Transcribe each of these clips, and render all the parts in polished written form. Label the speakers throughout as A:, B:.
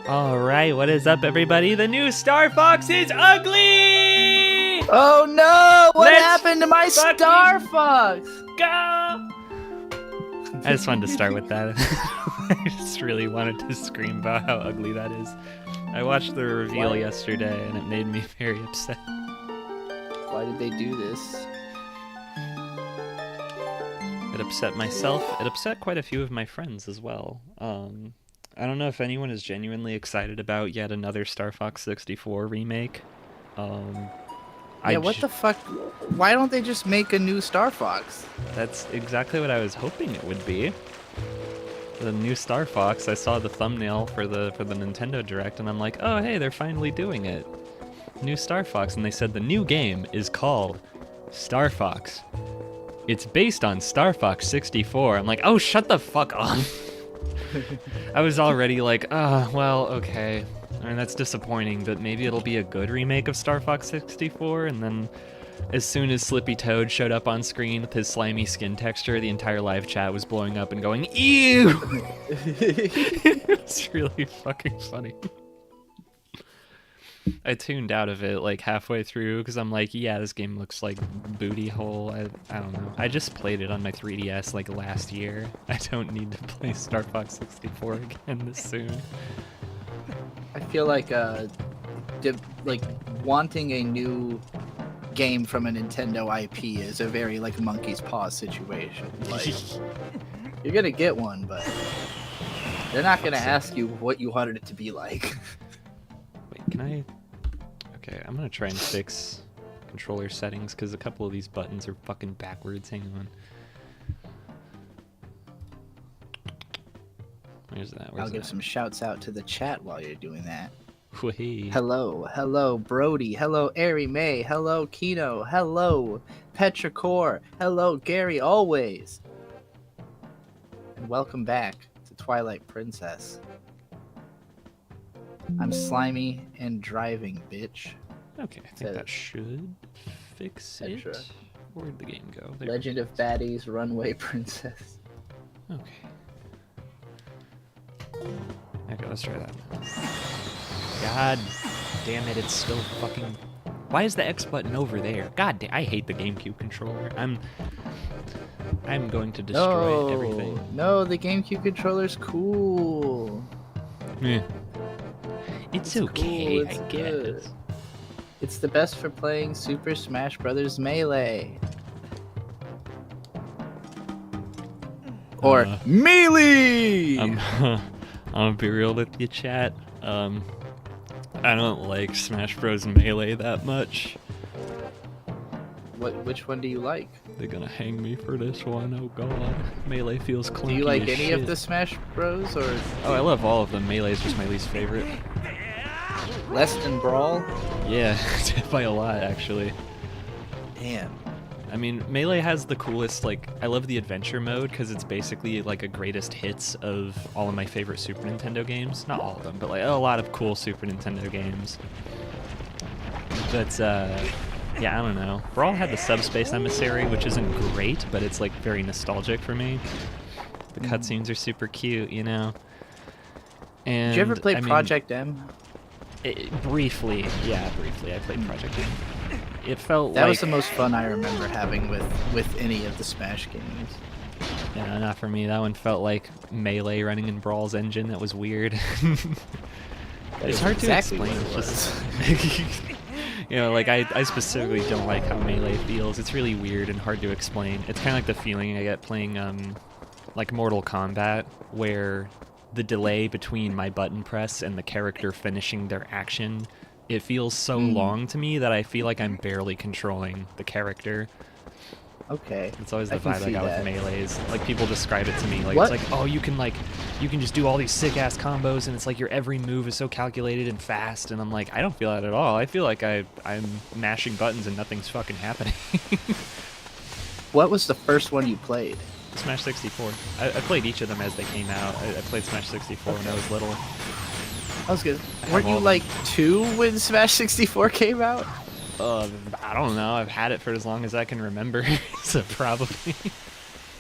A: Alright, what is up, everybody? The new Star Fox is ugly!
B: Oh no! What
A: Let's
B: happened to my Star Fox?
A: Go! I just wanted to start with that. I just really wanted to scream about how ugly that is. I watched the reveal yesterday and it made me very upset.
B: Why did they do this?
A: It upset myself. It upset quite a few of my friends as well. I don't know if anyone is genuinely excited about yet another Star Fox 64 remake.
B: What the fuck? Why don't they just make a new Star Fox?
A: That's exactly what I was hoping it would be. The new Star Fox, I saw the thumbnail for the Nintendo Direct, and I'm like, oh hey, they're finally doing it. New Star Fox, and they said the new game is called Star Fox. It's based on Star Fox 64. I'm like, oh, shut the fuck up. I was already like, well, okay. I mean, that's disappointing, but maybe it'll be a good remake of Star Fox 64, and then as soon as Slippy Toad showed up on screen with his slimy skin texture, the entire live chat was blowing up and going, ew! It's really fucking funny. I tuned out of it like halfway through because I'm like, yeah, this game looks like booty hole. I don't know. I just played it on my 3DS like last year. I don't need to play Star Fox 64 again this soon.
B: I feel like wanting a new game from a Nintendo IP is a very like monkey's paw situation. Like, you're gonna get one, but they're not gonna ask you what you wanted it to be like.
A: Wait, can I? Okay, I'm gonna try and fix controller settings because a couple of these buttons are fucking backwards. Hang on. Where's that?
B: I'll give some shouts out to the chat while you're doing that.
A: Wait.
B: Hello, Brody. Hello, Ari May. Hello, Kino. Hello, Petrichor. Hello, Gary Always. And welcome back to Twilight Princess. I'm slimy and driving, bitch.
A: Okay, I think that should fix it.
B: Sure.
A: Where'd the game go? There.
B: Legend of Baddies, Runway Princess.
A: Okay. Okay, let's try that. God damn it, it's still fucking... Why is the X button over there? God damn, I hate the GameCube controller. I'm going to destroy everything.
B: No, the GameCube controller's cool.
A: Yeah. It's okay,
B: cool, it's
A: I
B: good.
A: guess.
B: It's the best for playing Super Smash Bros. Melee. Or Melee!
A: I'm gonna be real with you, chat. I don't like Smash Bros. Melee that much.
B: Which one do you like?
A: They're gonna hang me for this one, oh god. Melee feels clunky.
B: Do you like
A: as
B: any
A: shit.
B: of the Smash Bros? Or
A: Oh, I love all of them. Melee is just my least favorite.
B: less than Brawl?
A: Yeah, by a lot, actually.
B: Damn.
A: I mean, Melee has the coolest, like, I love the adventure mode because it's basically like a greatest hits of all of my favorite Super Nintendo games. Not all of them, but like a lot of cool Super Nintendo games. But, yeah, I don't know. Brawl had the Subspace Emissary, which isn't great, but it's like very nostalgic for me. The cutscenes are super cute, you know? And,
B: Did you ever play
A: I mean,
B: Project M?
A: Briefly, yeah, briefly. I played Project M. It felt
B: That
A: like...
B: was the most fun I remember having with any of the Smash games.
A: Yeah, not for me. That one felt like Melee running in Brawl's engine. That was weird. It's hard
B: exactly
A: to explain.
B: what it
A: It's just... You know, like, I specifically don't like how Melee feels. It's really weird and hard to explain. It's kind of like the feeling I get playing, like, Mortal Kombat, where the delay between my button press and the character finishing their action, it feels so long to me that I feel like I'm barely controlling the character.
B: Okay.
A: It's always the
B: I can
A: vibe I
B: see
A: got
B: that.
A: with Melees. Like, people describe it to me like,
B: What?
A: it's like, oh, you can just do all these sick-ass combos, and it's like your every move is so calculated and fast, and I'm like, I don't feel that at all. I feel like I'm mashing buttons and nothing's fucking happening.
B: What was the first one you played?
A: Smash 64. I played each of them as they came out. I played Smash 64 when I was little.
B: I was good.
A: I
B: Weren't
A: have
B: you
A: all-
B: like 2 when Smash 64 came out?
A: I don't know. I've had it for as long as I can remember, so probably.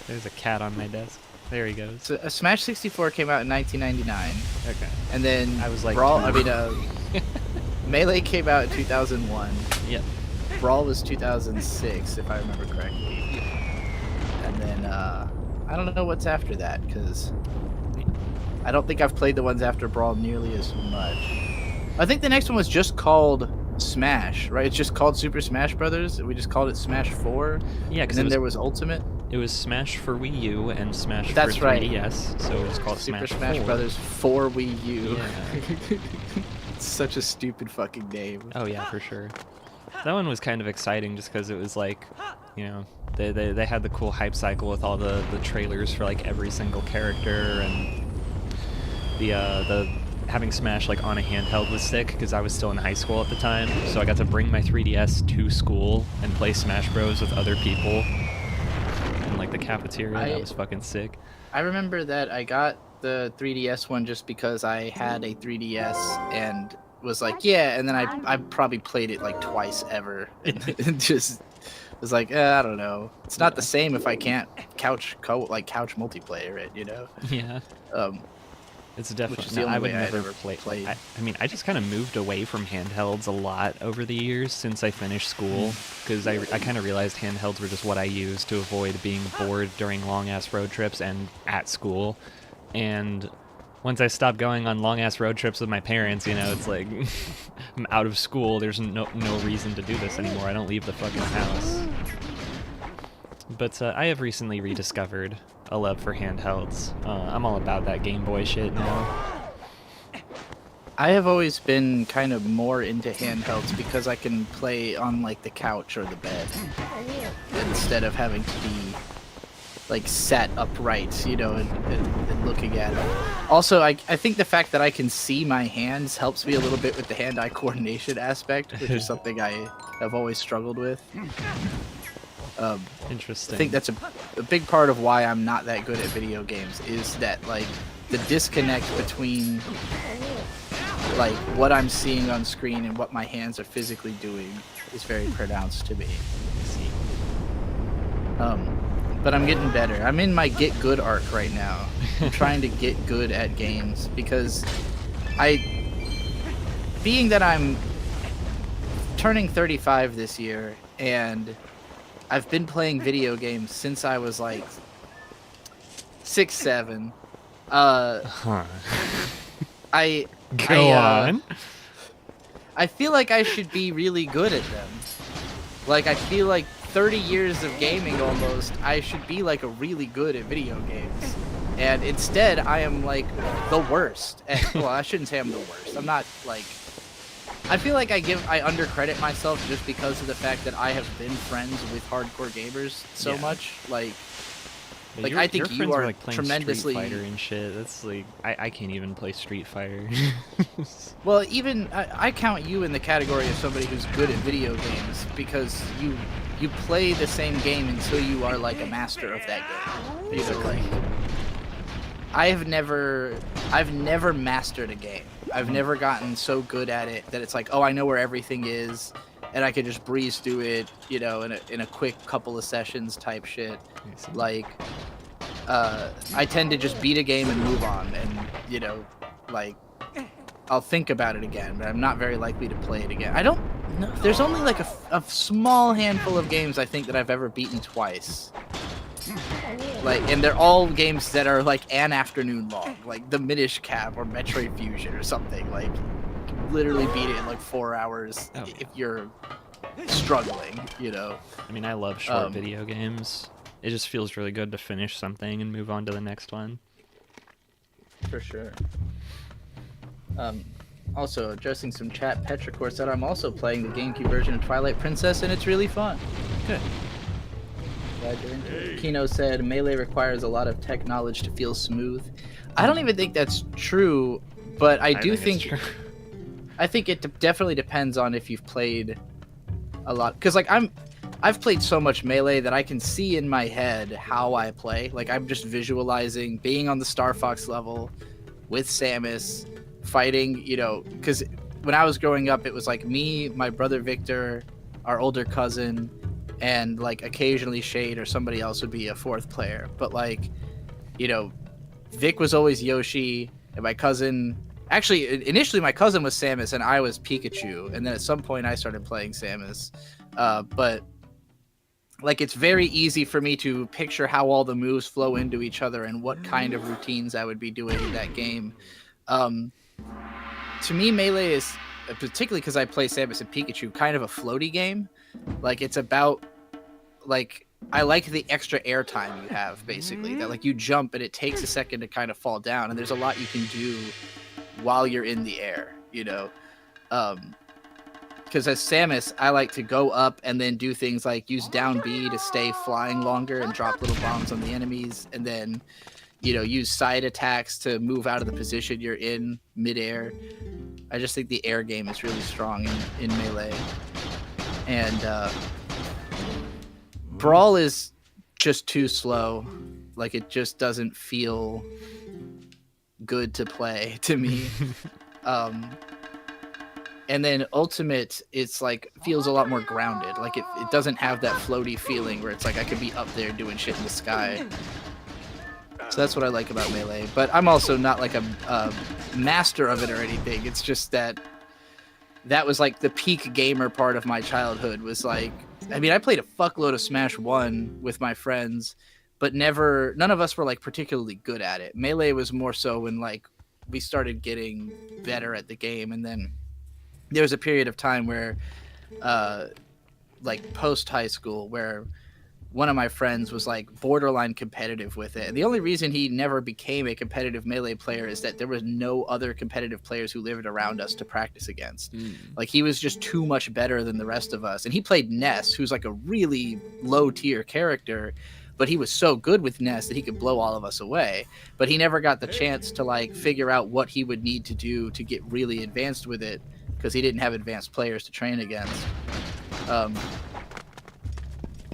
A: There's a cat on my desk. There he goes.
B: So Smash 64 came out in 1999,
A: Okay.
B: and then
A: I was like
B: Brawl.
A: 2.
B: I mean, Melee came out in 2001.
A: Yep.
B: Brawl was 2006, if I remember correctly.
A: Yep.
B: And then I don't know what's after that because I don't think I've played the ones after Brawl nearly as much. I think the next one was just called Smash, right? It's just called Super Smash Brothers. We just called it Smash 4.
A: Yeah,
B: And
A: because
B: then there was Ultimate.
A: it was Smash for Wii U and Smash
B: That's
A: for
B: right.
A: 3DS, so it was called
B: Super
A: Smash
B: Smash
A: 4.
B: Brothers for Wii U.
A: Yeah.
B: It's such a stupid fucking name.
A: Oh yeah, for sure. That one was kind of exciting just because it was like, you know, they had the cool hype cycle with all the trailers for like every single character, and the having Smash like on a handheld was sick because I was still in high school at the time, so I got to bring my 3DS to school and play Smash Bros with other people in like the cafeteria. That was fucking sick.
B: I remember that I got the 3DS one just because I had a 3DS and was like, yeah, and then I probably played it like twice ever and just was like, I don't know. It's not the same if I can't couch multiplayer it, you know?
A: Yeah. It's definitely.
B: Which is the only
A: I would
B: way I'd
A: never
B: ever
A: play.
B: played.
A: I mean, I just kind of moved away from handhelds a lot over the years since I finished school, because I kind of realized handhelds were just what I used to avoid being bored during long-ass road trips and at school. And once I stopped going on long-ass road trips with my parents, you know, it's like, I'm out of school, there's no reason to do this anymore, I don't leave the fucking house. But I have recently rediscovered a love for handhelds. I'm all about that Game Boy shit now.
B: I have always been kind of more into handhelds because I can play on like the couch or the bed instead of having to be like sat upright, you know, and looking at it. Also, I think the fact that I can see my hands helps me a little bit with the hand-eye coordination aspect, which is something I have always struggled with.
A: Interesting.
B: I think that's a big part of why I'm not that good at video games is that like the disconnect between like what I'm seeing on screen and what my hands are physically doing is very pronounced to me. But I'm getting better. I'm in my get good arc right now. I'm trying to get good at games because being that I'm turning 35 this year and I've been playing video games since I was like 6, 7.
A: Huh.
B: I feel like I should be really good at them. Like I feel like 30 years of gaming almost, I should be like a really good at video games. And instead, I am like the worst. Well, I shouldn't say I'm the worst. I'm not like. I feel like I undercredit myself just because of the fact that I have been friends with hardcore gamers so much. Like I think you are
A: like playing
B: tremendously.
A: Street Fighter and shit. That's like I can't even play Street Fighter.
B: Well, even I count you in the category of somebody who's good at video games because you play the same game until you are like a master of that game. You know, like I've never mastered a game. I've never gotten so good at it that it's like, oh, I know where everything is, and I could just breeze through it, you know, in a quick couple of sessions type shit. Like, I tend to just beat a game and move on, and you know, like, I'll think about it again, but I'm not very likely to play it again. I don't know. There's only like a small handful of games I think that I've ever beaten twice. Like, and they're all games that are like an afternoon long, like the Minish Cap or Metroid Fusion or something. Like, you can literally beat it in like 4 hours if you're struggling, you know. I
A: mean, I love short video games. It just feels really good to finish something and move on to the next one.
B: For sure. Also, addressing some chat, Petrichor said I'm also playing the GameCube version of Twilight Princess, and it's really fun.
A: Good.
B: Glad you're into it. Kino said Melee requires a lot of tech knowledge to feel smooth. I don't even think that's true, but I do think I think it definitely depends on if you've played a lot. Because like I've played so much Melee that I can see in my head how I play. Like I'm just visualizing being on the Star Fox level with Samus, fighting, you know, because when I was growing up, it was like me, my brother Victor, our older cousin, and like occasionally Shade or somebody else would be a fourth player. But like you know, Vic was always Yoshi, and my cousin. Actually, initially my cousin was Samus and I was Pikachu, and then at some point I started playing Samus. But like, it's very easy for me to picture how all the moves flow into each other and what kind of routines I would be doing in that game. To me, Melee is, particularly because I play Samus and Pikachu, kind of a floaty game. Like, it's about, like, I like the extra air time you have, basically. That, like, you jump and it takes a second to kind of fall down, and there's a lot you can do while you're in the air, you know? Because as Samus, I like to go up and then do things like use down B to stay flying longer and drop little bombs on the enemies, and then, you know, use side attacks to move out of the position you're in midair. I just think the air game is really strong in Melee. And Brawl is just too slow. Like, it just doesn't feel good to play to me. And then Ultimate, it's like, feels a lot more grounded. Like, it doesn't have that floaty feeling where it's like I could be up there doing shit in the sky. So that's what I like about Melee. But I'm also not like a master of it or anything. It's just that was like the peak gamer part of my childhood. Was like, I mean, I played a fuckload of Smash 1 with my friends, but none of us were like particularly good at it. Melee was more so when like we started getting better at the game, and then there was a period of time where like post high school where one of my friends was like borderline competitive with it. And the only reason he never became a competitive Melee player is that there was no other competitive players who lived around us to practice against. Like, he was just too much better than the rest of us. And he played Ness, who's like a really low tier character, but he was so good with Ness that he could blow all of us away. But he never got the chance to like figure out what he would need to do to get really advanced with it, because he didn't have advanced players to train against.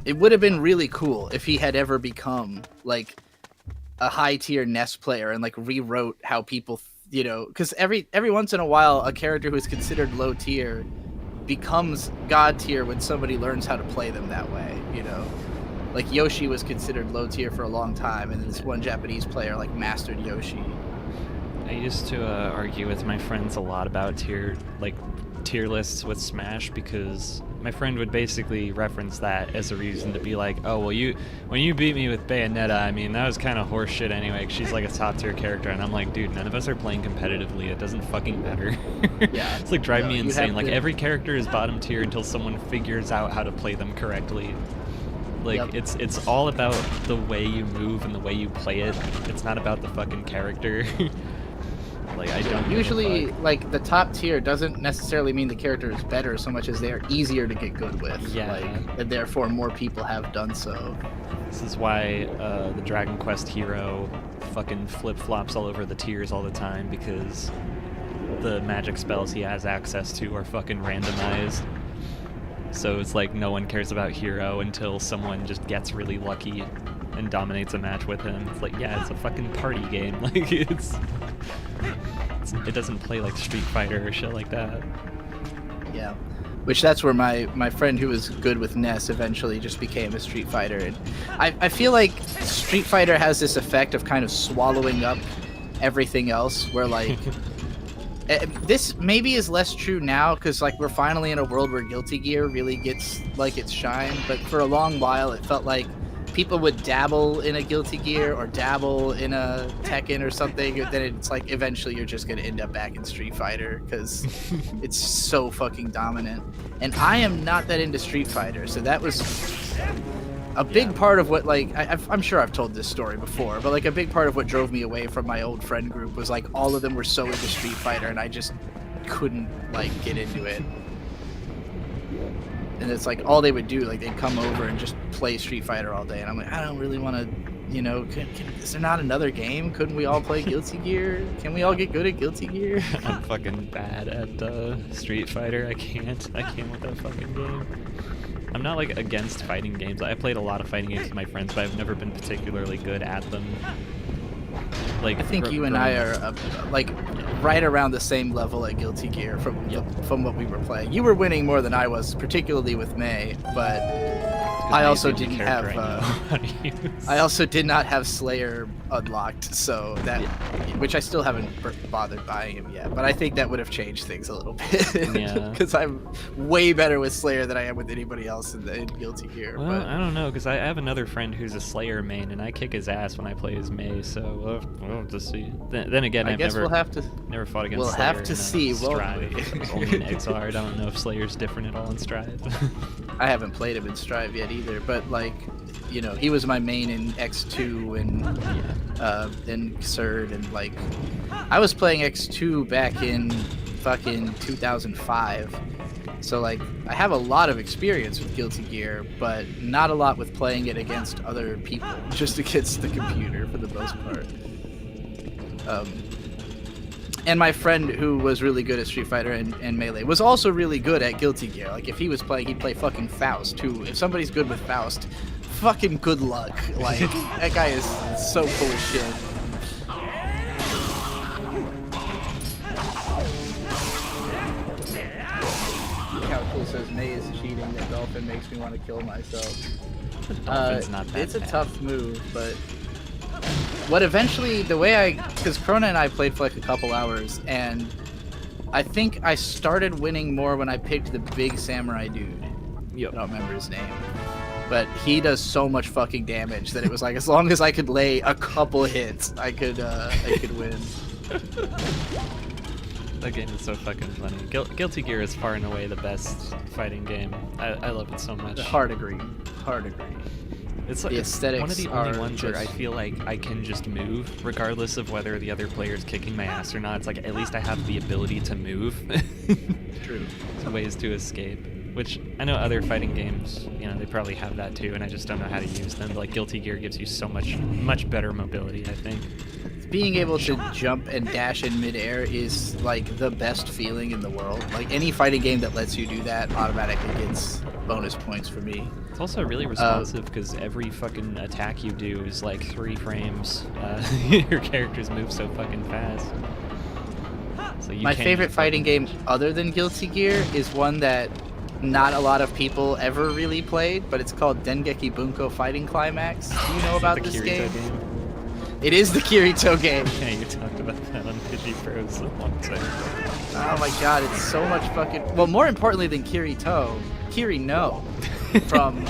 B: It would have been really cool if he had ever become like a high tier Ness player and like rewrote how people, you know, because every once in a while a character who is considered low tier becomes god tier when somebody learns how to play them that way, you know. Like, Yoshi was considered low tier for a long time, and this one Japanese player like mastered Yoshi.
A: I used to argue with my friends a lot about tier lists with Smash, because my friend would basically reference that as a reason to be like, oh, well, when you beat me with Bayonetta, I mean, that was kind of horseshit anyway, 'cause she's like a top tier character. And I'm like, dude, none of us are playing competitively. It doesn't fucking matter.
B: Yeah.
A: It's like driving me insane. Like, every character is bottom tier until someone figures out how to play them correctly. Like, it's all about the way you move and the way you play it. It's not about the fucking character. Like, I don't
B: usually like the top tier doesn't necessarily mean the character is better so much as they are easier to get good with.
A: Yeah.
B: Like, and therefore more people have done so.
A: This is why the Dragon Quest hero fucking flip-flops all over the tiers all the time, because the magic spells he has access to are fucking randomized. So it's like no one cares about hero until someone just gets really lucky and dominates a match with him. It's like, yeah, it's a fucking party game. Like, it doesn't play like Street Fighter or shit like that.
B: Yeah. Which that's where my friend who was good with Ness eventually just became a Street Fighter. And I feel like Street Fighter has this effect of kind of swallowing up everything else, where like this maybe is less true now, because like we're finally in a world where Guilty Gear really gets like its shine, but for a long while it felt like people would dabble in a Guilty Gear or dabble in a Tekken or something, and then it's like eventually you're just going to end up back in Street Fighter because it's so fucking dominant. And I am not that into Street Fighter, so that was a big part of what, like, I'm sure I've told this story before, but like a big part of what drove me away from my old friend group was like all of them were so into Street Fighter and I just couldn't like get into it. And it's like all they would do, like they'd come over and just play Street Fighter all day, and I'm like, I don't really want to, you know, is there not another game? Couldn't we all play Guilty Gear? Can we all get good at Guilty Gear?
A: I'm fucking bad at Street Fighter. I can't with that fucking game. I'm not like against fighting games. I played a lot of fighting games with my friends, but I've never been particularly good at them. Like,
B: I think you and I are like right around the same level at Guilty Gear from what we were playing. You were winning more than I was, particularly with May, but I also didn't have. I also did not have Slayer unlocked, so that, which I still haven't bothered buying him yet, but I think that would have changed things a little bit.
A: Yeah.
B: Because I'm way better with Slayer than I am with anybody else in Guilty Gear.
A: Well,
B: but
A: I don't know, because I have another friend who's a Slayer main, and I kick his ass when I play as Mei, so we'll have to see. Then again,
B: I guess we'll have to.
A: never fought against
B: We'll
A: Slayer
B: have to
A: in,
B: see, won't
A: Strive.
B: we?
A: Only in Exar. I don't know if Slayer's different at all in Strive.
B: I haven't played him in Strive yet either, but like, you know, he was my main in X2 and in Xrd, and like, I was playing X2 back in fucking 2005. So like, I have a lot of experience with Guilty Gear, but not a lot with playing it against other people, just against the computer for the most part. And my friend who was really good at Street Fighter and Melee was also really good at Guilty Gear. Like, if he was playing, he'd play fucking Faust too. If somebody's good with Faust, fucking good luck. Like, that guy is so full of shit. Calcul says May is cheating. That dolphin makes me want to kill myself.
A: Dolphin's not that
B: it's a
A: bad.
B: tough move, but what eventually, the way because Krona and I played for like a couple hours, and I think I started winning more when I picked the big samurai dude.
A: Yep.
B: I don't remember his name, but he does so much fucking damage that it was like, as long as I could lay a couple hits, I could win.
A: That game is so fucking funny. Guilty Gear is far and away the best fighting game. I love it so much.
B: Hard agree.
A: It's like
B: The aesthetics
A: one of the only
B: are
A: ones where I
B: just-
A: feel like I can just move, regardless of whether the other player's kicking my ass or not. It's like, at least I have the ability to move.
B: True.
A: Ways to escape. Which, I know other fighting games, you know, they probably have that too, and I just don't know how to use them. But like, Guilty Gear gives you so much better mobility, I think.
B: Being able to jump and dash in midair is like the best feeling in the world. Like, any fighting game that lets you do that automatically gets bonus points for me.
A: It's also really responsive because every fucking attack you do is like 3 frames. Your characters move so fucking fast. So you
B: My
A: can't
B: favorite
A: just
B: fighting game other than Guilty Gear is one that not a lot of people ever really played, but it's called Dengeki Bunko Fighting Climax. Do you know about
A: the
B: this
A: Kirito
B: game? It is the Kirito game.
A: Yeah, you talked about that on DigiPros a long time ago.
B: Oh my god, it's so much fucking... Well, more importantly than Kirito, Kirino from...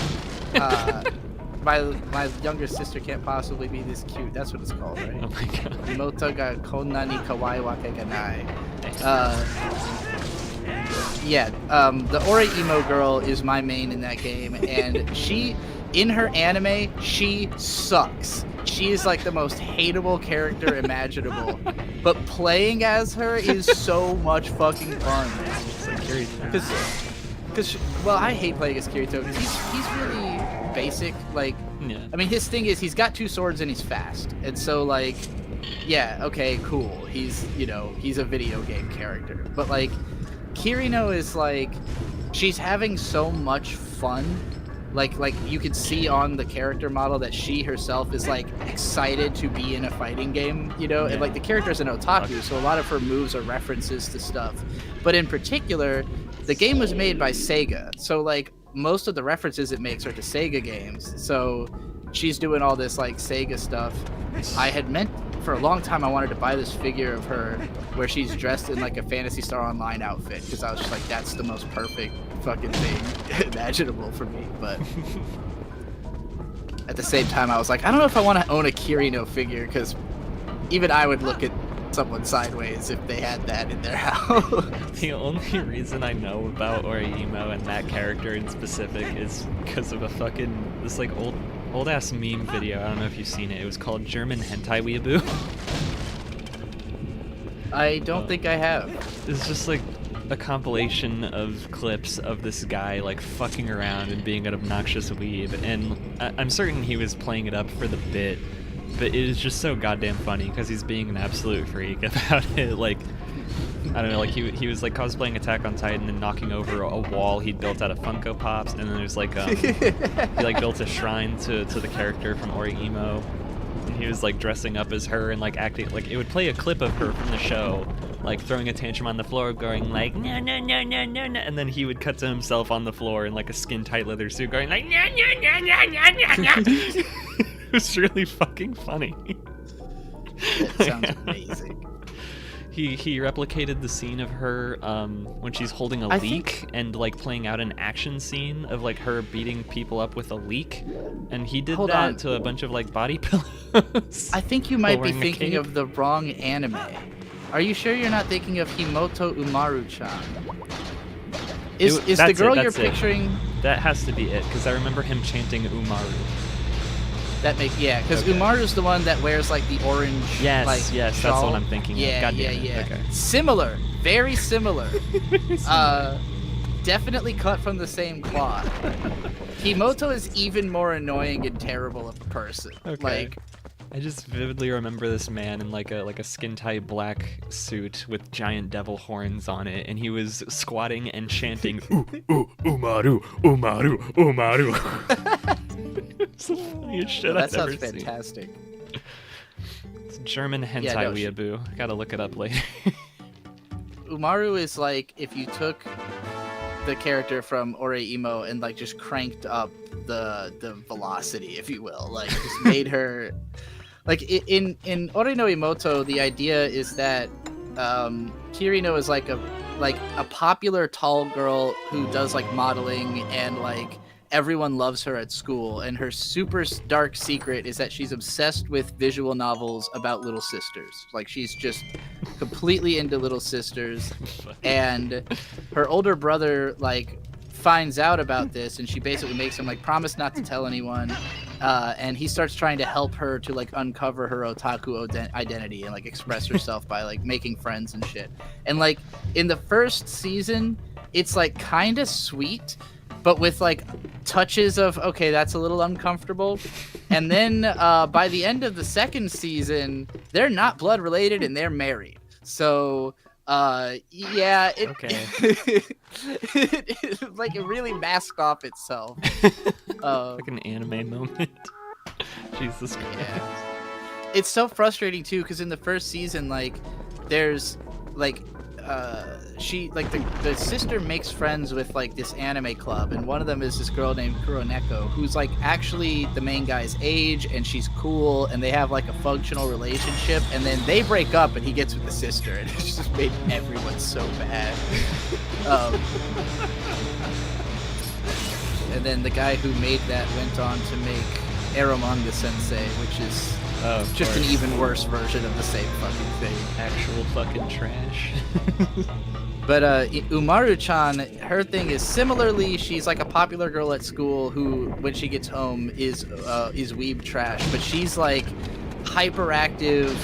B: my younger sister can't possibly be this cute. That's what it's called, right?
A: Oh my god.
B: Imoto ga konna ni kawaii wake ga nai. The Ori Emo girl is my main in that game, and she, in her anime, she sucks. She is like the most hateable character imaginable, but playing as her is so much fucking fun.
A: It's like Kirito.
B: Because, well, I hate playing as Kirito. He's really basic. Like,
A: Yeah.
B: I mean, his thing is he's got 2 swords and he's fast, and so like, yeah, okay, cool. He's, you know, he's a video game character, but like, Kirino is like, she's having so much fun. Like you can see on the character model that she herself is like excited to be in a fighting game, you know? And like, the character's an otaku, so a lot of her moves are references to stuff. But in particular, the game was made by Sega, so like most of the references it makes are to Sega games. So she's doing all this like Sega stuff. I had meant for a long time I wanted to buy this figure of her where she's dressed in like a Phantasy Star Online outfit, because I was just like, that's the most perfect fucking thing imaginable for me. But at the same time, I was like, I don't know if I want to own a Kirino figure, because even I would look at someone sideways if they had that in their house.
A: The only reason I know about Orihimo and that character in specific is because of this like old ass meme video. I don't know if you've seen it. It was called German Hentai Weeaboo.
B: I don't think I have.
A: It's just like a compilation of clips of this guy like fucking around and being an obnoxious weeb, and I'm certain he was playing it up for the bit, but it is just so goddamn funny because he's being an absolute freak about it. Like, I don't know, like he was like cosplaying Attack on Titan and knocking over a wall he'd built out of Funko Pops, and then there's like he like built a shrine to the character from Orihimo, and he was like dressing up as her and like acting like it would play a clip of her from the show, like throwing a tantrum on the floor, going like no no no no no no, and then he would cut to himself on the floor in like a skin tight leather suit, going like no no no no no no no. It was really fucking funny.
B: That sounds amazing.
A: He replicated the scene of her when she's holding a leek and like playing out an action scene of like her beating people up with a leek, and he did that to a bunch of like body pillows.
B: I think you might be thinking of the wrong anime. Are you sure you're not thinking of Himoto Umaru-chan? Is the girl you're picturing?
A: That has to be it, because I remember him chanting Umaru.
B: That makes because Umaru's the one that wears like the orange.
A: Yes,
B: like,
A: yes,
B: shawl.
A: that's what I'm thinking.
B: Yeah,
A: of.
B: yeah.
A: Okay.
B: Similar, very similar. Definitely cut from the same cloth. Himoto is even more annoying and terrible of a person.
A: Okay.
B: Like,
A: I just vividly remember this man in like a skin-tight black suit with giant devil horns on it, and he was squatting and chanting Umaru, Umaru, Umaru. It's the funniest shit I've ever seen.
B: That sounds fantastic.
A: It's German hentai weeaboo. I gotta look it up later.
B: Umaru is like if you took the character from Oreimo and like just cranked up the velocity, if you will, like just made her like in Ore no Imoto. The idea is that Kirino is like a popular tall girl who does like modeling, and like everyone loves her at school, and her super dark secret is that she's obsessed with visual novels about little sisters. Like she's just completely into little sisters, and her older brother like finds out about this, and she basically makes him like promise not to tell anyone, and he starts trying to help her to like uncover her otaku identity and like express herself by like making friends and shit. And like in the first season it's like kind of sweet, but with like touches of okay, that's a little uncomfortable. And then by the end of the second season, they're not blood related and they're married. So it really masked off itself.
A: Like an anime moment. Jesus Christ.
B: Yeah. It's so frustrating too, because in the first season, like there's like she like the sister makes friends with like this anime club, and one of them is this girl named Kuroneko, who's like actually the main guy's age, and she's cool, and they have like a functional relationship, and then they break up and he gets with the sister, and it's just made everyone so bad. And then the guy who made that went on to make Eromanga Sensei, which is just an even worse version of the same fucking thing.
A: Actual fucking trash.
B: But Umaru-chan, her thing is similarly, she's like a popular girl at school who, when she gets home, is weeb trash. But she's like hyperactive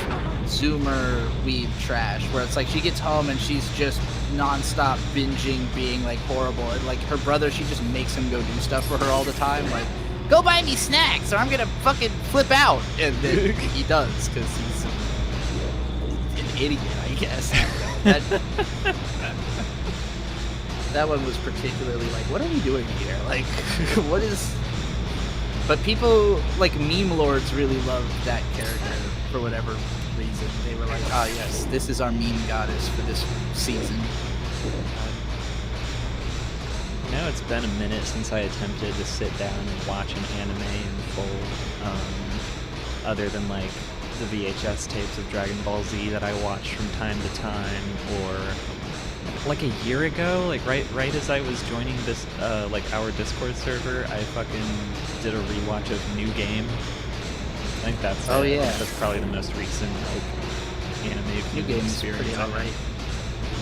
B: Zoomer weeb trash, where it's like she gets home and she's just nonstop binging, being like horrible. And like her brother, she just makes him go do stuff for her all the time, like go buy me snacks or I'm gonna fucking flip out. And then he does, because he's an idiot, I guess. That one was particularly like, what are we doing here? Like, what is... But people, like, meme lords really loved that character for whatever reason. They were like, oh yes, this is our meme goddess for this season.
A: You know, it's been a minute since I attempted to sit down and watch an anime in full, other than like the VHS tapes of Dragon Ball Z that I watch from time to time, or like a year ago, like right as I was joining this like our Discord server, I fucking did a rewatch of New Game. I think that's that's probably the most recent like anime
B: New Game is pretty alright.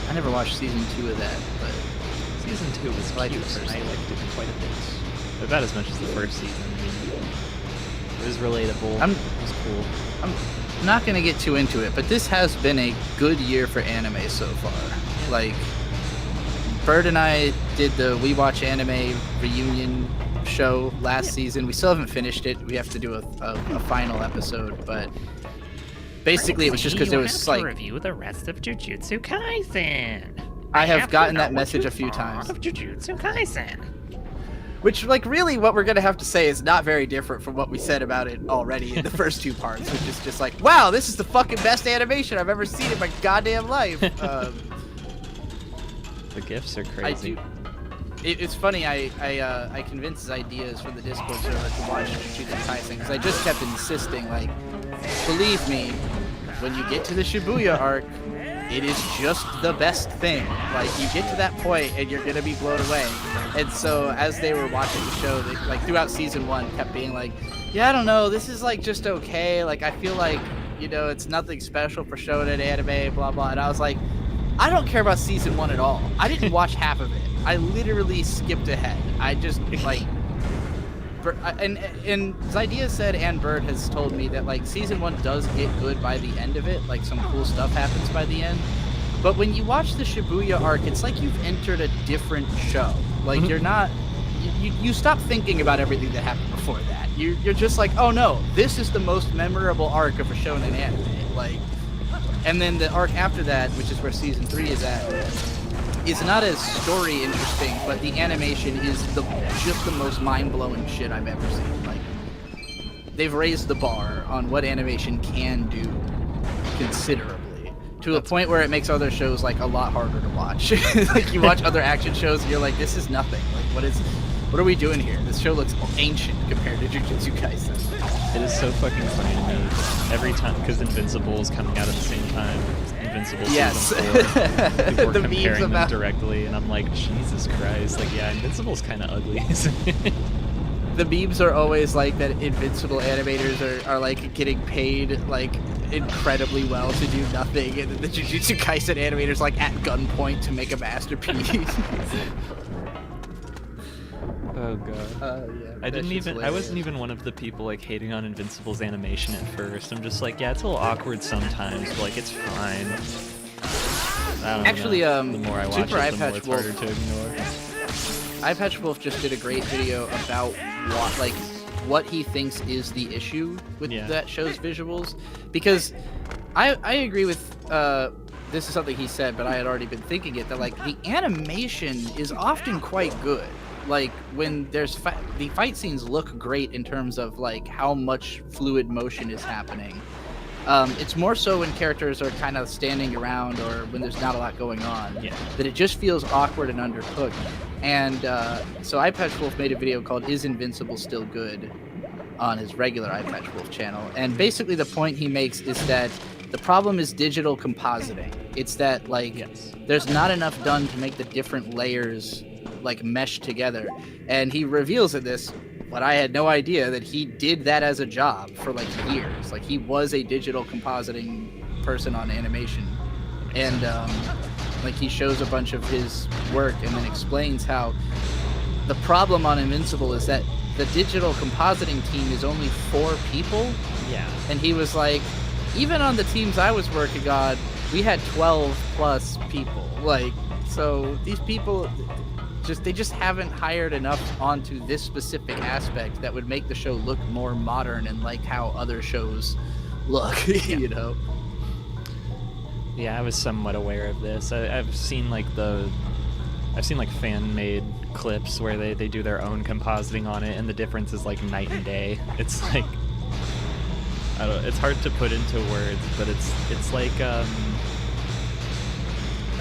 B: I never watched season 2 of that, but
A: season 2 was cute. I liked it quite a bit. About as much as the first season. I mean, it was relatable. It was cool.
B: I'm not gonna get too into it, but this has been a good year for anime so far. Like, Bird and I did the We Watch Anime reunion show last season. We still haven't finished it. We have to do a final episode, but basically it was just because it was like
A: review the rest of Jujutsu Kaisen.
B: I have gotten that message a few times.
A: Of Jujutsu Kaisen.
B: Which, like, really what we're going to have to say is not very different from what we said about it already in the first two parts, which is just like, wow, this is the fucking best animation I've ever seen in my goddamn life.
A: The GIFs are crazy.
B: It's funny, I convinced ideas from the Discord server to watch Jujutsu Kaisen, because I just kept insisting, like, believe me, when you get to the Shibuya arc, it is just the best thing. Like, you get to that point and you're gonna be blown away. And so as they were watching the show, they, like, throughout season 1, kept being like, yeah, I don't know, this is like just okay. Like, I feel like, you know, it's nothing special for shonen anime, blah blah. And I was like, I don't care about season 1 at all. I didn't watch half of it. I literally skipped ahead. I just like. And Zydia said, and Bird has told me that like season 1 does get good by the end of it, like some cool stuff happens by the end. But when you watch the Shibuya arc, it's like you've entered a different show. Like you're not, you stop thinking about everything that happened before that. You're just like, oh no, this is the most memorable arc of a shonen anime. Like, and then the arc after that, which is where season 3 is at, is not as story interesting, but the animation is just the most mind-blowing shit I've ever seen. Like, they've raised the bar on what animation can do considerably, to a point where it makes other shows like a lot harder to watch. Like, you watch other action shows and you're like, this is nothing. Like, what are we doing here? This show looks ancient compared to Jujutsu Kaisen.
A: It is so fucking funny to me every time, because Invincible is coming out at the same time. Invincible season 4. People are comparing them directly, and I'm like, Jesus Christ. Like, yeah, Invincible's kind of ugly, isn't it?
B: The memes are always like that Invincible animators are like getting paid like incredibly well to do nothing, and then the Jujutsu Kaisen animators like at gunpoint to make a masterpiece.
A: Oh god. Yeah, I wasn't even one of the people like hating on Invincible's animation at first. I'm just like, yeah, it's a little awkward sometimes, but like it's fine. I don't
B: Actually,
A: know. The more I watch
B: Super
A: it, the more it's harder to ignore.
B: iPatch Wolf just did a great video about what he thinks is the issue with that show's visuals, because I agree with this is something he said, but I had already been thinking it, that like the animation is often quite good. Like, when there's the fight scenes look great in terms of like how much fluid motion is happening. It's more so when characters are kind of standing around or when there's not a lot going on, that it just feels awkward and undercooked. And so iPatch Wolf made a video called "Is Invincible Still Good?" on his regular iPatch Wolf channel, and basically the point he makes is that the problem is digital compositing. It's that like there's not enough done to make the different layers like mesh together, and he reveals in this, but I had no idea, that he did that as a job for like years. Like, he was a digital compositing person on animation, and like he shows a bunch of his work and then explains how the problem on Invincible is that the digital compositing team is only 4 people. And he was like, even on the teams I was working on, we had 12 plus people. Like, so these people they just haven't hired enough onto this specific aspect that would make the show look more modern and like how other shows look. You know.
A: Yeah, I was somewhat aware of this. I've seen like fan-made clips where they do their own compositing on it, and the difference is like night and day. It's like, I don't know, it's hard to put into words, but it's like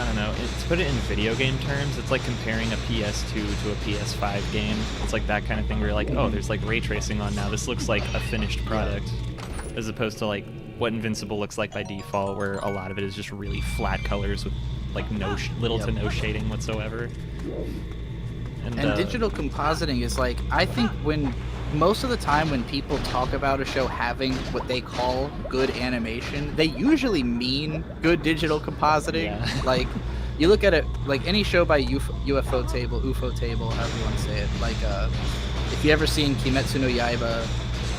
A: I don't know, to put it in video game terms, it's like comparing a PS2 to a PS5 game. It's like that kind of thing where you're like, oh, there's like ray tracing on now. This looks like a finished product, as opposed to like what Invincible looks like by default, where a lot of it is just really flat colors with like little to no shading whatsoever. And
B: digital compositing is like, I think most of the time when people talk about a show having what they call good animation, they usually mean good digital compositing. Like, you look at it, like any show by UFO Table, however you want to say it. Like, if you ever seen Kimetsu no Yaiba,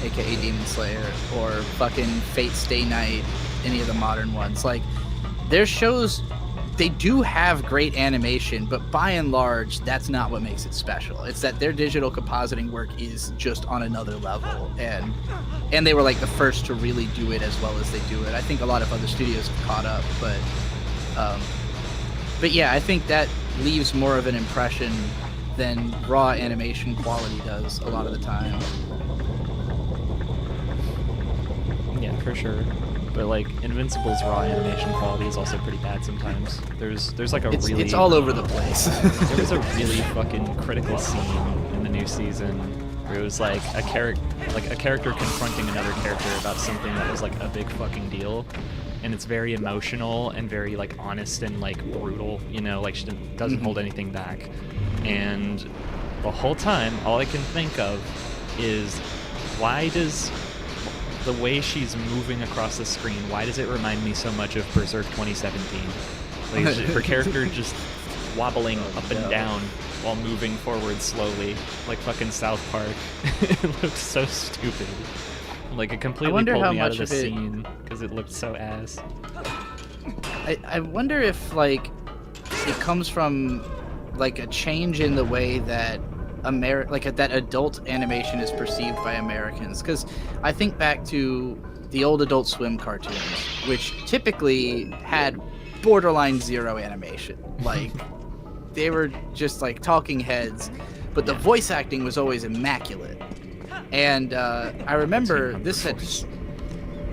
B: aka Demon Slayer, or fucking Fate Stay Night, any of the modern ones, like, their shows, they do have great animation, but by and large, that's not what makes it special. It's that their digital compositing work is just on another level, and they were like the first to really do it as well as they do it. I think a lot of other studios have caught up, but yeah, I think that leaves more of an impression than raw animation quality does a lot of the time.
A: Yeah, for sure. But like Invincible's raw animation quality is also pretty bad sometimes. There's like
B: it's all over the place.
A: There was a really fucking critical scene in the new season where it was like a character confronting another character about something that was like a big fucking deal, and it's very emotional and very like honest and like brutal, you know, like she doesn't hold anything back. And the whole time, all I can think of is, why does the way she's moving across the screen, why does it remind me so much of Berserk 2017? Like, her character just wobbling up and down while moving forward slowly, like fucking South Park. It looked so stupid. Like, it completely pulled me out of the scene because it looked so ass.
B: I wonder if, like, it comes from, like, a change in the way that that adult animation is perceived by Americans. Because I think back to the old Adult Swim cartoons, which typically had borderline zero animation. Like, they were just like talking heads, but the voice acting was always immaculate. And I remember this had,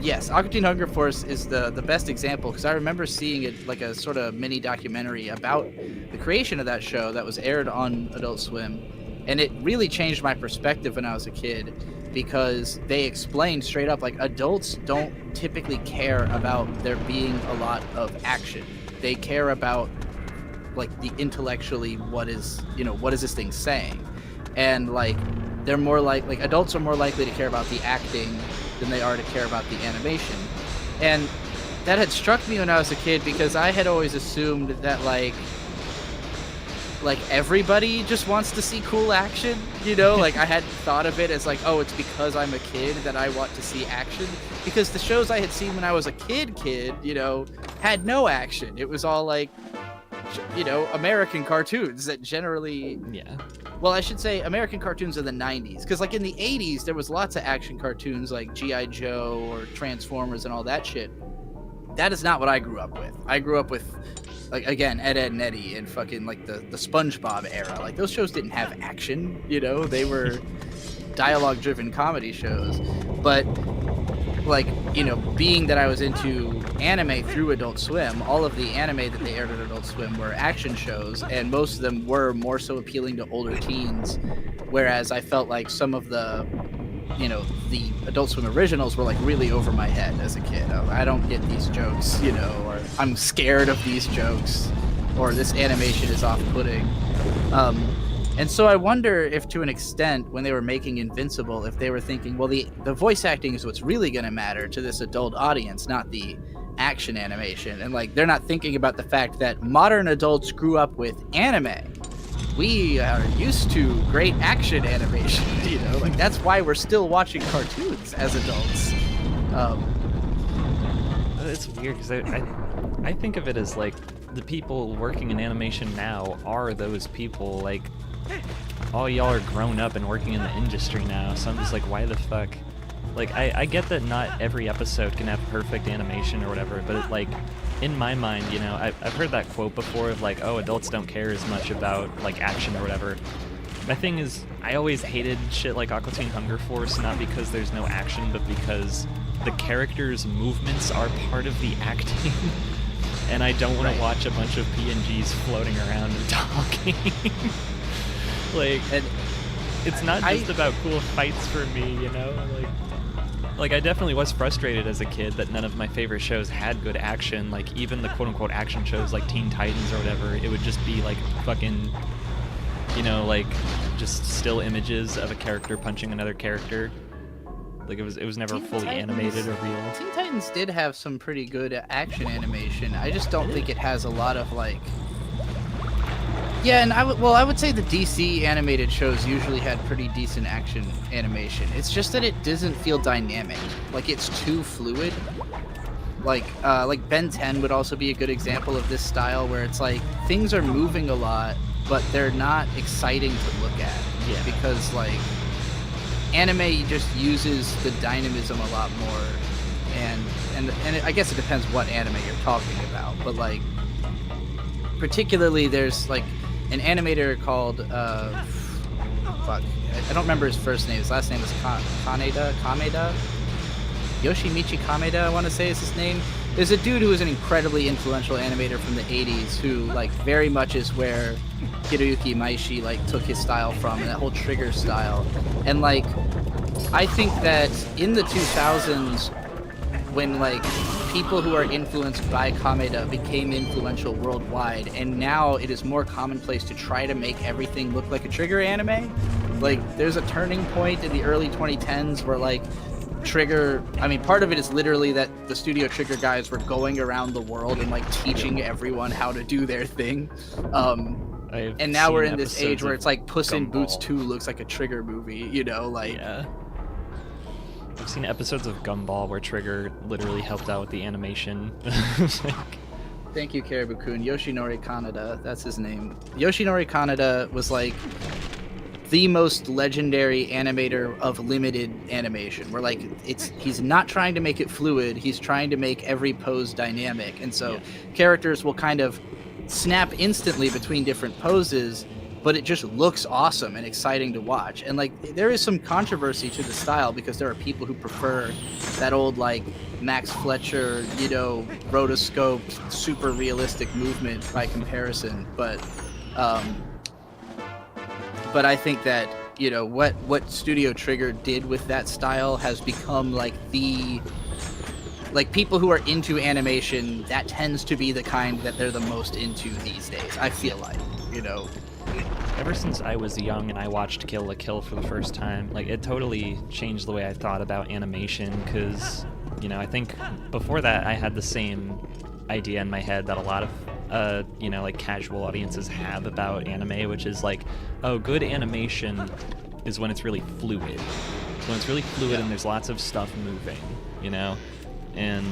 B: yes, Aqua Teen Hunger Force is the best example, because I remember seeing it like a sort of mini documentary about the creation of that show that was aired on Adult Swim, and it really changed my perspective when I was a kid, because they explained straight up, like, adults don't typically care about there being a lot of action. They care about, like, the intellectually, what is this thing saying? And, like, they're more like adults are more likely to care about the acting than they are to care about the animation. And that had struck me when I was a kid, because I had always assumed that, like everybody just wants to see cool action, you know? Like, I hadn't thought of it as like, oh, it's because I'm a kid that I want to see action. Because the shows I had seen when I was a kid, you know, had no action. It was all like, you know, American cartoons that generally...
A: Yeah.
B: Well, I should say American cartoons of the 90s. Because, like, in the 80s, there was lots of action cartoons like G.I. Joe or Transformers and all that shit. That is not what I grew up with. I grew up with, like, again, Ed, Ed and Eddie and fucking, like, the SpongeBob era. Like, those shows didn't have action, you know? They were dialogue-driven comedy shows. But, like, you know, being that I was into anime through Adult Swim, all of the anime that they aired at Adult Swim were action shows, and most of them were more so appealing to older teens, whereas I felt like some of the, you know, the Adult Swim originals were, like, really over my head as a kid. I don't get these jokes, you know, or I'm scared of these jokes, or this animation is off-putting. And so I wonder if, to an extent, when they were making Invincible, if they were thinking, well, the voice acting is what's really going to matter to this adult audience, not the action animation. And, like, they're not thinking about the fact that modern adults grew up with anime. We are used to great action animation, you know? Like, that's why we're still watching cartoons as adults.
A: It's weird, because I think of it as, like, the people working in animation now are those people. Like, all y'all are grown up and working in the industry now, so I'm just like, why the fuck? Like, I get that not every episode can have perfect animation or whatever, but it, like, in my mind, you know, I've heard that quote before of, like, oh, adults don't care as much about, like, action or whatever. My thing is, I always hated shit like Aqua Teen Hunger Force, not because there's no action, but because the characters' movements are part of the acting. And I don't want to watch a bunch of PNGs floating around and talking. Like, and it's not just about cool fights for me, you know? Like, I definitely was frustrated as a kid that none of my favorite shows had good action. Like, even the quote-unquote action shows like Teen Titans or whatever, it would just be, like, fucking, you know, like, just still images of a character punching another character. Like, it was never fully animated or real.
B: Teen Titans did have some pretty good action animation. I just don't think it has a lot of, like... Yeah, and I would say the DC animated shows usually had pretty decent action animation. It's just that it doesn't feel dynamic. Like, it's too fluid. Like Ben 10 would also be a good example of this style, where it's like things are moving a lot, but they're not exciting to look at.
A: Yeah.
B: Because, like, anime just uses the dynamism a lot more, and I guess it depends what anime you're talking about, but, like, particularly there's, like, an animator called I don't remember his first name. His last name is Kameda. Yoshimichi Kameda, I want to say is his name. There's a dude who was an incredibly influential animator from the 80s who, like, very much is where Hiroyuki Imaishi, like, took his style from, and that whole Trigger style. And, like, I think that in the 2000s, when like people who are influenced by Kameda became influential worldwide, and now it is more commonplace to try to make everything look like a Trigger anime. Like there's a turning point in the early 2010s where like Trigger, I mean, part of it is literally that the Studio Trigger guys were going around the world and like teaching everyone how to do their thing. And now we're in this age where it's like Puss in Boots 2 looks like a Trigger movie, you know, like.
A: Yeah. I've seen episodes of Gumball where Trigger literally helped out with the animation.
B: Thank you, Caribou-kun. Yoshinori Kaneda, that's his name. Yoshinori Kaneda was like the most legendary animator of limited animation. Where like he's not trying to make it fluid, he's trying to make every pose dynamic. And so characters will kind of snap instantly between different poses, but it just looks awesome and exciting to watch. And like there is some controversy to the style because there are people who prefer that old like Max Fletcher, you know, rotoscoped, super realistic movement by comparison. But I think that, you know, what Studio Trigger did with that style has become like people who are into animation, that tends to be the kind that they're the most into these days, I feel like, you know.
A: Ever since I was young and I watched Kill la Kill for the first time, like it totally changed the way I thought about animation, because, you know, I think before that I had the same idea in my head that a lot of you know, like casual audiences have about anime, which is like, oh, good animation is when it's really fluid. So when it's really fluid and there's lots of stuff moving, you know? And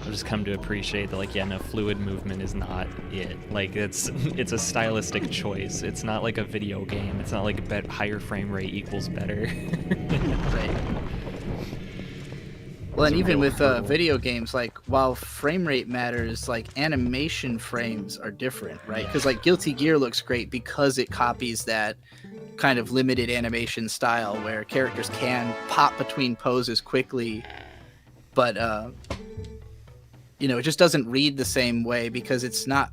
A: I've just come to appreciate that, like, yeah, no, fluid movement is not it. Like, it's a stylistic choice. It's not like a video game. It's not like higher frame rate equals better.
B: Right. Well, and even with video games, like, while frame rate matters, like, animation frames are different, right? Because, like, Guilty Gear looks great because it copies that kind of limited animation style where characters can pop between poses quickly, but, you know, it just doesn't read the same way because it's not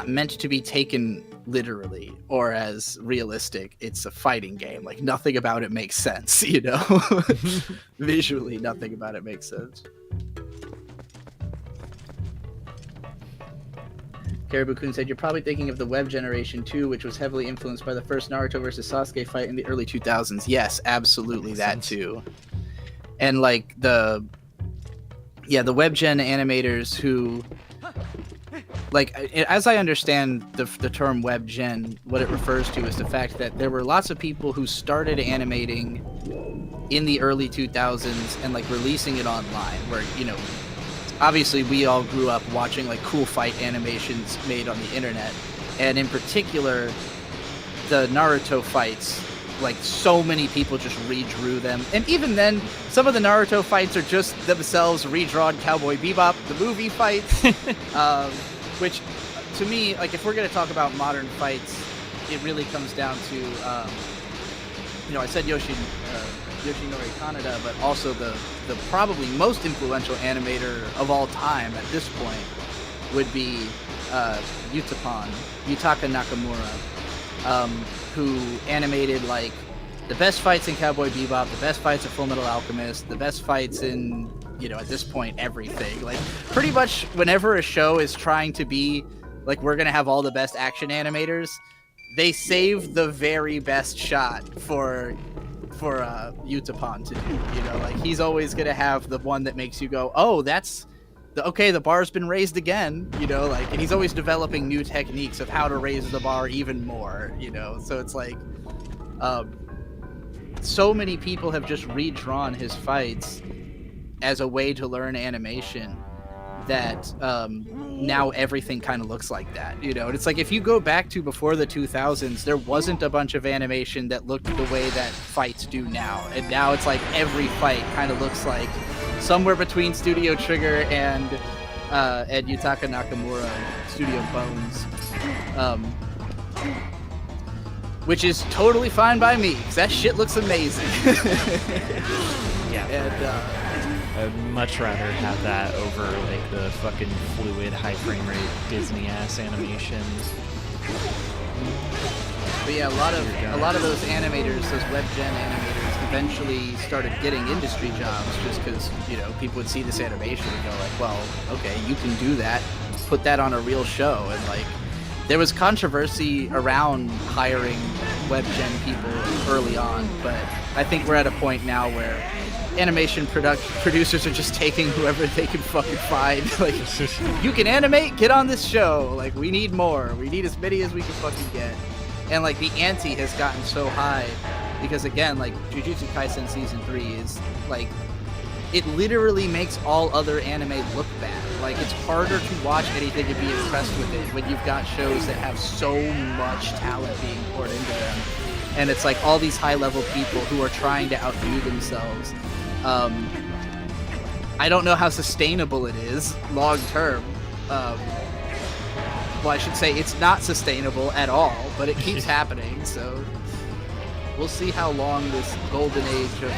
B: meant to be taken literally or as realistic. It's a fighting game. Like, nothing about it makes sense, you know? Visually, nothing about it makes sense. Caribou-kun said, you're probably thinking of the web generation too, which was heavily influenced by the first Naruto versus Sasuke fight in the early 2000s. Yes, absolutely, that too. And, like, the web gen animators who, like, as I understand the term web gen, what it refers to is the fact that there were lots of people who started animating in the early 2000s and, like, releasing it online, where, you know, obviously we all grew up watching, like, cool fight animations made on the internet, and in particular the Naruto fights. Like, so many people just redrew them. And even then, some of the Naruto fights are just themselves redrawn Cowboy Bebop, the movie fights. Which, to me, like, if we're going to talk about modern fights, it really comes down to, you know, I said Yoshinori Kaneda, but also the probably most influential animator of all time at this point would be Yutaka Nakamura. Who animated, like, the best fights in Cowboy Bebop, the best fights in Full Metal Alchemist, the best fights in, you know, at this point, everything. Like, pretty much whenever a show is trying to be, like, we're gonna have all the best action animators, they save the very best shot for Utapon to do, you know? Like, he's always gonna have the one that makes you go, oh, that's... okay, the bar's been raised again, you know, like, and he's always developing new techniques of how to raise the bar even more, you know, so it's like, so many people have just redrawn his fights as a way to learn animation that now everything kind of looks like that, you know, and it's like, if you go back to before the 2000s, there wasn't a bunch of animation that looked the way that fights do now, and now it's like every fight kind of looks like somewhere between Studio Trigger and Yutaka Nakamura, Studio Bones, which is totally fine by me, because that shit looks amazing.
A: Yeah.
B: And
A: I'd much rather have that over, like, the fucking fluid, high frame rate Disney-ass animations.
B: But yeah, a lot of those animators, those web gen animators, eventually started getting industry jobs just because, you know, people would see this animation and go like, well, okay, you can do that, put that on a real show. And like, there was controversy around hiring web gen people early on, but I think we're at a point now where animation producers are just taking whoever they can fucking find. Like, you can animate, get on this show. Like, we need more. We need as many as we can fucking get. And like, the ante has gotten so high because, again, like, Jujutsu Kaisen season 3 is like, it literally makes all other anime look bad. Like, it's harder to watch anything and be impressed with it when you've got shows that have so much talent being poured into them. And it's like all these high-level people who are trying to outdo themselves. I don't know how sustainable it is long-term. Well, I should say it's not sustainable at all, but it keeps happening, so we'll see how long this golden age of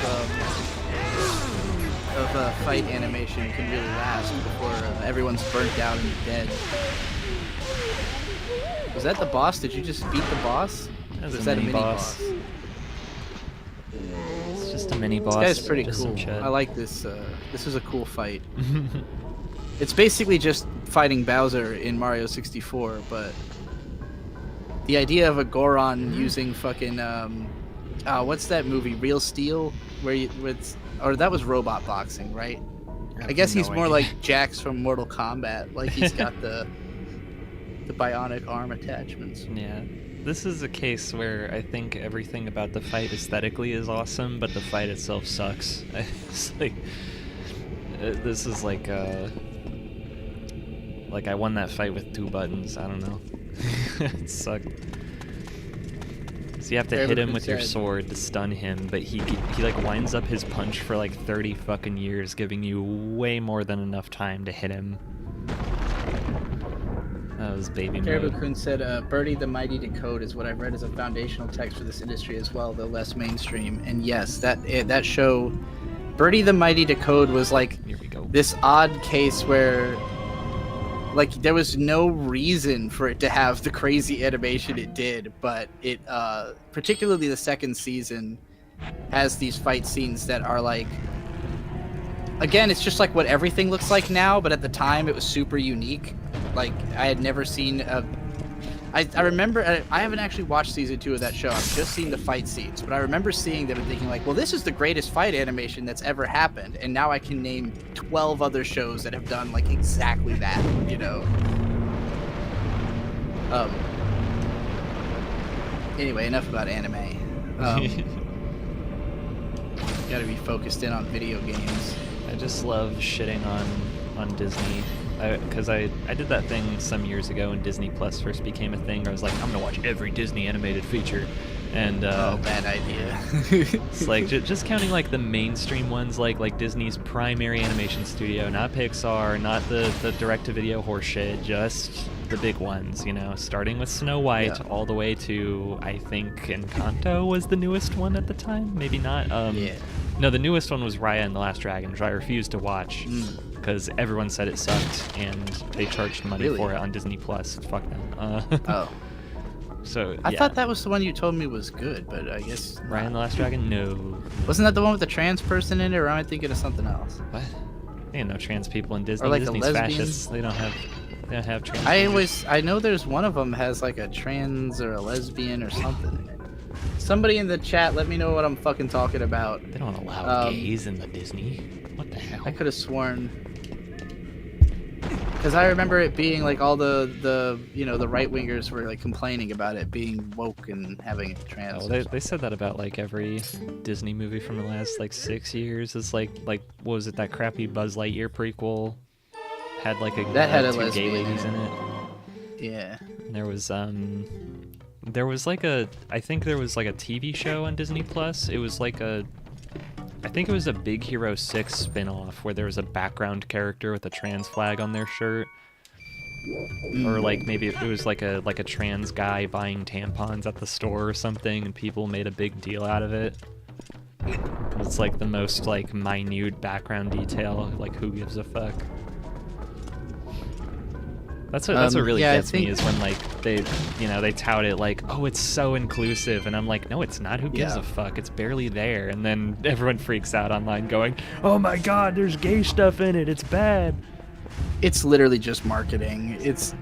B: fight animation can really last before everyone's burnt out and dead. Was that the boss? Did you just beat the boss?
A: That
B: was that a mini boss?
A: It's just a mini boss.
B: This guy's pretty
A: just
B: cool.
A: some
B: I like this. This is a cool fight. It's basically just fighting Bowser in Mario 64, but the idea of a Goron using fucking what's that movie? Real Steel, or that was robot boxing, right? I guess he's more like Jax from Mortal Kombat. Like, he's got the bionic arm attachments.
A: Yeah. This is a case where I think everything about the fight aesthetically is awesome, but the fight itself sucks. It's like, this is like I won that fight with 2 buttons. I don't know. It sucked. So you have to hit him with your sword to stun him, but he like winds up his punch for like 30 fucking years, giving you way more than enough time to hit him. That was baby mode.
B: Caribou-kun said, Birdie the Mighty Decode is what I've read as a foundational text for this industry as well, though less mainstream. And yes, that show, Birdie the Mighty Decode, was like this odd case where, like, there was no reason for it to have the crazy animation it did, but it, particularly the second season, has these fight scenes that are like, again, it's just like what everything looks like now, but at the time it was super unique. Like, I had never seen I remember, I haven't actually watched season 2 of that show. I've just seen the fight scenes, but I remember seeing them and thinking like, well, this is the greatest fight animation that's ever happened. And now I can name 12 other shows that have done like exactly that, you know? Anyway, enough about anime. Gotta be focused in on video games.
A: I just love shitting on Disney. Because I did that thing some years ago when Disney Plus first became a thing. I was like, I'm gonna watch every Disney animated feature, and
B: oh, bad idea.
A: It's like just counting like the mainstream ones, like Disney's primary animation studio, not Pixar, not the direct-to-video horseshit, just the big ones, you know, starting with Snow White all the way to, I think, Encanto was the newest one at the time. Maybe not.
B: Yeah.
A: No, the newest one was Raya and the Last Dragon, which I refused to watch because everyone said it sucked and they charged money for it on Disney Plus. Fuck them.
B: Oh.
A: So
B: I thought that was the one you told me was good, but I guess
A: Raya and the Last Dragon, no.
B: Wasn't that the one with the trans person in it, or am I thinking of something else?
A: What? They ain't no trans people in Disney.
B: Or like
A: Disney's
B: a lesbian?
A: fascists. They don't have trans.
B: I know there's one of them has like a trans or a lesbian or something in it. Somebody in the chat, let me know what I'm fucking talking about.
A: They don't allow gays in the Disney. What the hell?
B: I could have sworn, because I remember it being like all the you know, the right wingers were like complaining about it being woke and having it trans.
A: Oh, they said that about like every Disney movie from the last like 6 years. It's like what was it, that crappy Buzz Lightyear prequel had like had two gay ladies in it.
B: Yeah.
A: And there was like I think there was like a TV show on Disney Plus. It was like I think it was a Big Hero 6 spin-off where there was a background character with a trans flag on their shirt. Or like maybe it was like a trans guy buying tampons at the store or something, and people made a big deal out of it. It's like the most like minute background detail, like who gives a fuck. That's what really
B: yeah,
A: gets me is when like they they tout it like, oh, it's so inclusive, and I'm like, no, it's not. Who gives a fuck? It's barely there. And then everyone freaks out online, going, oh my god, there's gay stuff in it. It's bad.
B: It's literally just marketing. It's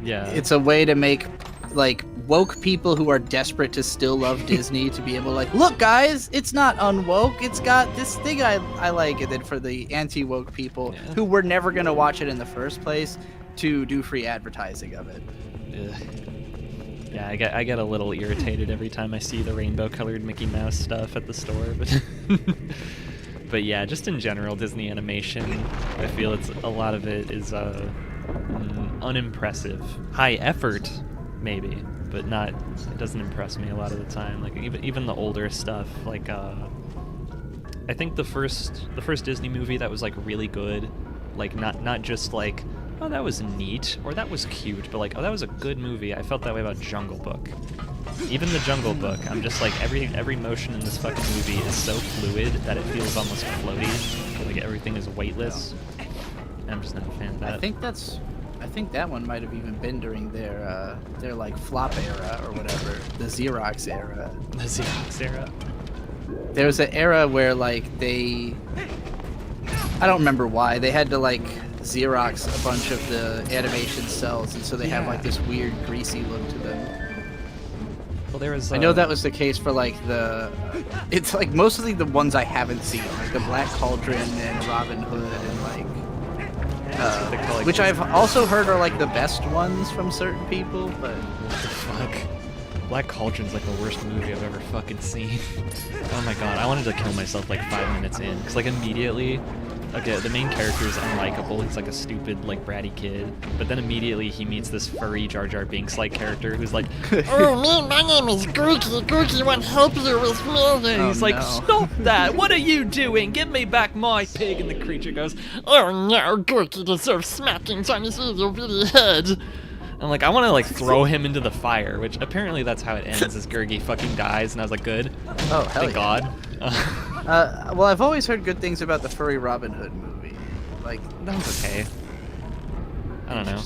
B: a way to make like woke people who are desperate to still love Disney to be able to like, look guys, it's not unwoke, it's got this thing I like. And then for the anti-woke people who were never gonna watch it in the first place to do free advertising of it.
A: Ugh. Yeah, I get a little irritated every time I see the rainbow colored Mickey Mouse stuff at the store, but yeah, just in general, Disney animation, I feel a lot of it is unimpressive. High effort, maybe, but not. It doesn't impress me a lot of the time. Like even the older stuff, like I think the first Disney movie that was like really good, like not just like, oh, that was neat or that was cute, but like, oh, that was a good movie. I felt that way about Jungle Book. Even the Jungle Book, I'm just like, every motion in this fucking movie is so fluid that it feels almost floaty. Like everything is weightless. I'm just not a fan of that.
B: I think that one might have even been during their like flop era or whatever, the Xerox era.
A: The Xerox era.
B: There was an era where like I don't remember why, they had to like Xerox a bunch of the animation cells, and so they have like this weird greasy look to them.
A: Well, there was.
B: I know that was the case for like it's like mostly the ones I haven't seen, like the Black Cauldron and Robin Hood and like, which I've also heard are like the best ones from certain people, but
A: what the fuck? Black Cauldron's like the worst movie I've ever fucking seen. Oh my god, I wanted to kill myself like 5 minutes in, because like immediately, okay, the main character is unlikable. He's like a stupid, like, bratty kid. But then immediately he meets this furry Jar Jar Binks-like character who's like, oh, my name is Gookie. Gookie won't help you with me. And he's like, stop that. What are you doing? Give me back my pig. And the creature goes, oh no, Gookie deserves smacking Chinese your really head. I'm like, I want to like throw him into the fire, which apparently that's how it ends, is Gurgi fucking dies. And I was like, good.
B: Oh, hell
A: Thank God.
B: Well, I've always heard good things about the furry Robin Hood movie. Like,
A: that was okay. I don't know.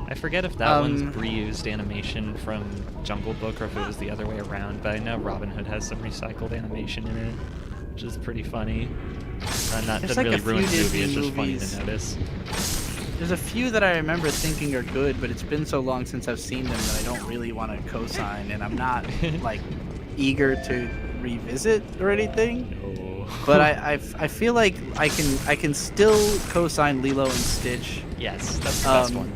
A: I forget if that one's reused animation from Jungle Book or if it was the other way around, but I know Robin Hood has some recycled animation in it, which is pretty funny. Not that
B: like
A: really ruins the movie, it's
B: Disney
A: just funny
B: movies.
A: to notice.
B: There's a few that I remember thinking are good, but it's been so long since I've seen them that I don't really want to co-sign, and I'm not like eager to revisit or anything.
A: No.
B: But I feel like I can still co-sign Lilo and Stitch.
A: Yes, that's the best one.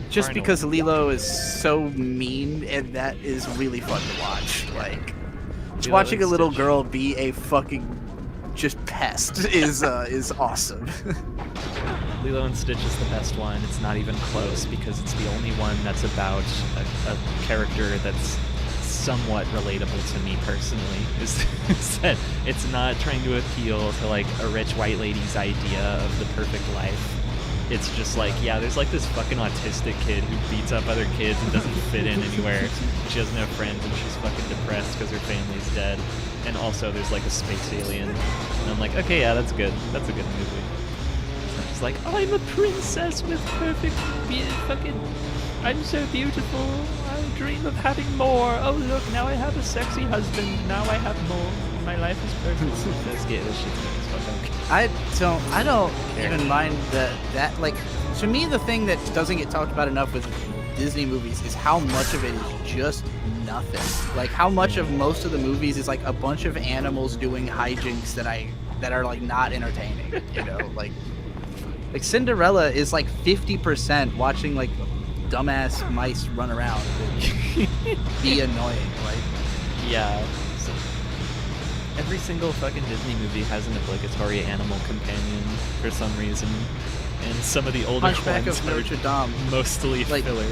B: Just because Lilo is so mean, and that is really fun to watch. Like, just watching a little girl be a fucking just pest is awesome.
A: Lilo and Stitch is the best one. It's not even close because it's the only one that's about a character that's somewhat relatable to me personally. Is that it's not trying to appeal to like a rich white lady's idea of the perfect life. It's just like, yeah, there's like this fucking autistic kid who beats up other kids and doesn't fit in anywhere. She has no friends and she's fucking depressed because her family's dead. And also there's like a space alien. And I'm like, okay, yeah, that's good. That's a good movie. It's like, I'm a princess with perfect fucking... I'm so beautiful. I dream of having more. Oh, look, now I have a sexy husband. Now I have more. My life is perfect. Let's get this shit
B: I don't even mind that like, to me the thing that doesn't get talked about enough with Disney movies is how much of it is just nothing. Like how much of most of the movies is like a bunch of animals doing hijinks that are like not entertaining, you know? like Cinderella is like 50% watching like dumbass mice run around and be annoying. Like,
A: yeah. Every single fucking Disney movie has an obligatory animal companion for some reason, and some of the older
B: Hunchback
A: ones
B: of Notre Dame,
A: mostly
B: like,
A: filler.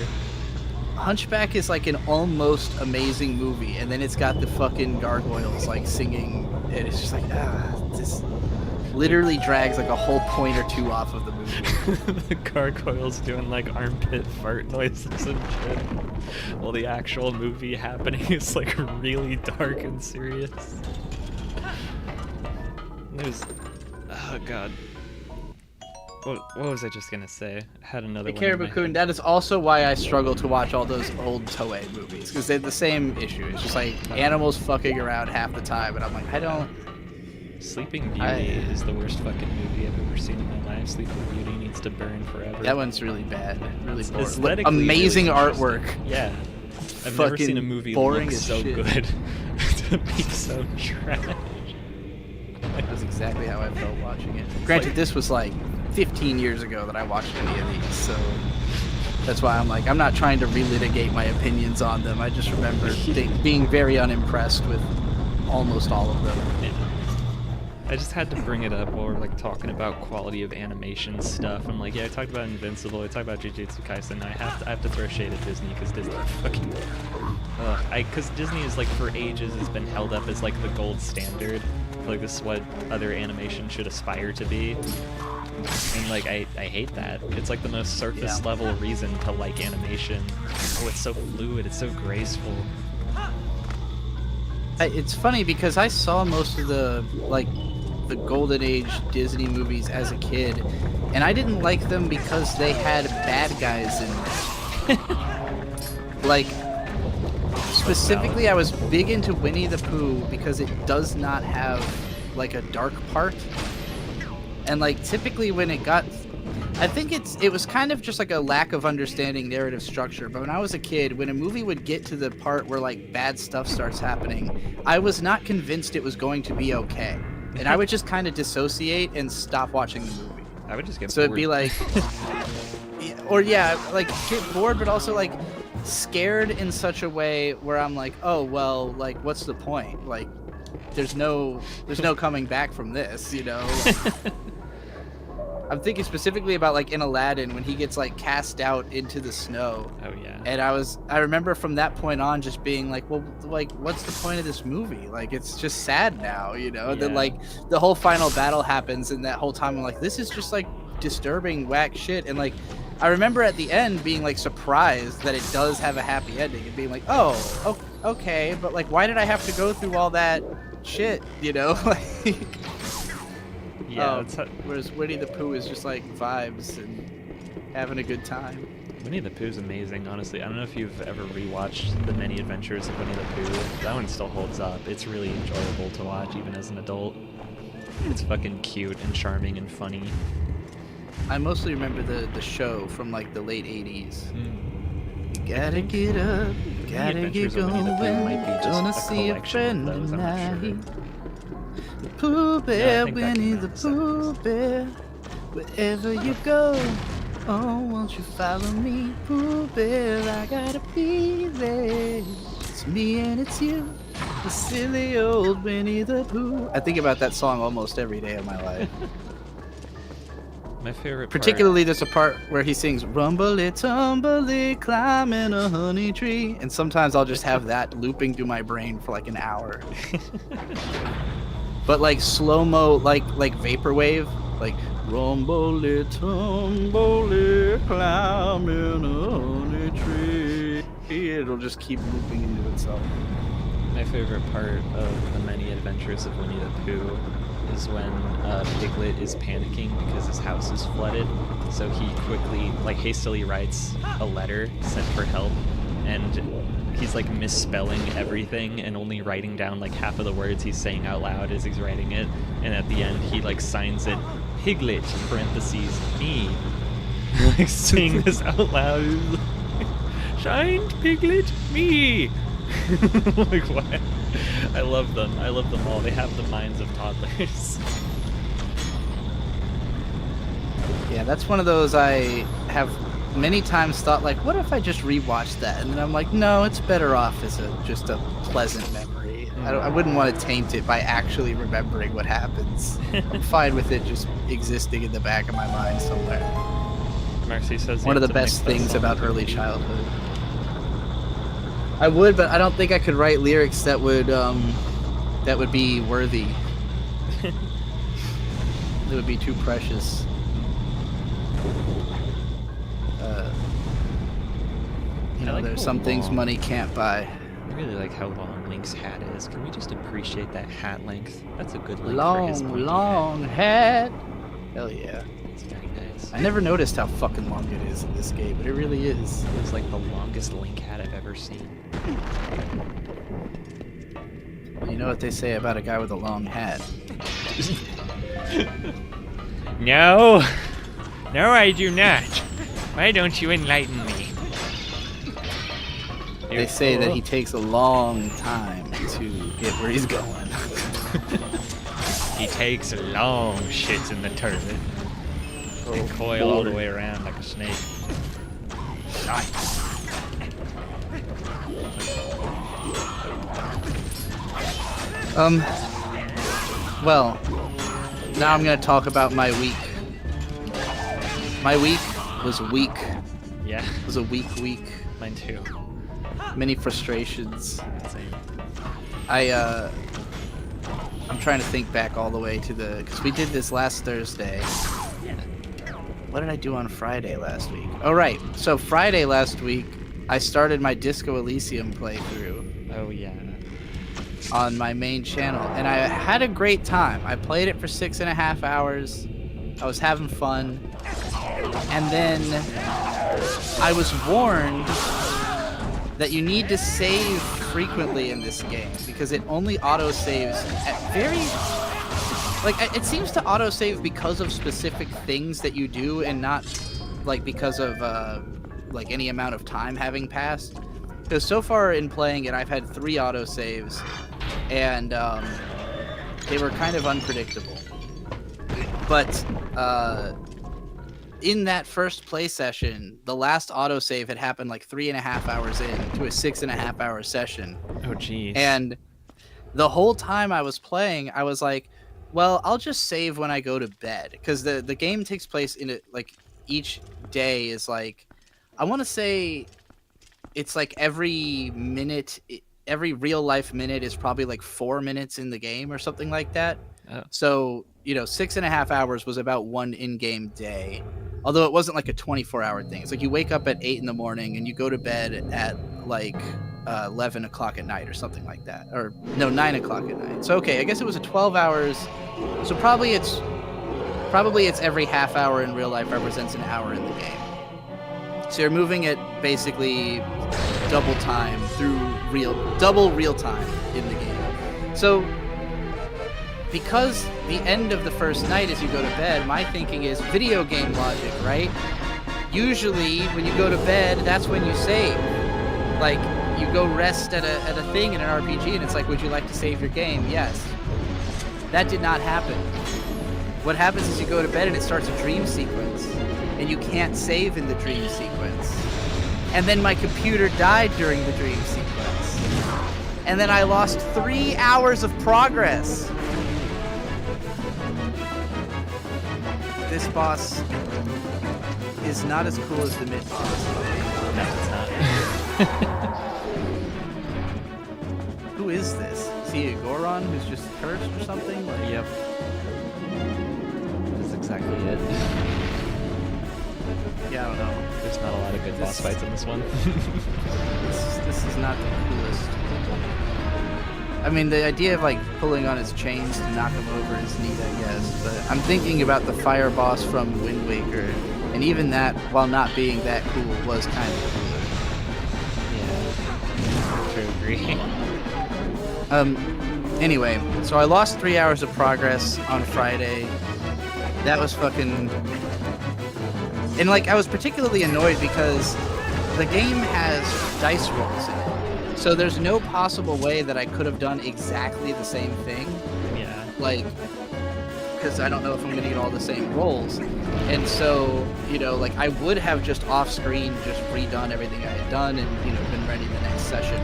B: Hunchback is like an almost amazing movie, and then it's got the fucking gargoyles like singing, and it's just like, this literally drags like a whole point or two off of the movie.
A: The gargoyles doing like armpit fart noises and shit, while the actual movie happening is like really dark and serious. There's, oh god, What was I just gonna say? I had another
B: The
A: one.
B: Caribou Coon, that is also why I struggle to watch all those old Toei movies, because they're the same issue. It's just like animals fucking around half the time, and I'm like, I don't.
A: Sleeping Beauty is the worst fucking movie I've ever seen in my life. Sleeping Beauty needs to burn forever.
B: That one's really bad. Really boring.
A: Aesthetically
B: Amazing
A: really
B: artwork.
A: Yeah. I've never seen a movie
B: boring
A: look
B: as
A: so
B: shit.
A: good to be so trash.
B: That's exactly how I felt watching it. Granted, this was like 15 years ago that I watched any of these, so that's why I'm like, I'm not trying to relitigate my opinions on them. I just remember being very unimpressed with almost all of them.
A: Yeah. I just had to bring it up while we're like talking about quality of animation stuff. I'm like, yeah, I talked about Invincible, I talked about Jujutsu Kaisen. I have to throw shade at Disney because Disney fucking, because Disney is like for ages has been held up as like the gold standard. Like this is what other animation should aspire to be. And like I hate that. It's like the most surface level reason to like animation. Oh, it's so fluid, it's so graceful.
B: It's funny because I saw most of the golden age Disney movies as a kid, and I didn't like them because they had bad guys in them. Like specifically, I was big into Winnie the Pooh because it does not have like a dark part, and like typically when it got, I think it was kind of just like a lack of understanding narrative structure. But when I was a kid, when a movie would get to the part where like bad stuff starts happening, I was not convinced it was going to be okay. And I would just kind of dissociate and stop watching the movie.
A: I would just get
B: bored. It'd be like, like get bored, but also like scared in such a way where I'm like, oh well, like what's the point? Like, there's no coming back from this, you know. I'm thinking specifically about like in Aladdin when he gets like cast out into the snow.
A: Oh yeah.
B: And I remember from that point on just being like, well, like what's the point of this movie? Like it's just sad now, you know. Yeah. Then like the whole final battle happens, and that whole time I'm like, this is just like disturbing whack shit. And like I remember at the end being like surprised that it does have a happy ending and being like, oh, okay, but like why did I have to go through all that shit, you know? Like
A: yeah,
B: whereas Winnie the Pooh is just like vibes and having a good time.
A: Winnie the Pooh's amazing, honestly. I don't know if you've ever rewatched The Many Adventures of Winnie the Pooh. That one still holds up. It's really enjoyable to watch, even as an adult. It's fucking cute and charming and funny.
B: I mostly remember the show from like the late 80s. You gotta get up, gotta get going, gonna see a friend tonight. The Pooh Bear, Winnie the Pooh Bear, wherever you go, oh, won't you follow me, Pooh Bear, I gotta be there. It's me and it's you, the silly old Winnie the Pooh. I think about that song almost every day of my life.
A: My favorite part...
B: Particularly there's a part where he sings rumbly tumbly climbing a honey tree, and sometimes I'll just have that looping through my brain for like an hour. But like slow-mo, like vaporwave, like rumbly tumbly climbing a honey tree. It'll just keep looping into itself.
A: My favorite part of The Many Adventures of Winnie the Pooh is when Piglet is panicking because his house is flooded. So he quickly, like hastily writes a letter sent for help, and he's like misspelling everything and only writing down like half of the words he's saying out loud as he's writing it. And at the end he like signs it Piglet parentheses me. Like saying this out loud. Signed Piglet me. Like what? I love them. I love them all. They have the minds of toddlers.
B: Yeah, that's one of those I have many times thought like, what if I just rewatched that? And then I'm like, no, it's better off as just a pleasant memory. I wouldn't want to taint it by actually remembering what happens. I'm fine with it just existing in the back of my mind somewhere.
A: Marcy says
B: one of the best things about early childhood. I would, but I don't think I could write lyrics that would be worthy. It would be too precious. You know, there's some things money can't buy.
A: I really like how long Link's hat is. Can we just appreciate that hat length? That's a good length for his pointy
B: long hat. Hell yeah.
A: It's very nice.
B: I never noticed how fucking long it is in this game, but it really is.
C: It was like the longest Link hat I've ever seen.
B: You know what they say about a guy with a long hat?
C: No! No, I do not. Why don't you enlighten me?
B: They say that he takes a long time to get where he's going.
C: He takes long shits in the toilet. They coil all the way around like a snake.
B: Well, now I'm gonna talk about my week. My week was weak.
C: Yeah,
B: It was a weak week.
C: mine too.
B: Many frustrations.
C: Same.
B: I'm trying to think back all the way to because we did this last Thursday.
C: Yeah.
B: What did I do on Friday last week? Oh, right. So Friday last week, I started my Disco Elysium playthrough
C: Oh yeah.
B: on my main channel, and I had a great time. I played it for 6.5 hours. I was having fun, and then I was warned that you need to save frequently in this game because it only auto-saves at very... Like, it seems to auto-save because of specific things that you do and not, like, because of, like, any amount of time having passed. Because so far in playing it, I've had 3 auto-saves, and, they were kind of unpredictable. But, in that first play session, the last autosave had happened like 3.5 hours into a 6.5 hour session.
C: Oh jeez.
B: And the whole time I was playing, I was like, well, I'll just save when I go to bed. Because the game takes place in it, like, each day is like, I want to say it's like every minute, every real life minute is probably like 4 minutes in the game or something like that.
C: Oh.
B: So, 6.5 hours was about one in-game day. Although it wasn't like a 24-hour thing. It's like you wake up at 8 in the morning and you go to bed at like 11 o'clock at night or something like that. Or no, 9 o'clock at night. So okay, I guess it was a 12 hours. So probably it's every half hour in real life represents an hour in the game. So you're moving at basically double time through double real time in the game. So because the end of the first night is you go to bed, my thinking is video game logic, right? Usually, when you go to bed, that's when you save. Like, you go rest at a thing in an RPG, and it's like, would you like to save your game? Yes. That did not happen. What happens is you go to bed, and it starts a dream sequence, and you can't save in the dream sequence. And then my computer died during the dream sequence. And then I lost 3 hours of progress. This boss is not as cool as the mid boss.
C: No, it's not.
B: Who is this? Is he a Goron who's just cursed or something? Like,
C: Yep. That's exactly it.
B: yeah, I don't know.
C: There's not a lot of good boss fights in this one.
B: This is not the coolest. I mean, the idea of like pulling on his chains to knock him over is neat, I guess. But I'm thinking about the fire boss from Wind Waker, and even that, while not being that cool, was kind of
C: Yeah. To agree.
B: cool. Anyway, so I lost 3 hours of progress on Friday. That was fucking... And like, I was particularly annoyed because the game has dice rolls in it. So there's no possible way that I could have done exactly the same thing.
C: Yeah.
B: Like, because I don't know if I'm going to get all the same rolls. And so, like, I would have just off-screen just redone everything I had done and, been ready the next session.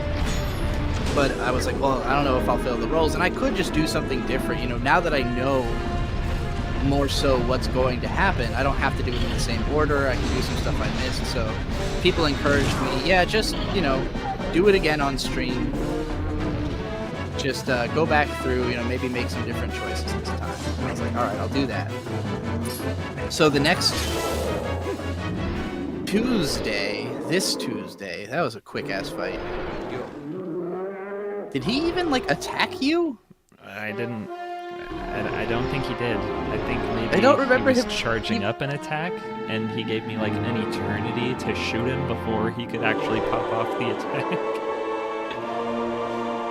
B: But I was like, well, I don't know if I'll fill the rolls. And I could just do something different, now that I know more so what's going to happen. I don't have to do it in the same order. I can do some stuff I missed. So people encouraged me, yeah, just, do it again on stream. Just go back through, maybe make some different choices this time. And I was like, all right, I'll do that. So the next this Tuesday, that was a quick-ass fight. Did he even, like, attack you?
C: I didn't...
A: I don't think he did. I think maybe
B: I don't remember
A: he was
B: him
A: charging up an attack, and he gave me like an eternity to shoot him before he could actually pop off the attack.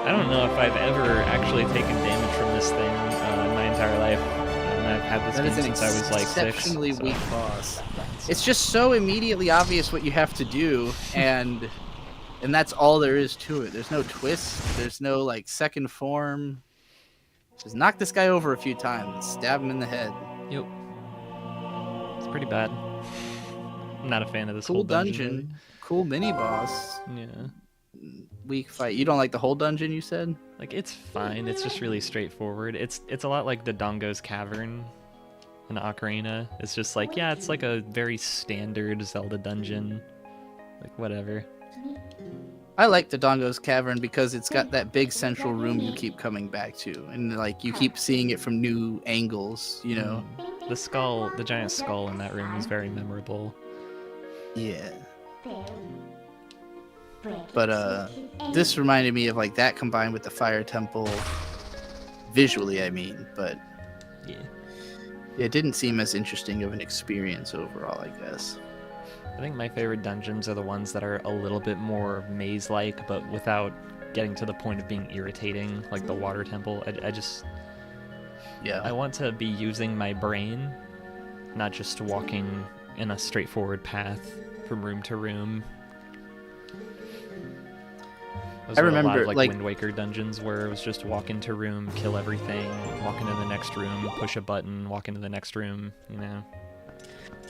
A: I don't know if I've ever actually taken damage from this thing in my entire life. I've had this game since I was like 6.
B: Exceptionally
A: So.
B: weak boss. It's just so immediately obvious what you have to do, and that's all there is to it. There's no twist. There's no like second form. Just knock this guy over a few times, stab him in the head.
A: Yep. It's pretty bad. I'm not a fan of this
B: Cool
A: whole
B: dungeon, cool mini boss.
A: Really. Yeah.
B: Weak fight. You don't like the whole dungeon, you said?
A: Like, it's fine. It's just really straightforward. It's a lot like Dodongo's Cavern in Ocarina. It's just like, yeah, it's like a very standard Zelda dungeon. Like, whatever.
B: I like Dodongo's Cavern because it's got that big central room you keep coming back to. And, like, you keep seeing it from new angles, you know?
A: The giant skull in that room is very memorable.
B: Yeah. But this reminded me of like that combined with the fire temple visually, I mean, but
A: Yeah.
B: it didn't seem as interesting of an experience overall, I guess.
A: I think my favorite dungeons are the ones that are a little bit more maze-like, but without getting to the point of being irritating, like the water temple.
B: Yeah.
A: I want to be using my brain, not just walking in a straightforward path from room to room.
B: I remember,
A: a lot of, like
B: like
A: Wind Waker dungeons where it was just walk into room, kill everything, walk into the next room, push a button, walk into the next room, you know.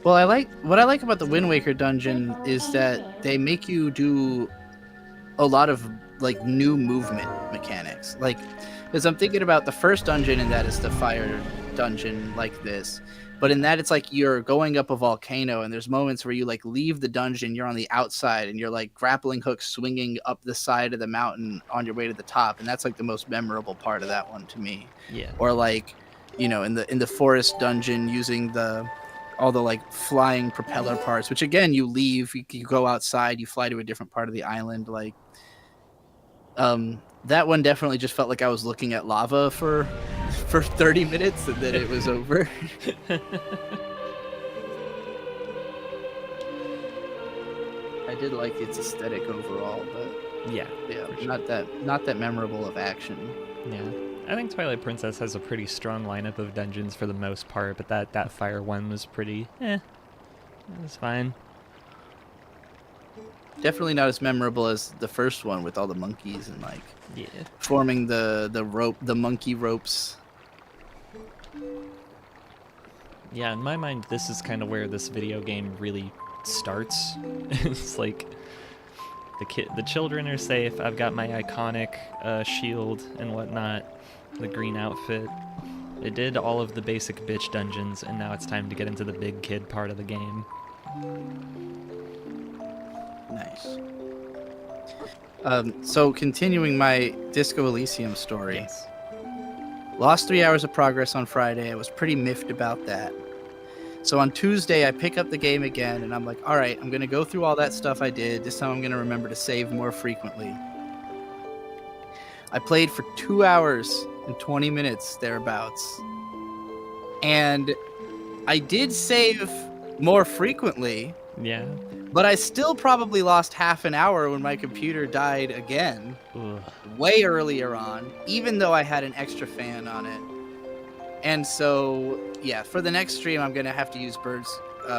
B: Well, what I like about the Wind Waker dungeon is that they make you do a lot of like new movement mechanics. Like, because I'm thinking about the first dungeon, and that is the fire dungeon like this. But in that, it's like you're going up a volcano, and there's moments where you like leave the dungeon, you're on the outside, and you're like grappling hook swinging up the side of the mountain on your way to the top, and that's like the most memorable part of that one to me.
A: Yeah.
B: Or like, you know, in the forest dungeon, using all the like flying propeller parts, which again you leave, you go outside, you fly to a different part of the island. Like, that one definitely just felt like I was looking at lava for 30 minutes and then it was over. I did like its aesthetic overall, but
A: Yeah,
B: sure. not that memorable of action.
A: Yeah. I think Twilight Princess has a pretty strong lineup of dungeons for the most part, but that fire one was pretty it was fine.
B: Definitely not as memorable as the first one with all the monkeys and like forming the monkey ropes.
A: Yeah, in my mind, this is kind of where this video game really starts. It's like the children are safe. I've got my iconic shield and whatnot, the green outfit. It did all of the basic bitch dungeons, and now it's time to get into the big kid part of the game.
B: Nice. So continuing my Disco Elysium story.
A: Yes.
B: Lost 3 hours of progress on Friday. I was pretty miffed about that. So on Tuesday, I pick up the game again, and I'm like, all right, I'm going to go through all that stuff I did. This time I'm going to remember to save more frequently. I played for 2 hours and 20 minutes, thereabouts. And I did save more frequently.
A: Yeah.
B: But I still probably lost half an hour when my computer died again.
A: Ugh.
B: Way earlier on, even though I had an extra fan on it. And so, yeah, for the next stream, I'm going to have to use Bird's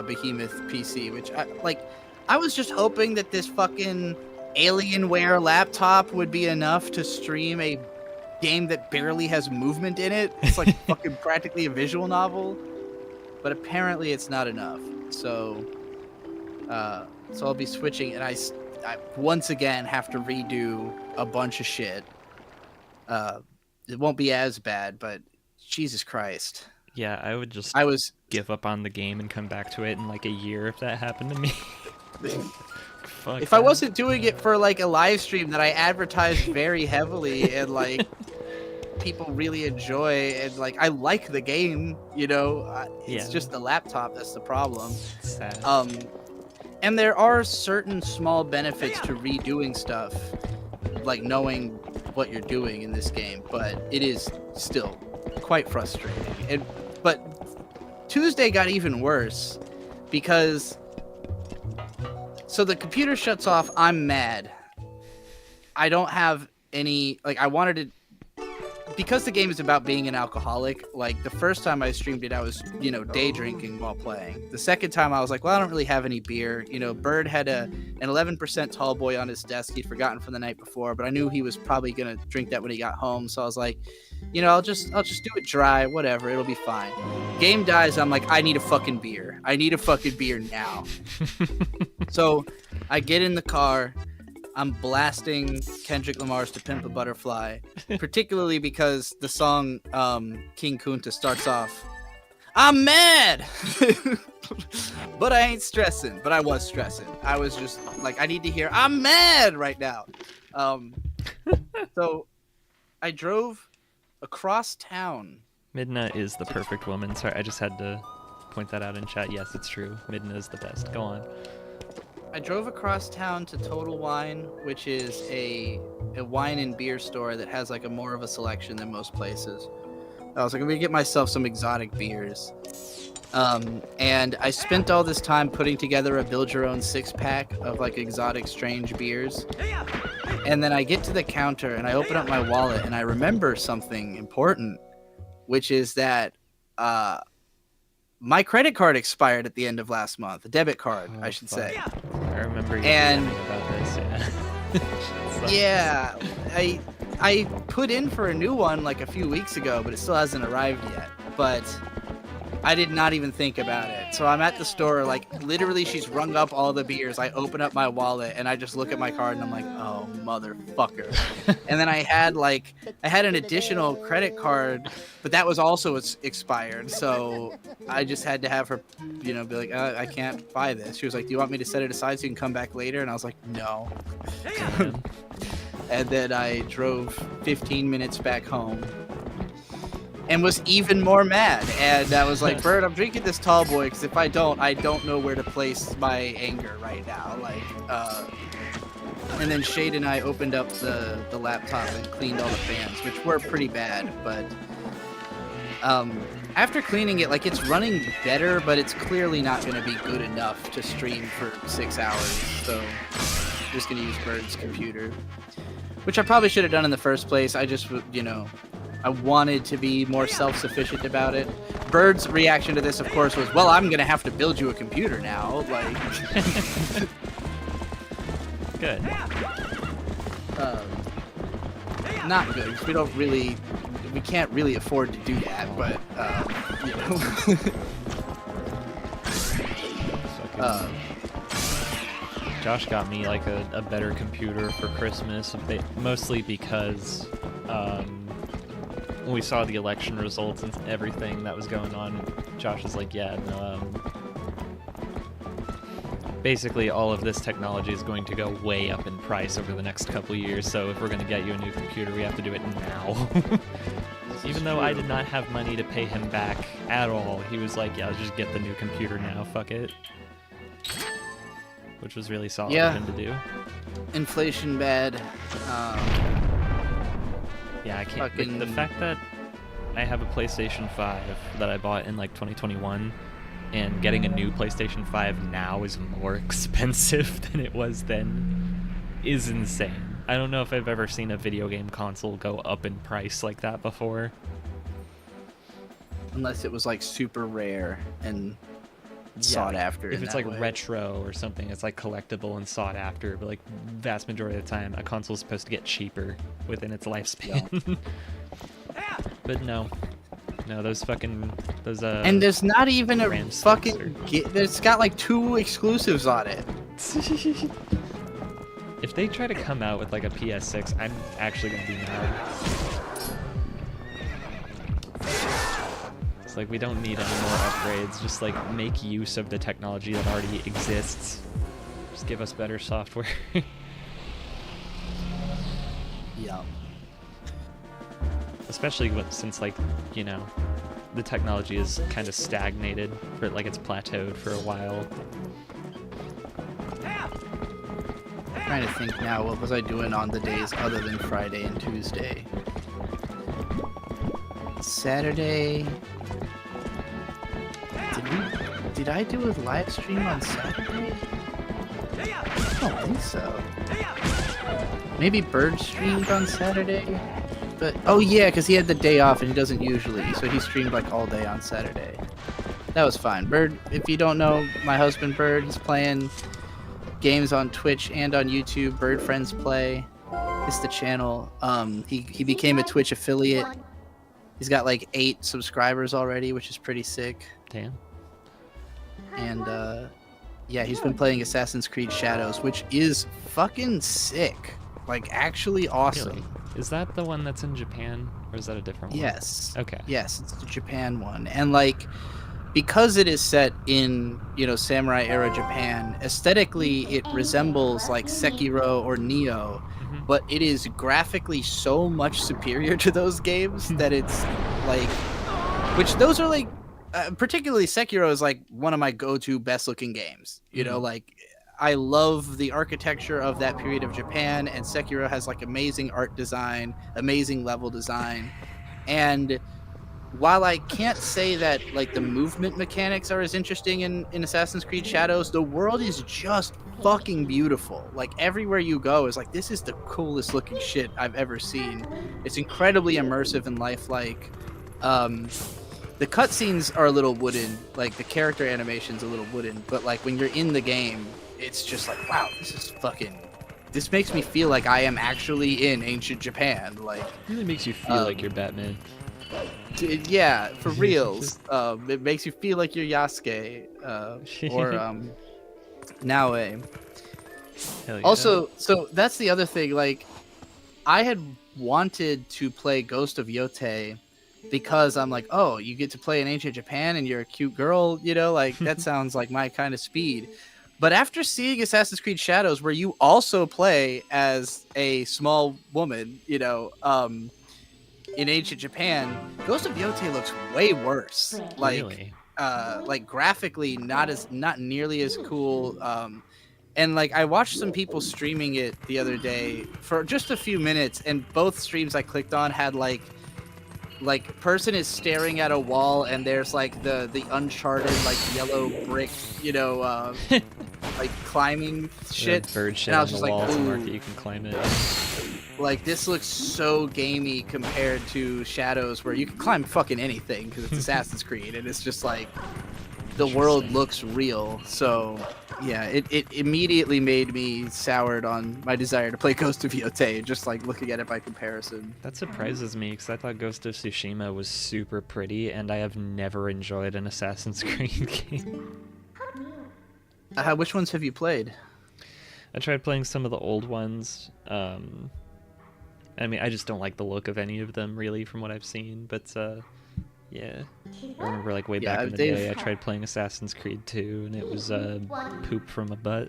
B: Behemoth PC, which, I was just hoping that this fucking Alienware laptop would be enough to stream a game that barely has movement in it. It's like fucking practically a visual novel. But apparently it's not enough. So I'll be switching, and I once again have to redo a bunch of shit. It won't be as bad, but Jesus Christ.
A: Yeah, I would just give up on the game and come back to it in like a year if that happened to me. Fuck
B: if
A: that.
B: I wasn't doing it for like a live stream that I advertised very heavily and like people really enjoy, and like I like the game, you know, it's just the laptop that's the problem.
A: Sad.
B: And there are certain small benefits to redoing stuff, like knowing what you're doing in this game, but it is still quite frustrating. But Tuesday got even worse because so the computer shuts off. I'm mad. I don't have any I wanted to. Because the game is about being an alcoholic, like the first time I streamed it, I was, day drinking while playing. The second time I was like, well, I don't really have any beer. Bird had an 11% tall boy on his desk he'd forgotten from the night before, but I knew he was probably going to drink that when he got home. So I was like, I'll just do it dry, whatever. It'll be fine. Game dies. I'm like, I need a fucking beer. I need a fucking beer now. So I get in the car. I'm blasting Kendrick Lamar's To Pimp a Butterfly, particularly because the song King Kunta starts off, I'm mad, but I ain't stressing. But I was stressing. I was just like, I need to hear I'm mad right now. So I drove across town.
A: Midna is the perfect woman. Sorry, I just had to point that out in chat. Yes, it's true. Midna is the best. Go on.
B: I drove across town to Total Wine, which is a wine and beer store that has a more of a selection than most places. I was like, I'm gonna get myself some exotic beers. And I spent all this time putting together a build your own 6-pack of exotic strange beers. And then I get to the counter and I open up my wallet and I remember something important, which is that my credit card expired at the end of last month. A debit card, I should say.
A: I remember you
B: and
A: about this,
B: yeah. I put in for a new one a few weeks ago, but it still hasn't arrived yet. But I did not even think about it. So I'm at the store, literally she's rung up all the beers. I open up my wallet and I just look at my card and I'm like, oh, motherfucker. And then I had an additional credit card, but that was also expired. So I just had to have her, be like, I can't buy this. She was like, do you want me to set it aside so you can come back later? And I was like, no. And then I drove 15 minutes back home. And was even more mad. And I was like, Bird, I'm drinking this tall boy because if I don't know where to place my anger right now. And then Shade and I opened up the laptop and cleaned all the fans, which were pretty bad. But after cleaning it, it's running better, but it's clearly not going to be good enough to stream for 6 hours. So I'm just going to use Bird's computer, which I probably should have done in the first place. I just, I wanted to be more self-sufficient about it. Bird's reaction to this, of course, was, well, I'm going to have to build you a computer now.
A: Good.
B: Not good, because we can't really afford to do that, but,
A: Josh got me a better computer for Christmas, mostly because when we saw the election results and everything that was going on, Josh was like, yeah, no, basically all of this technology is going to go way up in price over the next couple years, so if we're going to get you a new computer, we have to do it now. Even though I did not have money to pay him back at all, he was like, yeah, I'll just get the new computer now, fuck it. Which was really solid of him to do.
B: Inflation bad.
A: Yeah, I can't. The fact that I have a PlayStation 5 that I bought in 2021, and getting a new PlayStation 5 now is more expensive than it was then, is insane. I don't know if I've ever seen a video game console go up in price like that before.
B: Unless it was super rare and sought after.
A: If it's retro or something, it's collectible and sought after, but vast majority of the time a console is supposed to get cheaper within its lifespan. But no, those
B: and there's not even a fucking it's got 2 exclusives on it.
A: If they try to come out with a PS6, I'm actually gonna be mad. It's we don't need any more upgrades. Just make use of the technology that already exists. Just give us better software.
B: Yeah.
A: Especially since the technology is kind of stagnated, for it's plateaued for a while.
B: I'm trying to think now, what was I doing on the days other than Friday and Tuesday? Saturday. Did I do a live stream on Saturday? I don't think so. Maybe Bird streamed on Saturday? But oh yeah, because he had the day off and he doesn't usually, so he streamed like all day on Saturday. That was fine. Bird, if you don't know, my husband Bird, he's playing games on Twitch and on YouTube. Bird Friends Play. It's the channel. He became a Twitch affiliate. He's got like 8 subscribers already, which is pretty sick.
A: Damn.
B: And yeah, he's been playing Assassin's Creed Shadows, which is fucking sick. Like actually awesome.
A: Really? Is that the one that's in Japan, or is that a different one?
B: Yes.
A: Okay.
B: Yes, it's the Japan one. And like, because it is set in, you know, samurai era Japan, aesthetically it resembles like Sekiro or Nioh, but it is graphically so much superior to those games that it's like, which those are like, particularly Sekiro is like one of my go-to best looking games. You know, like I love the architecture of that period of Japan, and Sekiro has like amazing art design, amazing level design. And while I can't say that like the movement mechanics are as interesting in Assassin's Creed Shadows, the world is just fucking beautiful. Like everywhere you go is like, this is the coolest looking shit I've ever seen. It's incredibly immersive and lifelike. The cutscenes are a little wooden, like the character animation's a little wooden, but like when you're in the game, it's just like, wow, this makes me feel like I am actually in ancient Japan. Like,
A: It really makes you feel like you're Batman.
B: Yeah, for reals. It makes you feel like you're Yasuke or Naoe.
A: Hell yeah.
B: Also, so that's the other thing. Like, I had wanted to play Ghost of Yotei because I'm like, oh, you get to play in ancient Japan and you're a cute girl, you know, like that sounds like my kind of speed. But after seeing Assassin's Creed Shadows, where you also play as a small woman, you know, in ancient Japan, Ghost of Yotei looks way worse. Like,
A: Really?
B: Like graphically, not nearly as cool. And like I watched some people streaming it the other day for just a few minutes, and both streams I clicked on had like person is staring at a wall, and there's like the Uncharted like yellow brick, you know, like climbing shit.
A: The bird shit
B: And I
A: on
B: was
A: the
B: just like,
A: wall to mark
B: ooh.
A: that you can climb it.
B: Like, this looks so gamey compared to Shadows, where you can climb fucking anything because it's Assassin's Creed, and it's just like the world looks real. So yeah, it immediately made me soured on my desire to play Ghost of Yotei, just like looking at it by comparison.
A: That surprises me, because I thought Ghost of Tsushima was super pretty, and I have never enjoyed an Assassin's Creed game.
B: Which ones have you played?
A: I tried playing some of the old ones. I mean, I just don't like the look of any of them, really, from what I've seen. But, yeah. I remember, like, way back in the day, I tried playing Assassin's Creed 2, and it was poop from a butt.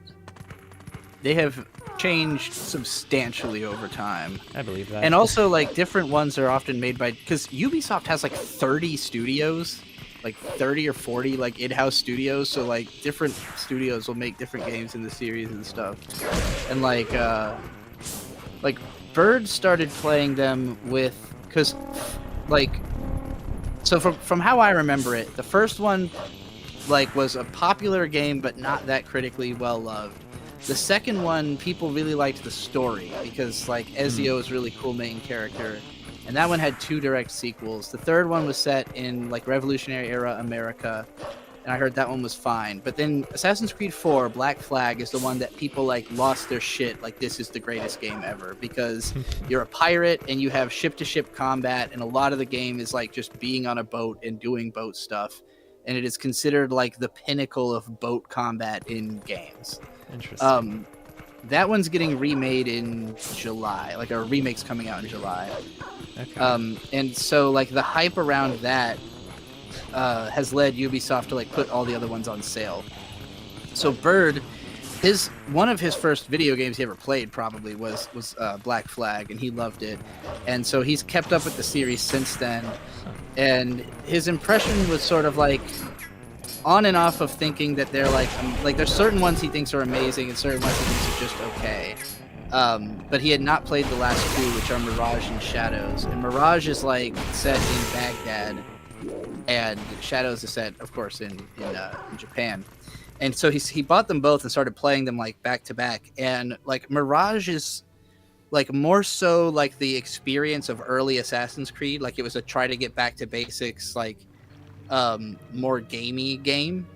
B: They have changed substantially over time.
A: I believe that.
B: And also, like, different ones are often made by... Because Ubisoft has, like, 30 studios. Like, 30 or 40, like, in-house studios. So, like, different studios will make different games in the series and stuff. And, like, Bird started playing them with... Because, like... So, from how I remember it, the first one, like, was a popular game, but not that critically well-loved. The second one, people really liked the story, because, like, Ezio is a really cool main character. And that one had 2 direct sequels. The third one was set in, like, Revolutionary Era America, and I heard that one was fine. But then Assassin's Creed 4, Black Flag, is the one that people, like, lost their shit, like, this is the greatest game ever. Because you're a pirate, and you have ship-to-ship combat, and a lot of the game is, like, just being on a boat and doing boat stuff. And it is considered, like, the pinnacle of boat combat in games.
A: Interesting.
B: That one's getting remade in July. Like, a remake's coming out in July.
A: Okay.
B: And so, like, the hype around that has led Ubisoft to, like, put all the other ones on sale. So Bird, one of his first video games he ever played probably was Black Flag, and he loved it. And so he's kept up with the series since then. And his impression was sort of like on and off of thinking that they're like there's certain ones he thinks are amazing and certain ones he thinks are just okay. But he had not played the last two, which are Mirage and Shadows. And Mirage is like set in Baghdad, and Shadows is set, of course, in Japan. And so he bought them both and started playing them like back to back. And like Mirage is like more so like the experience of early Assassin's Creed. Like it was a try to get back to basics, like more gamey game.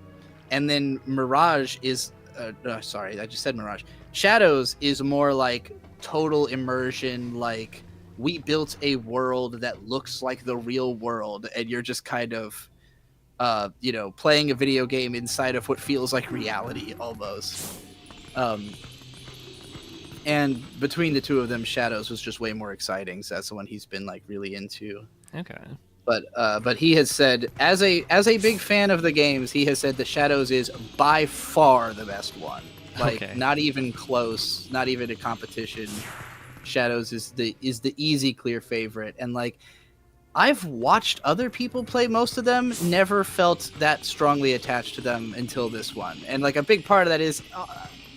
B: And then Mirage is sorry, I just said Mirage. Shadows is more like total immersion, like we built a world that looks like the real world, and you're just kind of playing a video game inside of what feels like reality almost. And between the two of them, Shadows was just way more exciting, so that's the one he's been like really into.
A: Okay.
B: But he has said, as a big fan of the games, he has said that Shadows is by far the best one. Like
A: Okay.
B: Not even close, not even a competition. Shadows is the easy clear favorite, and like I've watched other people play most of them, never felt that strongly attached to them until this one. And like a big part of that is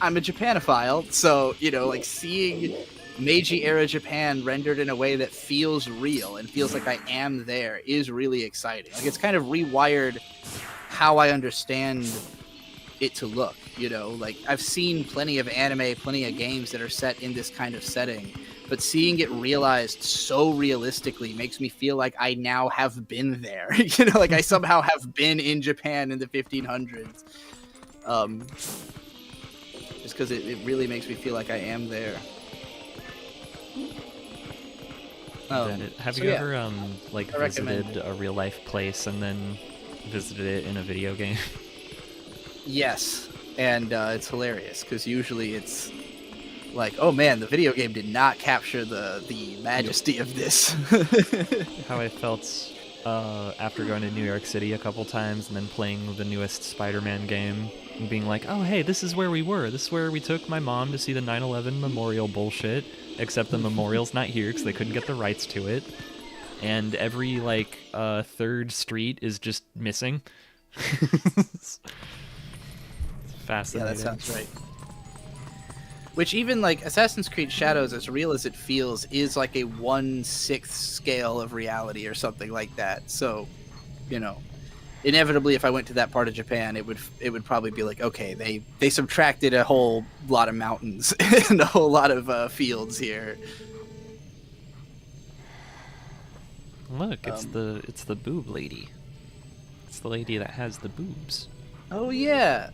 B: I'm a Japanophile, so like seeing Meiji era Japan rendered in a way that feels real and feels like I am there is really exciting. Like it's kind of rewired how I understand it to look, like I've seen plenty of anime, plenty of games that are set in this kind of setting, but seeing it realized so realistically makes me feel like I now have been there. Like I somehow have been in Japan in the 1500s. Just because it really makes me feel like I am there.
A: Have
B: so
A: you
B: yeah,
A: ever like
B: I recommend
A: visited a real life place and then visited it in a video game?
B: Yes, and it's hilarious because usually it's like, oh man, the video game did not capture the majesty of this.
A: How I felt after going to New York City a couple times and then playing the newest Spider-Man game and being like, oh hey, this is where we were. This is where we took my mom to see the 9/11 memorial bullshit, except the memorial's not here because they couldn't get the rights to it. And every like third street is just missing. Fascinating.
B: Yeah, that sounds right. Which even like Assassin's Creed Shadows, as real as it feels, is like a 1/6 scale of reality or something like that. So, inevitably, if I went to that part of Japan, it would probably be like, okay, they subtracted a whole lot of mountains and a whole lot of fields here.
A: Look, it's the boob lady. It's the lady that has the boobs.
B: Oh yeah.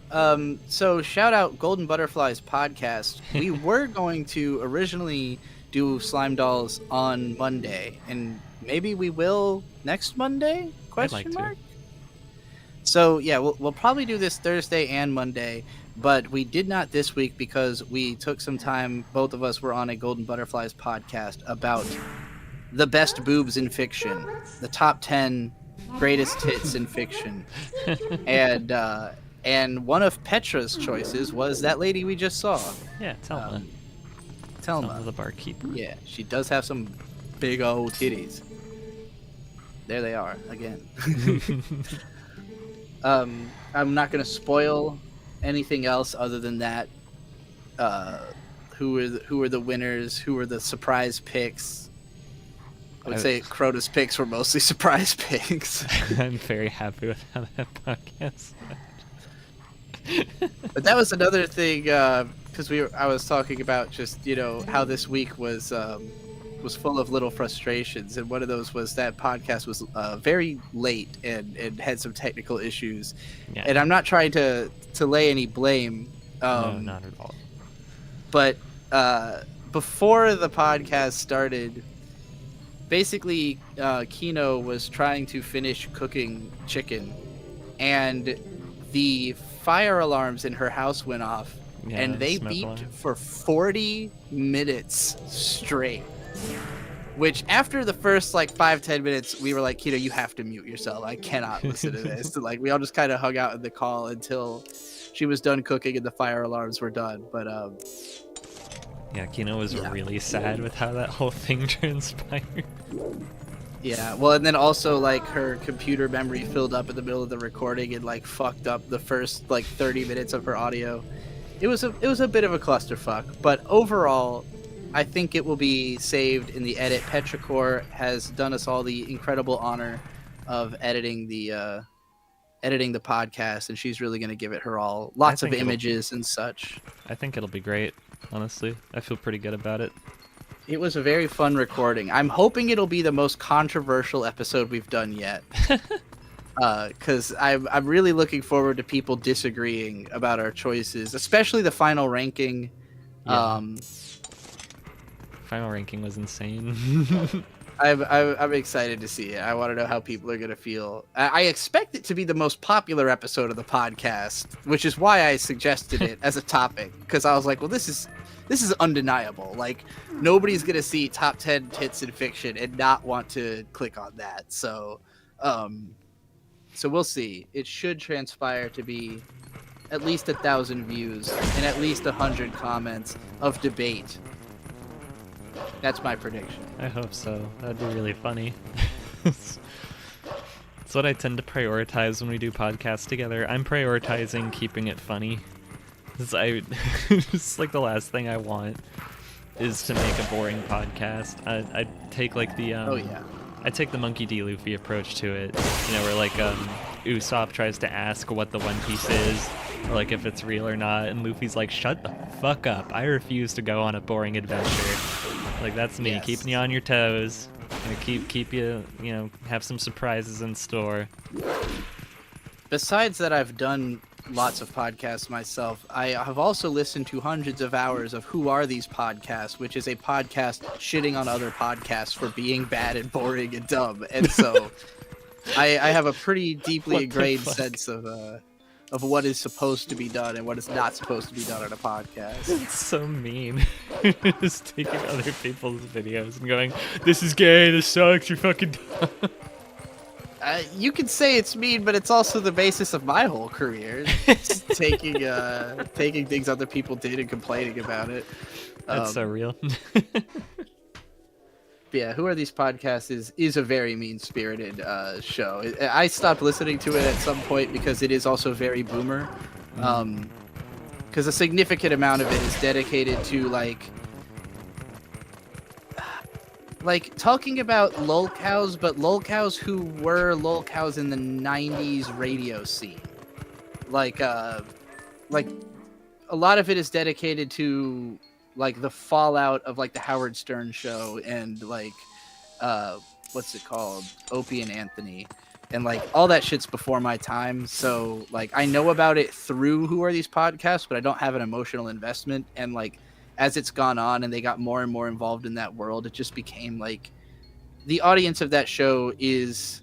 B: So shout out Golden Butterflies podcast. We were going to originally do Slime Dolls on Monday, and maybe we will next Monday? Question mark. So yeah, we'll probably do this Thursday and Monday, but we did not this week because we took some time. Both of us were on a Golden Butterflies podcast about the best boobs in fiction, the top 10 greatest hits in fiction, and one of Petra's choices was that lady we just saw.
A: Yeah, Telma.
B: Telma,
A: the barkeeper.
B: Yeah, she does have some big old titties. There they are again. I'm not gonna spoil anything else other than that. Who are the winners? Who are the surprise picks? I would say Crota's picks were mostly surprise picks.
A: I'm very happy with how that podcast went.
B: But that was another thing, because I was talking about just how this week was full of little frustrations, and one of those was that podcast was very late and had some technical issues.
A: Yeah.
B: And I'm not trying to lay any blame.
A: No, not at all.
B: But before the podcast started, basically, Kino was trying to finish cooking chicken, and the fire alarms in her house went off,
A: Yeah,
B: and they
A: smoke
B: beeped
A: alarm.
B: for 40 minutes straight. Which, after the first, 5-10 minutes, we were like, Kino, you have to mute yourself. I cannot listen to this. So, we all just kind of hung out in the call until she was done cooking and the fire alarms were done. But,
A: Yeah, Kino was really sad with how that whole thing transpired.
B: yeah, well, and then also, her computer memory filled up in the middle of the recording and, fucked up the first, 30 minutes of her audio. It was a bit of a clusterfuck, but overall, I think it will be saved in the edit. Petrichor has done us all the incredible honor of editing the podcast, and she's really going to give it her all. Lots of images and such.
A: I think it'll be great, honestly. I feel pretty good about it.
B: It was a very fun recording. I'm hoping it'll be the most controversial episode we've done yet. Because I'm really looking forward to people disagreeing about our choices, especially the final ranking.
A: Yeah. Final ranking was insane.
B: I'm excited to see it. I want to know how people are going to feel. I expect it to be the most popular episode of the podcast, which is why I suggested it as a topic. Because I was like, well, this is undeniable. Like, nobody's going to see top 10 hits in fiction and not want to click on that. So we'll see. It should transpire to be at least 1,000 views and at least 100 comments of debate. That's my prediction.
A: I hope so. That'd be really funny. It's what I tend to prioritize when we do podcasts together. I'm prioritizing keeping it funny. It's like the last thing I want is to make a boring podcast. I take like the I take the Monkey D. Luffy approach to it. You know, where like Usopp tries to ask what the One Piece is, or like if it's real or not, and Luffy's like, "Shut the fuck up! I refuse to go on a boring adventure." Like, that's me, keeping you on your toes. Gonna keep you, have some surprises in store.
B: Besides that, I've done lots of podcasts myself. I have also listened to hundreds of hours of Who Are These Podcasts, which is a podcast shitting on other podcasts for being bad and boring and dumb. And so I have a pretty deeply ingrained sense of what is supposed to be done and what is not supposed to be done on a podcast.
A: It's so mean. Just taking other people's videos and going, "This is gay, this sucks, you're fucking dumb."
B: You could say it's mean, but it's also the basis of my whole career. Just taking things other people did and complaining about it.
A: That's so real.
B: Yeah, Who Are These Podcasts is a very mean-spirited show. I stopped listening to it at some point because it is also very boomer. Because a significant amount of it is dedicated to like talking about lolcows, but lolcows who were lolcows in the 90s radio scene. Like a lot of it is dedicated to like the fallout of like the Howard Stern show and like what's it called, Opie and Anthony, and like all that shit's before my time. So like I know about it through Who Are These Podcasts, but I don't have an emotional investment. And like as it's gone on and they got more and more involved in that world, it just became like the audience of that show is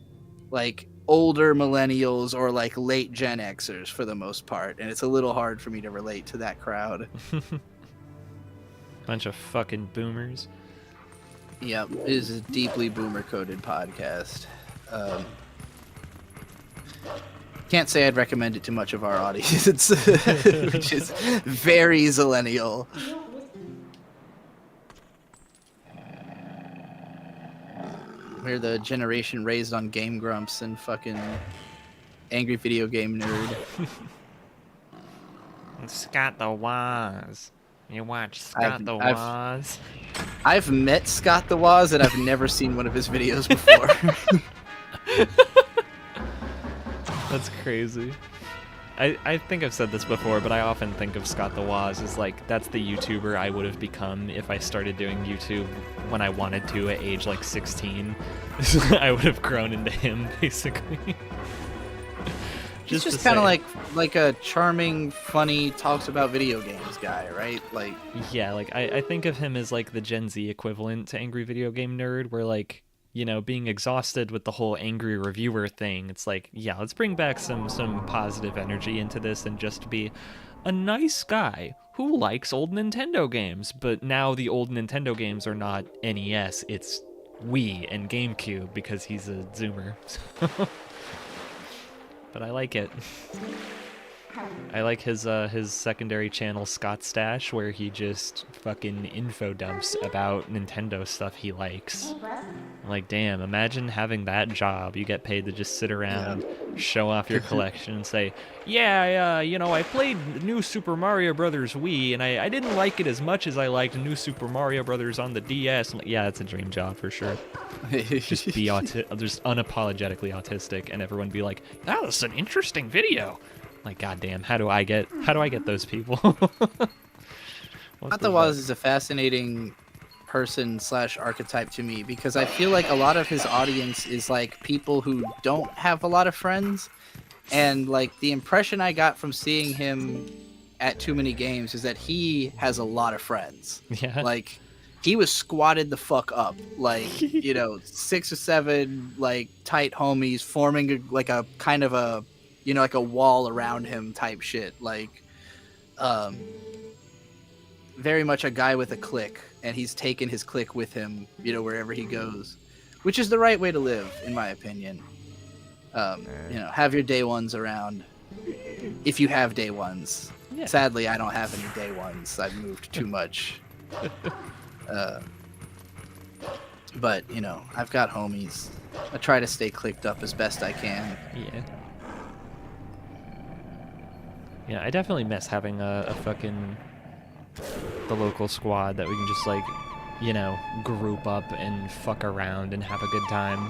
B: like older millennials or like late Gen Xers for the most part, and it's a little hard for me to relate to that crowd.
A: Bunch of fucking boomers.
B: Yep, it is a deeply boomer-coded podcast. Can't say I'd recommend it to much of our audience, which is very zillennial. We're the generation raised on Game Grumps and fucking angry video game nerd.
C: Scott the Waz. You watch Scott the Waz?
B: I've met Scott the Waz, and I've never seen one of his videos before.
A: That's crazy. I think I've said this before, but I often think of Scott the Waz as like, that's the YouTuber I would have become if I started doing YouTube when I wanted to at age like 16. I would have grown into him, basically.
B: He's just kind of like a charming, funny, talks about video games guy, right? Like,
A: yeah, like I think of him as like the Gen Z equivalent to angry video game nerd, where like, being exhausted with the whole angry reviewer thing, it's like, yeah, let's bring back some positive energy into this and just be a nice guy who likes old Nintendo games. But now the old Nintendo games are not NES, it's Wii and GameCube, because he's a Zoomer. But I like it. I like his secondary channel, Scott Stash, where he just fucking info dumps about Nintendo stuff he likes. Like, damn, imagine having that job. You get paid to just sit around, show off your collection, and say, yeah, you know, I played New Super Mario Brothers Wii, and I didn't like it as much as I liked New Super Mario Brothers on the DS. Like, yeah, that's a dream job for sure. Just be just unapologetically autistic, and everyone be like, that was an interesting video. Like, goddamn, how do I get those people?
B: Scott the Woz is a fascinating person / archetype to me because I feel like a lot of his audience is like people who don't have a lot of friends, and like the impression I got from seeing him at Too Many Games is that he has a lot of friends.
A: Yeah.
B: Like he was squatted the fuck up, like, you know, 6 or 7 like tight homies forming like a kind of a, you know, like a wall around him type shit. Like very much a guy with a clique, and he's taken his clique with him, you know, wherever he goes, which is the right way to live, in my opinion. You know, have your day ones around if you have day ones.
A: Yeah.
B: Sadly, I don't have any day ones. I've moved too much. But, you know, I've got homies. I try to stay clicked up as best I can.
A: Yeah. Yeah, I definitely miss having a fucking the local squad that we can just like, you know, group up and fuck around and have a good time.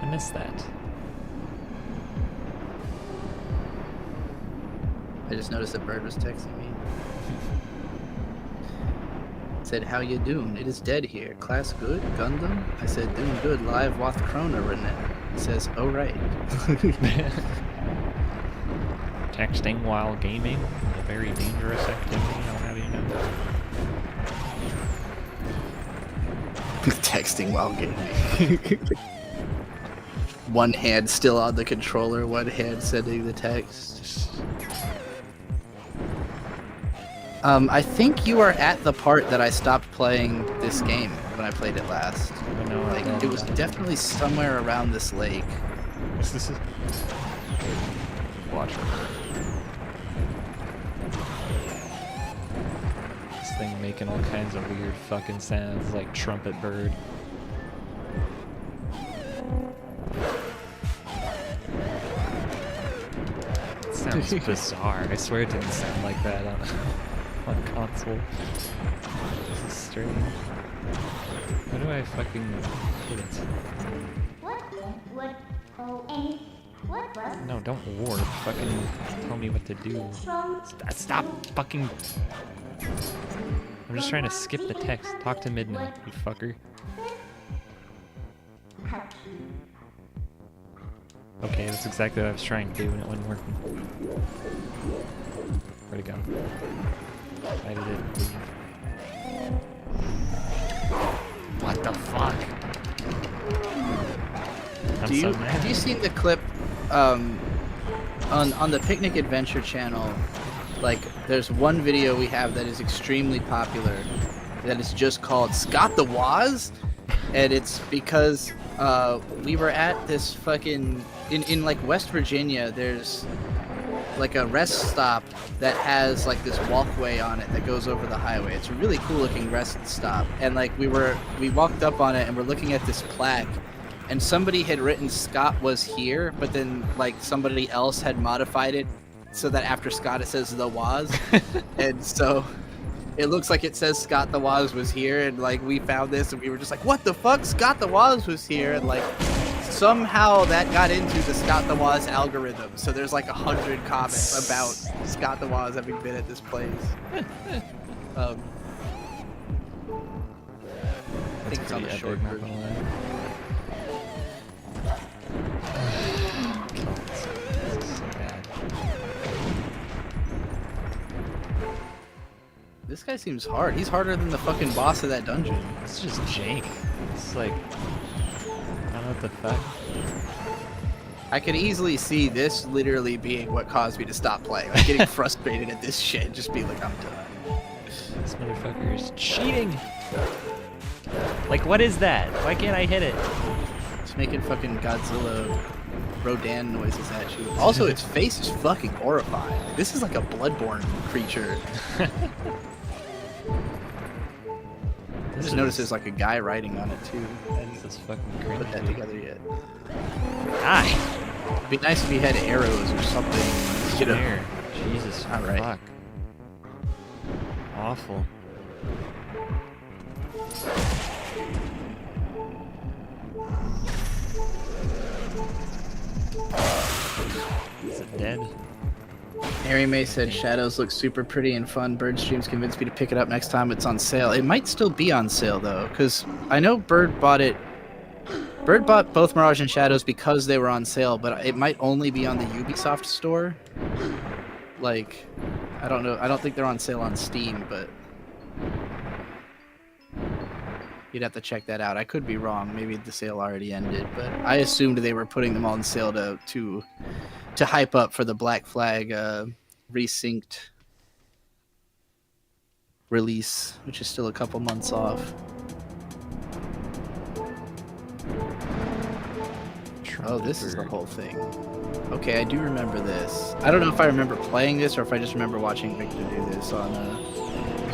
A: I miss that.
B: I just noticed a bird was texting me. Said, how you doing? It is dead here. Class good? Gundam? I said, doing good. Live Wath Krona Renette. He says, oh right.
A: Texting while gaming, a very dangerous activity, I'll have you know.
B: Texting while gaming. One hand still on the controller, one hand sending the text. I think you are at the part that I stopped playing this game when I played it last.
A: No,
B: Like, it was definitely somewhere around this lake.
A: This is... Watch it. This thing making all kinds of weird fucking sounds, like trumpet bird. It sounds bizarre. I swear it didn't sound like that on console. This is strange. How do I fucking hit it? No, don't warp. Fucking tell me what to do. Stop fucking... I'm just trying to skip the text. Talk to Midnight, you fucker. Okay, that's exactly what I was trying to do and it wasn't working. Where'd it go? Why did it leave? What the fuck? I'm so mad.
B: Have you seen the clip on the Picnic Adventure channel? Like, there's one video we have that is extremely popular that is just called Scott the Woz, and it's because we were at this fucking in like West Virginia. There's like a rest stop that has like this walkway on it that goes over the highway. It's a really cool looking rest stop, and like we walked up on it and we're looking at this plaque, and somebody had written Scott was here, but then like somebody else had modified it so that after Scott it says the Woz. And so it looks like it says Scott the Woz was here, and like we found this and we were just like, what the fuck, Scott the Woz was here, and like somehow that got into the Scott the Woz algorithm, so there's like 100 comments about Scott the Woz having been at this place. I think it's on the short version. This guy seems hard. He's harder than the fucking boss of that dungeon.
A: It's just jank. It's like... I don't know what the fuck.
B: I could easily see this literally being what caused me to stop playing. Like getting frustrated at this shit and just be like, I'm done.
A: This motherfucker is cheating! Like, what is that? Why can't I hit it?
B: Just making fucking Godzilla Rodan noises at you. Also, its face is fucking horrifying. This is like a bloodborne creature. I just noticed there's like a guy riding on it too. I didn't
A: This is fucking crazy.
B: put that together yet.
A: Die.
B: It'd be nice if he had arrows or something. You know.
A: There. Jesus.
B: All right.
A: Fuck. Awful. Is it dead?
B: Mary May said Shadows looks super pretty and fun. Bird Streams convinced me to pick it up next time it's on sale. It might still be on sale though, because I know Bird bought it. Bird bought both Mirage and Shadows because they were on sale, but it might only be on the Ubisoft store. Like, I don't know. I don't think they're on sale on Steam, but you'd have to check that out. I could be wrong. Maybe the sale already ended, but I assumed they were putting them on sale to hype up for the Black Flag resynced release, which is still a couple months off. Oh, this is the whole thing. Okay, I do remember this. I don't know if I remember playing this or if I just remember watching Victor do this on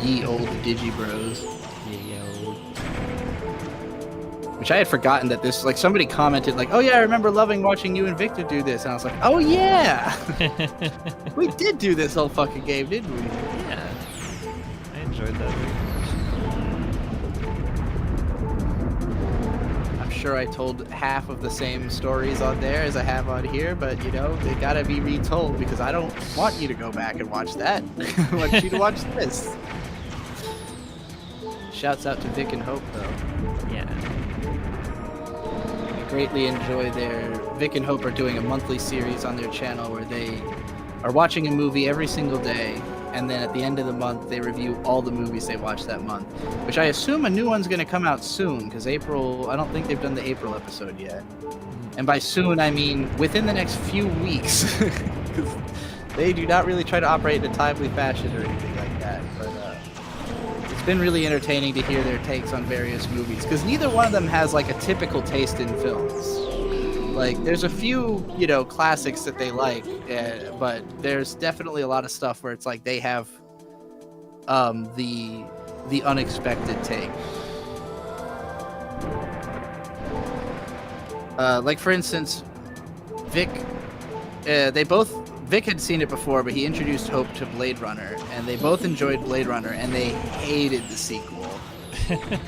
B: Ye Old Digibros. Which I had forgotten that this, like, somebody commented, like, oh yeah, I remember loving watching you and Victor do this. And I was like, oh yeah! We did do this whole fucking game, didn't we?
A: Yeah. I enjoyed that.
B: I'm sure I told half of the same stories on there as I have on here, but, you know, they gotta be retold because I don't want you to go back and watch that. I want you to watch this. Shouts out to Vic and Hope, though.
A: Yeah.
B: Greatly enjoy their Vic and Hope are doing a monthly series on their channel where they are watching a movie every single day, and then at the end of the month they review all the movies they watched that month, which I assume a new one's going to come out soon because April, I don't think they've done the April episode yet, and by soon I mean within the next few weeks because they do not really try to operate in a timely fashion or anything like that, but it's been really entertaining to hear their takes on various movies because neither one of them has like a typical taste in films. Like, there's a few, you know, classics that they like, but there's definitely a lot of stuff where it's like they have the unexpected take. Like, for instance, Vic, Vic had seen it before, but he introduced Hope to Blade Runner, and they both enjoyed Blade Runner, and they hated the sequel.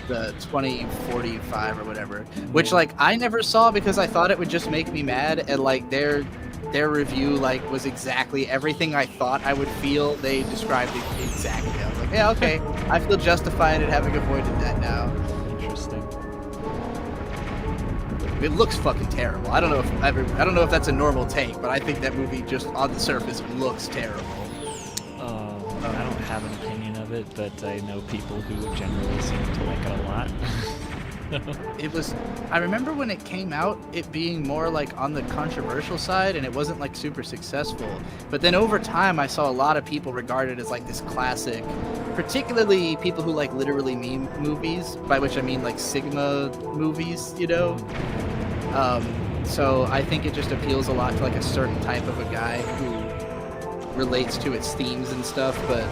B: The 2045 or whatever, which like I never saw because I thought it would just make me mad, and like their review like was exactly everything I thought I would feel. They described it exactly. I was like, yeah, okay, I feel justified in having avoided that now.
A: Interesting.
B: It looks fucking terrible. I don't know if that's a normal take, but I think that movie just on the surface looks terrible.
A: I don't have an opinion of it, but I know people who generally seem to like it a lot.
B: It was, I remember when it came out, it being more like on the controversial side, and it wasn't like super successful. But then over time, I saw a lot of people regard it as like this classic, particularly people who like literally meme movies, by which I mean like Sigma movies, you know? So I think it just appeals a lot to like a certain type of a guy who relates to its themes and stuff, but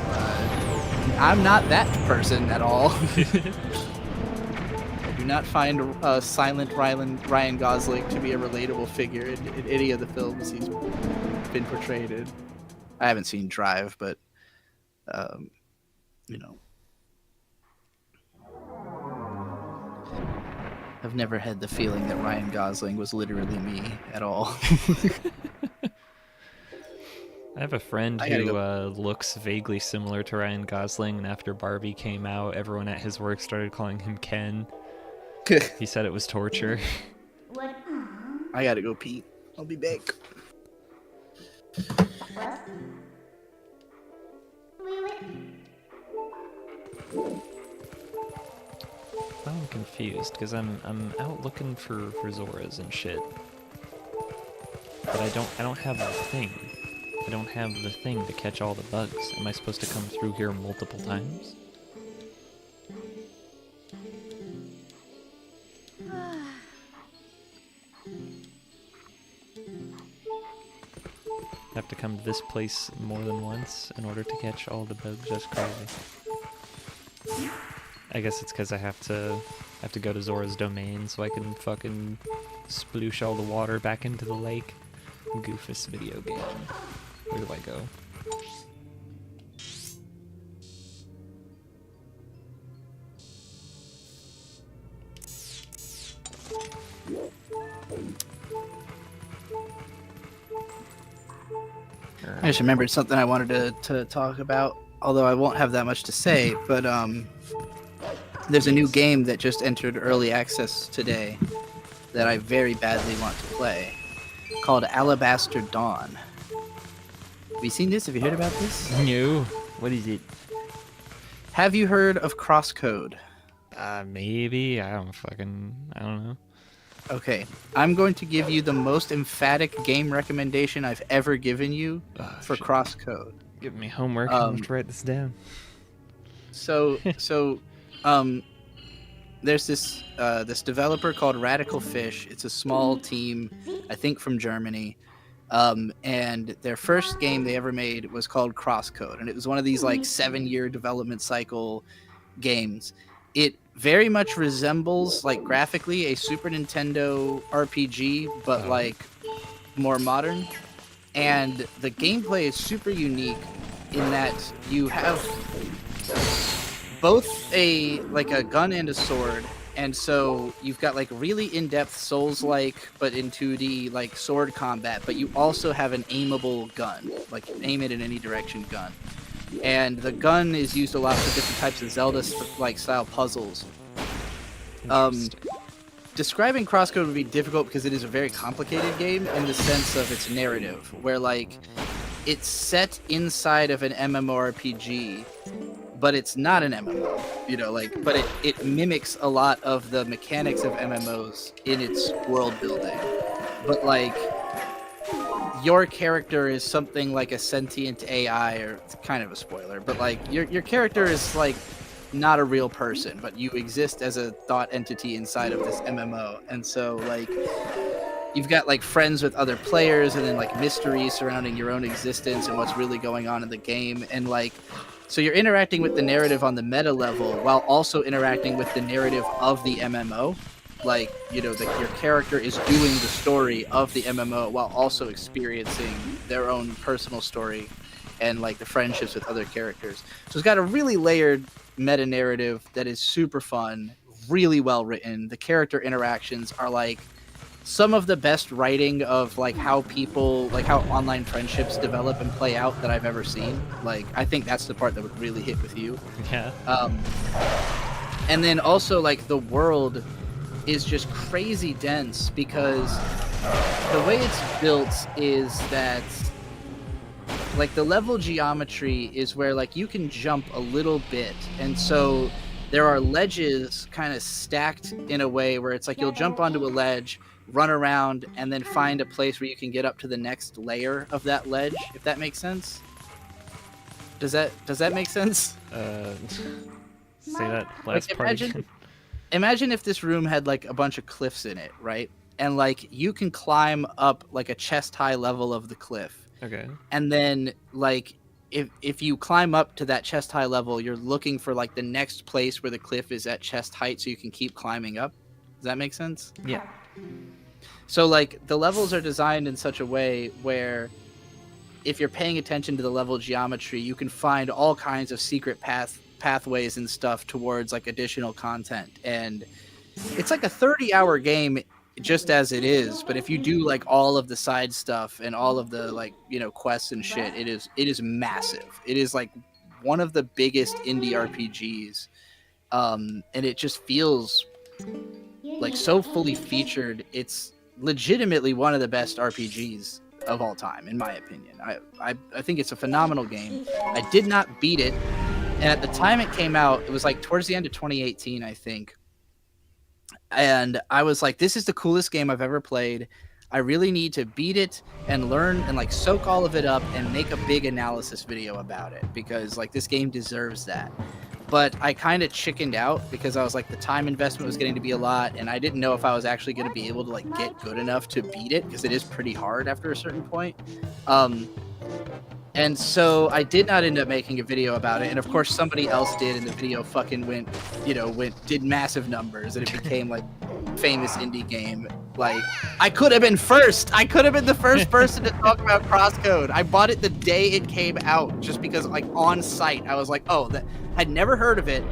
B: I'm not that person at all. I do not find silent Ryan Gosling to be a relatable figure in any of the films he's been portrayed in. I haven't seen Drive, but you know, I've never had the feeling that Ryan Gosling was literally me at all.
A: I have a friend who looks vaguely similar to Ryan Gosling, and after Barbie came out, everyone at his work started calling him Ken. He said it was torture.
B: I gotta go pee. I'll be back.
A: I'm confused because I'm out looking for Zoras and shit, but I don't have the thing. I don't have the thing to catch all the bugs. Am I supposed to come through here multiple times? Have to come to this place more than once in order to catch all the bugs. That's crazy. I guess it's because I have to go to Zora's domain so I can fucking sploosh all the water back into the lake. Goofus video game. Where do I go?
B: I just remembered something I wanted to talk about, although I won't have that much to say, but there's a new game that just entered early access today that I very badly want to play, called Alabaster Dawn. Have you seen this? Have you heard about this?
A: No. What is it?
B: Have you heard of Crosscode?
A: Maybe. I don't know.
B: Okay, I'm going to give you the most emphatic game recommendation I've ever given you for
A: Shit.
B: Crosscode.
A: Give me homework. I have to write this down.
B: So, there's this developer called Radical Fish. It's a small team, I think from Germany, and their first game they ever made was called Crosscode, and it was one of these like 7-year development cycle games. It very much resembles, like graphically, a Super Nintendo RPG, but like more modern. And the gameplay is super unique in that you have both a gun and a sword, and so you've got like really in-depth Souls-like but in 2D like sword combat, but you also have an aimable gun, like aim it in any direction gun. And the gun is used a lot for different types of Zelda like style puzzles. Describing Crosscode would be difficult because it is a very complicated game in the sense of its narrative, where like it's set inside of an MMORPG, but it's not an MMO, you know, like, but it mimics a lot of the mechanics of MMOs in its world building. But like, your character is something like a sentient AI, or it's kind of a spoiler, but like your character is like not a real person, but you exist as a thought entity inside of this MMO. And so like you've got like friends with other players, and then like mysteries surrounding your own existence and what's really going on in the game. And like, so you're interacting with the narrative on the meta level while also interacting with the narrative of the MMO. Like, you know, your character is doing the story of the MMO while also experiencing their own personal story and like the friendships with other characters. So it's got a really layered meta narrative that is super fun, really well written. The character interactions are like some of the best writing of like how people, like how online friendships develop and play out that I've ever seen. Like, I think that's the part that would really hit with you.
A: Yeah.
B: And then also like the world is just crazy dense, because the way it's built is that like the level geometry is where like you can jump a little bit, and so there are ledges kind of stacked in a way where it's like you'll jump onto a ledge, run around, and then find a place where you can get up to the next layer of that ledge, if that makes sense. Does that make sense?
A: Say that last
B: Like,
A: part again.
B: Imagine if this room had like a bunch of cliffs in it, right? And like you can climb up like a chest high level of the cliff.
A: Okay.
B: And then like if you climb up to that chest high level, you're looking for like the next place where the cliff is at chest height so you can keep climbing up. Does that make sense?
A: Yeah.
B: So like the levels are designed in such a way where if you're paying attention to the level geometry, you can find all kinds of secret pathways and stuff towards like additional content. And it's like a 30-hour game just as it is, but if you do like all of the side stuff and all of the like, you know, quests and shit, it is massive. It is like one of the biggest indie RPGs, and it just feels like so fully featured. It's legitimately one of the best RPGs of all time, in my opinion. I think it's a phenomenal game. I did not beat it, and at the time it came out, it was like towards the end of 2018, I think. And I was like, this is the coolest game I've ever played. I really need to beat it and learn and like soak all of it up and make a big analysis video about it, because like this game deserves that. but I kind of chickened out because I was like, the time investment was getting to be a lot, and I didn't know if I was actually going to be able to like get good enough to beat it, because it is pretty hard after a certain point. And so I did not end up making a video about it, and of course somebody else did, and the video fucking did massive numbers, and it became like famous indie game. Like, I could have been first. I could have been the first person to talk about Crosscode. I bought it the day it came out, just because like on site I was like, oh, that I'd never heard of it.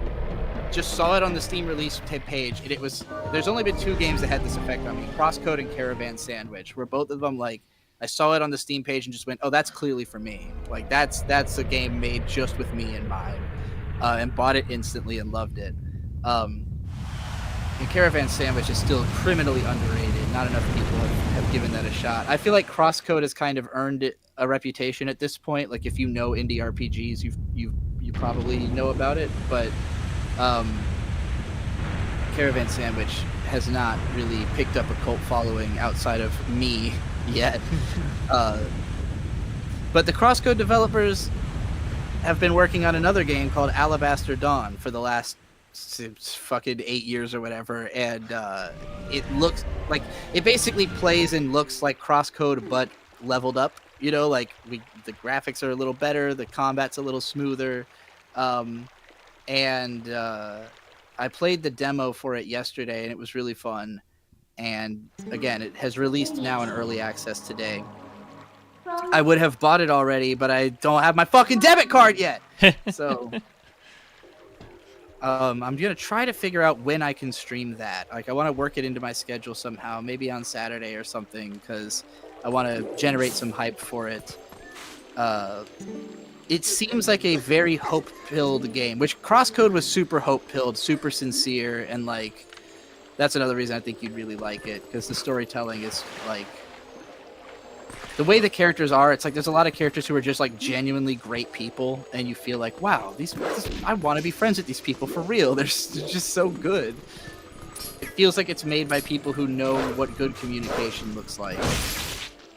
B: Just saw it on the Steam release page, and it was. There's only been 2 games that had this effect on me: Crosscode and Caravan Sandwich, where both of them like. I saw it on the Steam page and just went, oh, that's clearly for me. Like, that's a game made just with me in mind. And bought it instantly and loved it. And Caravan Sandwich is still criminally underrated. Not enough people have given that a shot. I feel like Crosscode has kind of earned a reputation at this point. Like, if you know indie RPGs, you probably know about it. But Caravan Sandwich has not really picked up a cult following outside of me yet. But the Crosscode developers have been working on another game called Alabaster Dawn for the last fucking 8 years or whatever, and it looks like it basically plays and looks like Crosscode but leveled up. You know, like the graphics are a little better, the combat's a little smoother, and I played the demo for it yesterday, and it was really fun. And again, it has released now in early access today. I would have bought it already, but I don't have my fucking debit card yet. So I'm gonna try to figure out when I can stream that. Like, I want to work it into my schedule somehow, maybe on Saturday or something, because I want to generate some hype for it. It seems like a very hope-filled game, which Crosscode was super hope-filled, super sincere, and like. That's another reason I think you'd really like it, because the storytelling is like the way the characters are. It's like there's a lot of characters who are just like genuinely great people, and you feel like, wow, I want to be friends with these people for real. They're just so good. It feels like it's made by people who know what good communication looks like.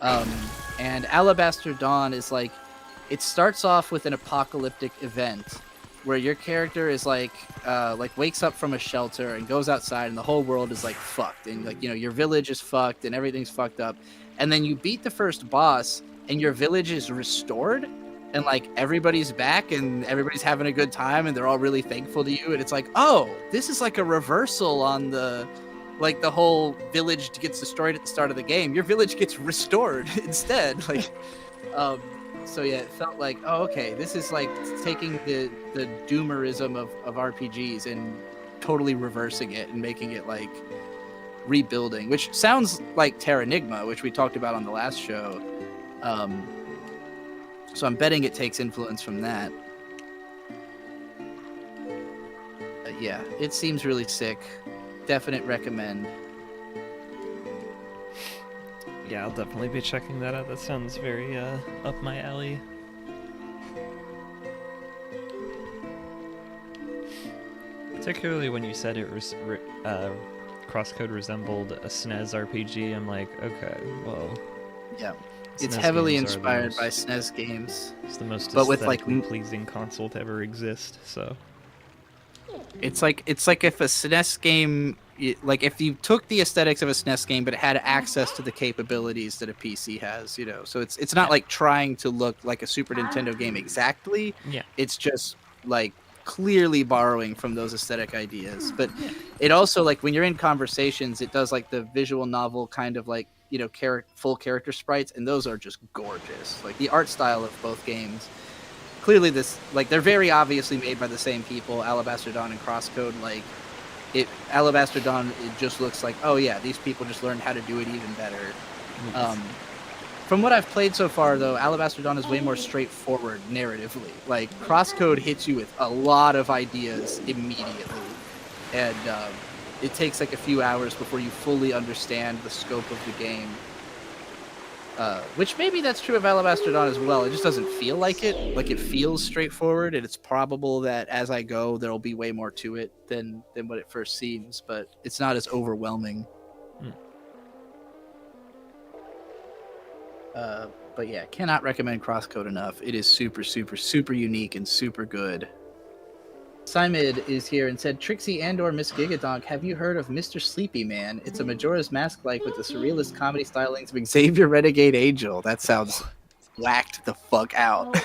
B: And Alabaster Dawn is like, it starts off with an apocalyptic event where your character is like wakes up from a shelter and goes outside, and the whole world is like fucked, and like, you know, your village is fucked and everything's fucked up, and then you beat the first boss and your village is restored, and like everybody's back and everybody's having a good time and they're all really thankful to you, and it's like, oh, this is like a reversal on the whole village gets destroyed at the start of the game. Your village gets restored instead. Like, so yeah, it felt like, oh, okay, this is like taking the doomerism of RPGs and totally reversing it and making it like rebuilding, which sounds like Terranigma, which we talked about on the last show. So I'm betting it takes influence from that. Yeah, it seems really sick. Definite recommend.
A: Yeah, I'll definitely be checking that out. That sounds very up my alley. Particularly when you said it was Crosscode resembled a SNES RPG, I'm like, okay, well.
B: Yeah,
A: SNES
B: it's heavily
A: games
B: inspired by SNES games.
A: It's the most
B: but with like
A: pleasing console to ever exist. So
B: it's like if a SNES game, like if you took the aesthetics of a SNES game, but it had access to the capabilities that a PC has, you know. So it's not like trying to look like a Super Nintendo game exactly.
A: Yeah,
B: it's just like clearly borrowing from those aesthetic ideas. But it also, like, when you're in conversations, it does like the visual novel kind of like, you know, full character sprites, and those are just gorgeous. Like the art style of both games. Clearly this, like, they're very obviously made by the same people, Alabaster Dawn and Crosscode. Like, Alabaster Dawn, it just looks like, oh yeah, these people just learned how to do it even better. From what I've played so far, though, Alabaster Dawn is way more straightforward narratively. Like, Crosscode hits you with a lot of ideas immediately, and it takes like a few hours before you fully understand the scope of the game. Which maybe that's true of Alabaster Dawn as well. It just doesn't feel like it. Like, it feels straightforward, and it's probable that as I go, there'll be way more to it than what it first seems, but it's not as overwhelming. But yeah, cannot recommend Crosscode enough. It is super, super, super unique and super good. Simid is here and said, Trixie and/or Miss Gigadonk, have you heard of Mr. Sleepy Man? It's a Majora's Mask-like with the surrealist comedy stylings of Xavier Renegade Angel. That sounds whacked the fuck out.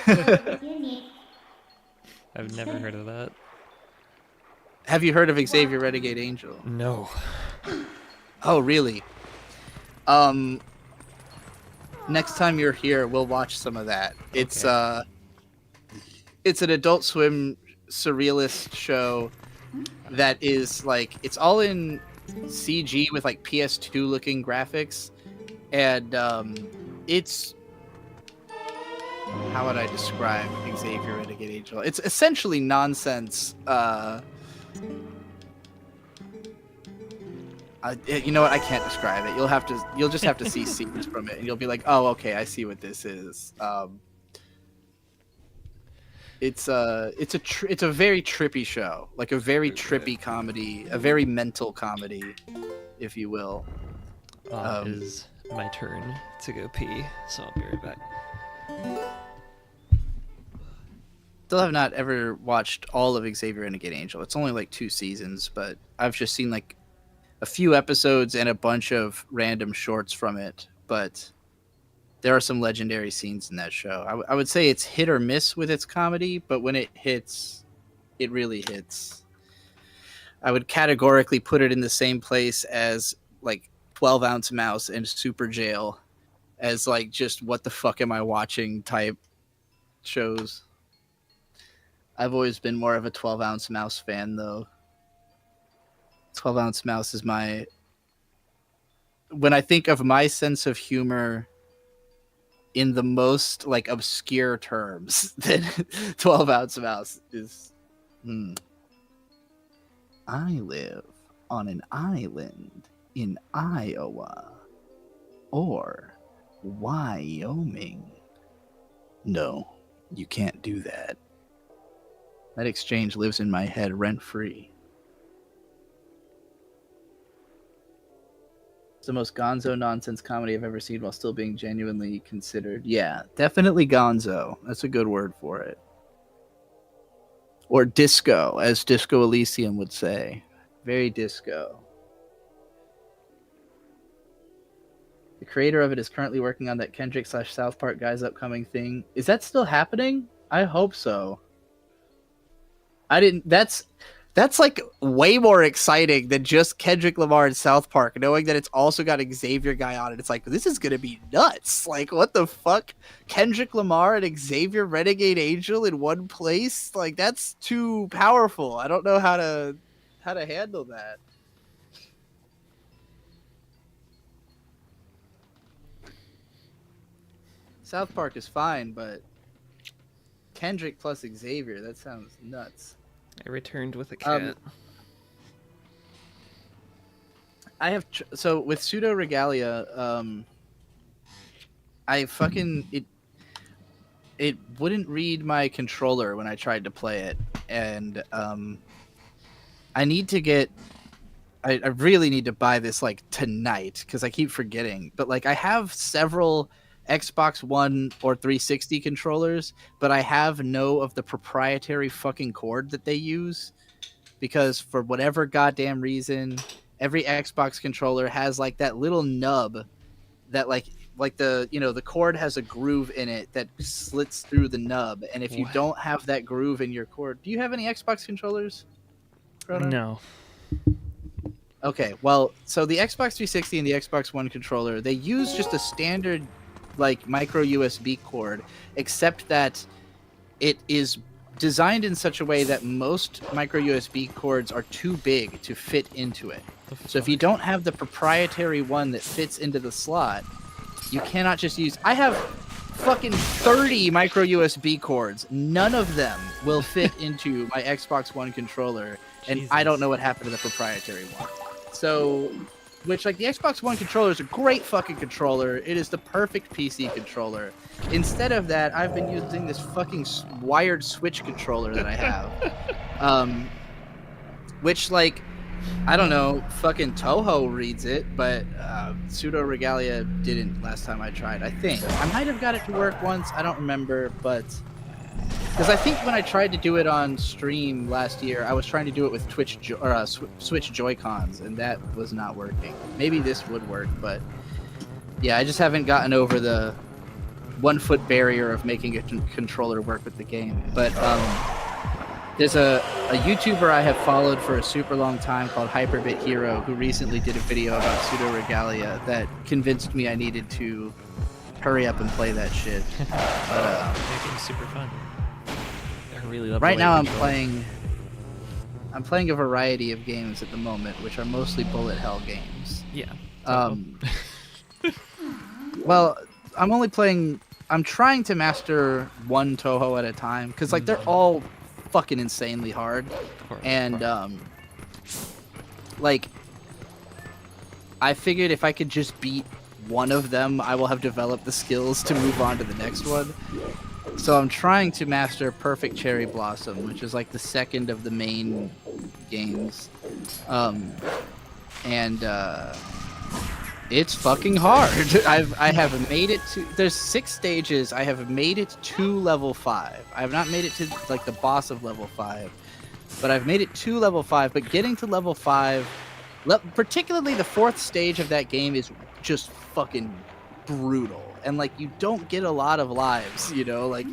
A: I've never heard of that.
B: Have you heard of Xavier Renegade Angel?
A: No.
B: Oh, really? Next time you're here, we'll watch some of that. It's
A: Okay.
B: it's an Adult Swim surrealist show that is like, it's all in CG with like PS2 looking graphics, and it's, how would I describe Xavier Renegade Angel? It's essentially nonsense. You know what? I can't describe it. You'll just have to see scenes from it, and you'll be like, oh, okay, I see what this is. It's a very trippy show, like a very trippy comedy, a very mental comedy, if you will.
A: It is my turn to go pee, so I'll be right back.
B: Still have not ever watched all of Xavier Renegade Angel. It's only like 2 seasons, but I've just seen like a few episodes and a bunch of random shorts from it. But there are some legendary scenes in that show. I would say it's hit or miss with its comedy, but when it hits, it really hits. I would categorically put it in the same place as like 12 Ounce Mouse and Super Jail, as like just what the fuck am I watching type shows. I've always been more of a 12 Ounce Mouse fan, though. 12 Ounce Mouse is my... When I think of my sense of humor in the most like obscure terms, then 12 Ounce Mouse is... I live on an island in Iowa or Wyoming. No, you can't do that. That exchange lives in my head rent-free. It's the most gonzo nonsense comedy I've ever seen while still being genuinely considered. Yeah, definitely gonzo. That's a good word for it. Or disco, as Disco Elysium would say. Very disco. The creator of it is currently working on that Kendrick/South Park guys upcoming thing. Is that still happening? I hope so. That's like way more exciting than just Kendrick Lamar and South Park, knowing that it's also got Xavier guy on it. It's like, this is gonna be nuts. Like, what the fuck? Kendrick Lamar and Xavier Renegade Angel in one place? Like, that's too powerful. I don't know how to handle that. South Park is fine, but Kendrick plus Xavier, that sounds nuts.
A: I returned with a cat.
B: I have so with Pseudo Regalia, I fucking it wouldn't read my controller when I tried to play it, and I need to get. I really need to buy this like tonight because I keep forgetting. But like I have several Xbox One or 360 controllers, but I have no of the proprietary fucking cord that they use, because for whatever goddamn reason, every Xbox controller has like that little nub that like the, you know, the cord has a groove in it that slits through the nub, and if you don't have that groove in your cord, do you have any Xbox controllers, Chrono?
A: No.
B: Okay, well, so the Xbox 360 and the Xbox One controller, they use just a standard like micro USB cord, except that it is designed in such a way that most micro USB cords are too big to fit into it. So if you don't have the proprietary one that fits into the slot, you cannot just use... I have fucking 30 micro USB cords. None of them will fit into my Xbox One controller, and
A: Jesus.
B: I don't know what happened to the proprietary one. So... Which, like, the Xbox One controller is a great fucking controller. It is the perfect PC controller. Instead of that, I've been using this fucking wired Switch controller that I have. Which, like, I don't know, fucking Toho reads it, but Pseudo Regalia didn't last time I tried, I think. I might have got it to work once, I don't remember, but Because I think when I tried to do it on stream last year, I was trying to do it with Switch Joy-Cons, and that was not working. Maybe this would work, but yeah, I just haven't gotten over the 1-foot barrier of making a controller work with the game. But there's a YouTuber I have followed for a super long time called Hyperbit Hero, who recently did a video about Pseudo Regalia that convinced me I needed to hurry up and play that shit. But
A: Making super fun. I really love
B: right
A: the way
B: now
A: it
B: I'm
A: controls.
B: playing a variety of games at the moment, which are mostly bullet hell games.
A: Yeah.
B: Well, I'm trying to master one Toho at a time, because like they're all fucking insanely hard.
A: Of course,
B: And like I figured if I could just beat one of them, I will have developed the skills to move on to the next one. So I'm trying to master Perfect Cherry Blossom, which is like the second of the main games. It's fucking hard. I have made it to, there's 6 stages. I have made it to level 5. I have not made it to like the boss of level 5, but I've made it to level 5. But getting to level 5, particularly the 4th stage of that game, is just fucking brutal. And like you don't get a lot of lives, you know, like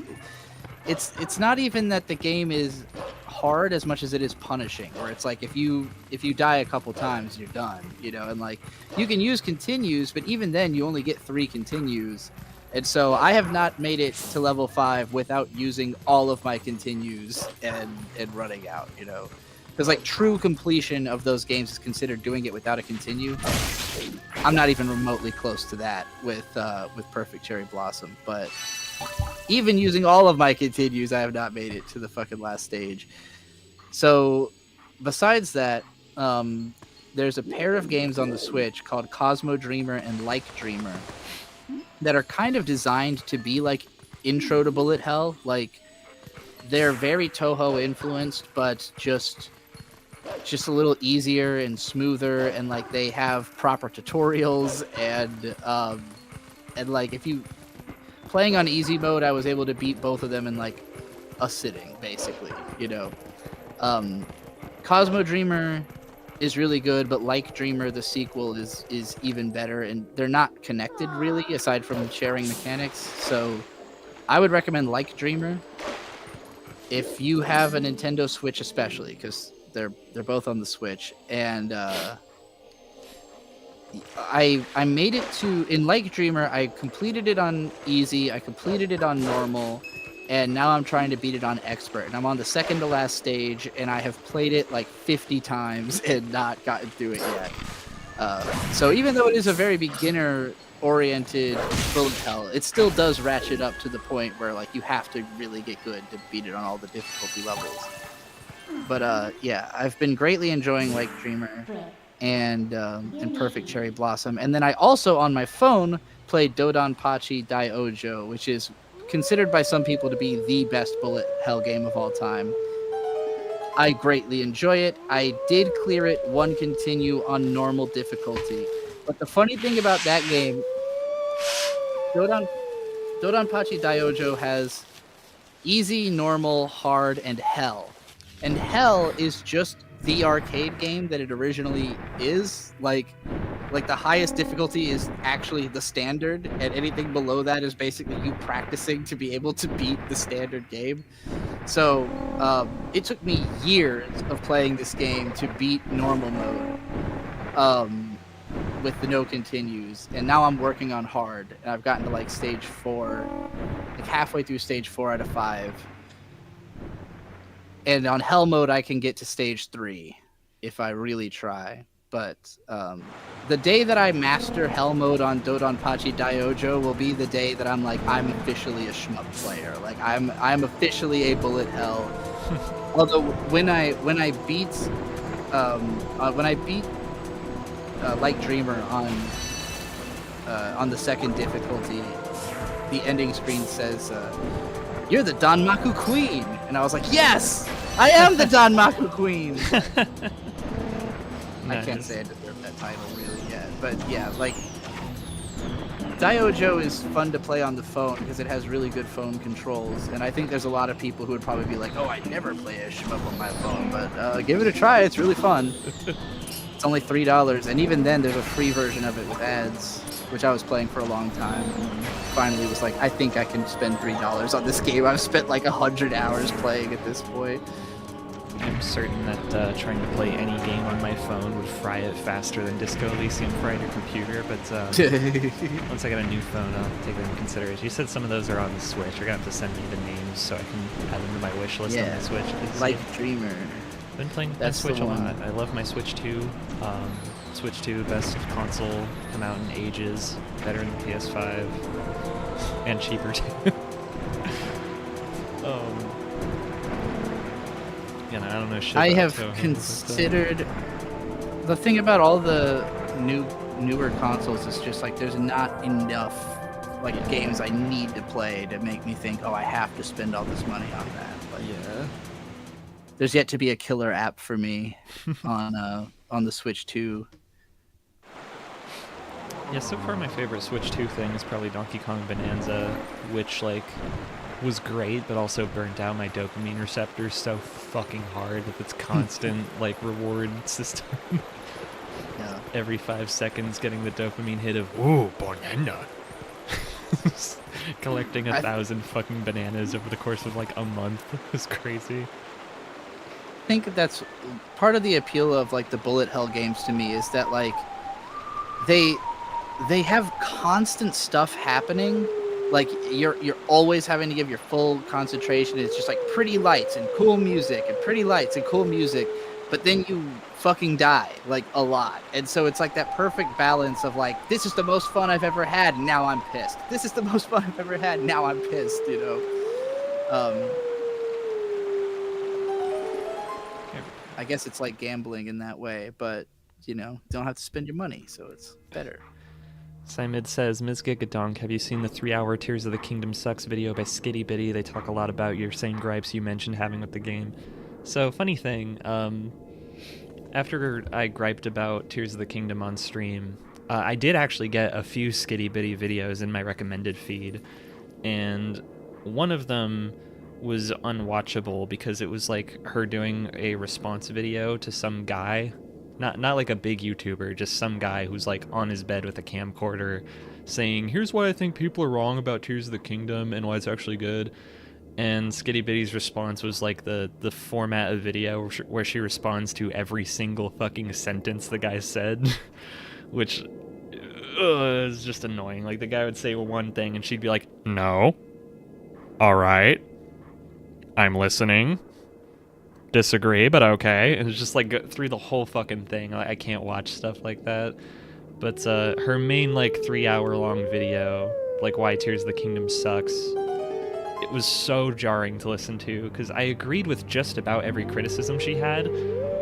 B: it's not even that the game is hard as much as it is punishing, where it's like if you die a couple times you're done, you know. And like you can use continues, but even then you only get 3 continues. And so I have not made it to level 5 without using all of my continues and running out, you know. Because like true completion of those games is considered doing it without a continue. I'm not even remotely close to that with Perfect Cherry Blossom. But even using all of my continues, I have not made it to the fucking last stage. So besides that, there's a pair of games on the Switch called Cosmo Dreamer and Like Dreamer that are kind of designed to be like intro to bullet hell. Like they're very Toho influenced, but just a little easier and smoother, and like they have proper tutorials, and like if you playing on easy mode, I was able to beat both of them in like a sitting, basically, you know. Cosmo Dreamer is really good, but Like Dreamer, the sequel, is even better, and they're not connected really aside from sharing mechanics. So I would recommend Like Dreamer if you have a Nintendo Switch, especially because they're both on the Switch. And I made it to, in Like Dreamer, I completed it on easy, I completed it on normal, and now I'm trying to beat it on expert. And I'm on the second to last stage, and I have played it like 50 times and not gotten through it yet. So even though it is a very beginner-oriented bullet hell, it still does ratchet up to the point where like you have to really get good to beat it on all the difficulty levels. But yeah, I've been greatly enjoying Like Dreamer and Perfect Cherry Blossom. And then I also, on my phone, played Dodonpachi Daiojo, which is considered by some people to be the best bullet hell game of all time. I greatly enjoy it. I did clear it 1 continue on normal difficulty. But the funny thing about that game, Dodonpachi Daiojo has easy, normal, hard, and hell. And hell is just the arcade game that it originally is. Like the highest difficulty is actually the standard, and anything below that is basically you practicing to be able to beat the standard game. So it took me years of playing this game to beat normal mode with the no continues, and now I'm working on hard, and I've gotten to like stage 4, like halfway through stage 4 out of 5. And on hell mode, I can get to stage 3 if I really try. But the day that I master hell mode on Dodonpachi Daiojo will be the day that I'm like, I'm officially a shmup player. Like I'm officially a bullet hell. Although when I beat Like Dreamer on the second difficulty, the ending screen says, "You're the Danmaku Queen," and I was like, "Yes, I am the Danmaku Queen." I can't say I deserve that title really yet, but yeah, like Diojo is fun to play on the phone because it has really good phone controls, and I think there's a lot of people who would probably be like, "Oh, I never play a shmup on my phone," but give it a try. It's really fun. It's only $3, and even then, there's a free version of it with ads, which I was playing for a long time. And finally, was like, I think I can spend $3 on this game. I've spent like 100 hours playing at this point.
A: I'm certain that trying to play any game on my phone would fry it faster than Disco Elysium fried your computer, but once I get a new phone, I'll take that into consideration. You said some of those are on the Switch. You're going to have to send me the names so I can add them to my wish list on the Switch.
B: Like Dreamer.
A: I've been playing my
B: That's
A: Switch
B: the
A: a
B: one.
A: lot. I love my Switch 2. Switch 2, best console come out in ages. Better than the PS5. And cheaper, too. I don't know shit
B: I
A: about
B: have
A: Toho,
B: considered the thing about all the newer consoles is just like there's not enough like games I need to play to make me think, oh, I have to spend all this money on that. Like, there's yet to be a killer app for me on the Switch 2.
A: Yeah, so far my favorite Switch 2 thing is probably Donkey Kong Bonanza, which like was great, but also burnt out my dopamine receptors so fucking hard with its constant like reward system.
B: Yeah.
A: Every 5 seconds getting the dopamine hit of "Ooh, banana." Collecting 1,000 fucking bananas over the course of like a month was crazy.
B: I think that's part of the appeal of like the bullet hell games to me is that like they have constant stuff happening. Like you're always having to give your full concentration. It's just like pretty lights and cool music and pretty lights and cool music, but then you fucking die like a lot. And so it's like that perfect balance of like, this is the most fun I've ever had, and now I'm pissed. This is the most fun I've ever had, now I'm pissed, you know. I guess it's like gambling in that way, but you know, don't have to spend your money, so it's better.
A: Simid says, Ms. Gigadonk, have you seen the 3-hour Tears of the Kingdom Sucks video by Skitty Bitty? They talk a lot about your same gripes you mentioned having with the game. So, funny thing, after I griped about Tears of the Kingdom on stream, I did actually get a few Skitty Bitty videos in my recommended feed, and one of them was unwatchable because it was like her doing a response video to some guy. Not like a big YouTuber, just some guy who's like on his bed with a camcorder saying, here's why I think people are wrong about Tears of the Kingdom and why it's actually good. And Skitty Bitty's response was like the format of video where she responds to every single fucking sentence the guy said, which is just annoying. Like the guy would say one thing and she'd be like, no, all right, I'm listening. Disagree, but okay. And it's just like go through the whole fucking thing. I can't watch stuff like that. But her main like 3-hour long video, like why Tears of the Kingdom sucks, it was so jarring to listen to because I agreed with just about every criticism she had.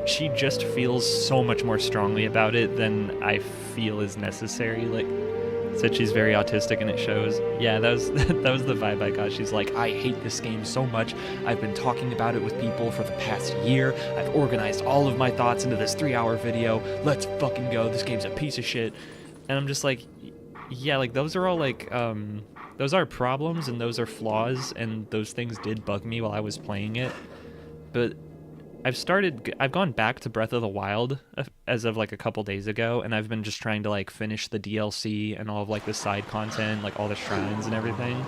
A: She just feels so much more strongly about it than I feel is necessary. Like, said she's very autistic and it shows. Yeah, that was the vibe I got. She's like, I hate this game so much. I've been talking about it with people for the past year. I've organized all of my thoughts into this 3-hour video. Let's fucking go. This game's a piece of shit. And I'm just like, yeah, like those are all like, those are problems and those are flaws and those things did bug me while I was playing it. But I've gone back to Breath of the Wild as of like a couple days ago, and I've been just trying to like finish the DLC and all of like the side content, like all the shrines and everything.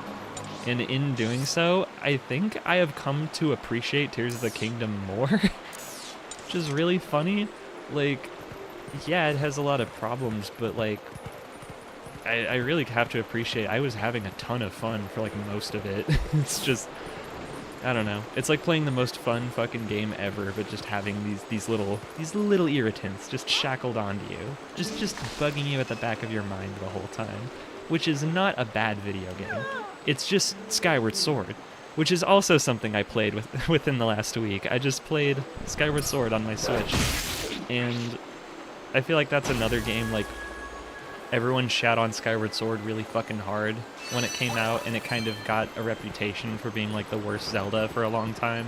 A: And in doing so, I think I have come to appreciate Tears of the Kingdom more, which is really funny. Like, yeah, it has a lot of problems, but like, I really have to appreciate, I was having a ton of fun for like most of it. It's just, I don't know. It's like playing the most fun fucking game ever, but just having these little irritants just shackled onto you, just bugging you at the back of your mind the whole time, which is not a bad video game. It's just Skyward Sword, which is also something I played within the last week. I just played Skyward Sword on my Switch, and I feel like that's another game like everyone shat on Skyward Sword really fucking hard when it came out, and it kind of got a reputation for being like the worst Zelda for a long time.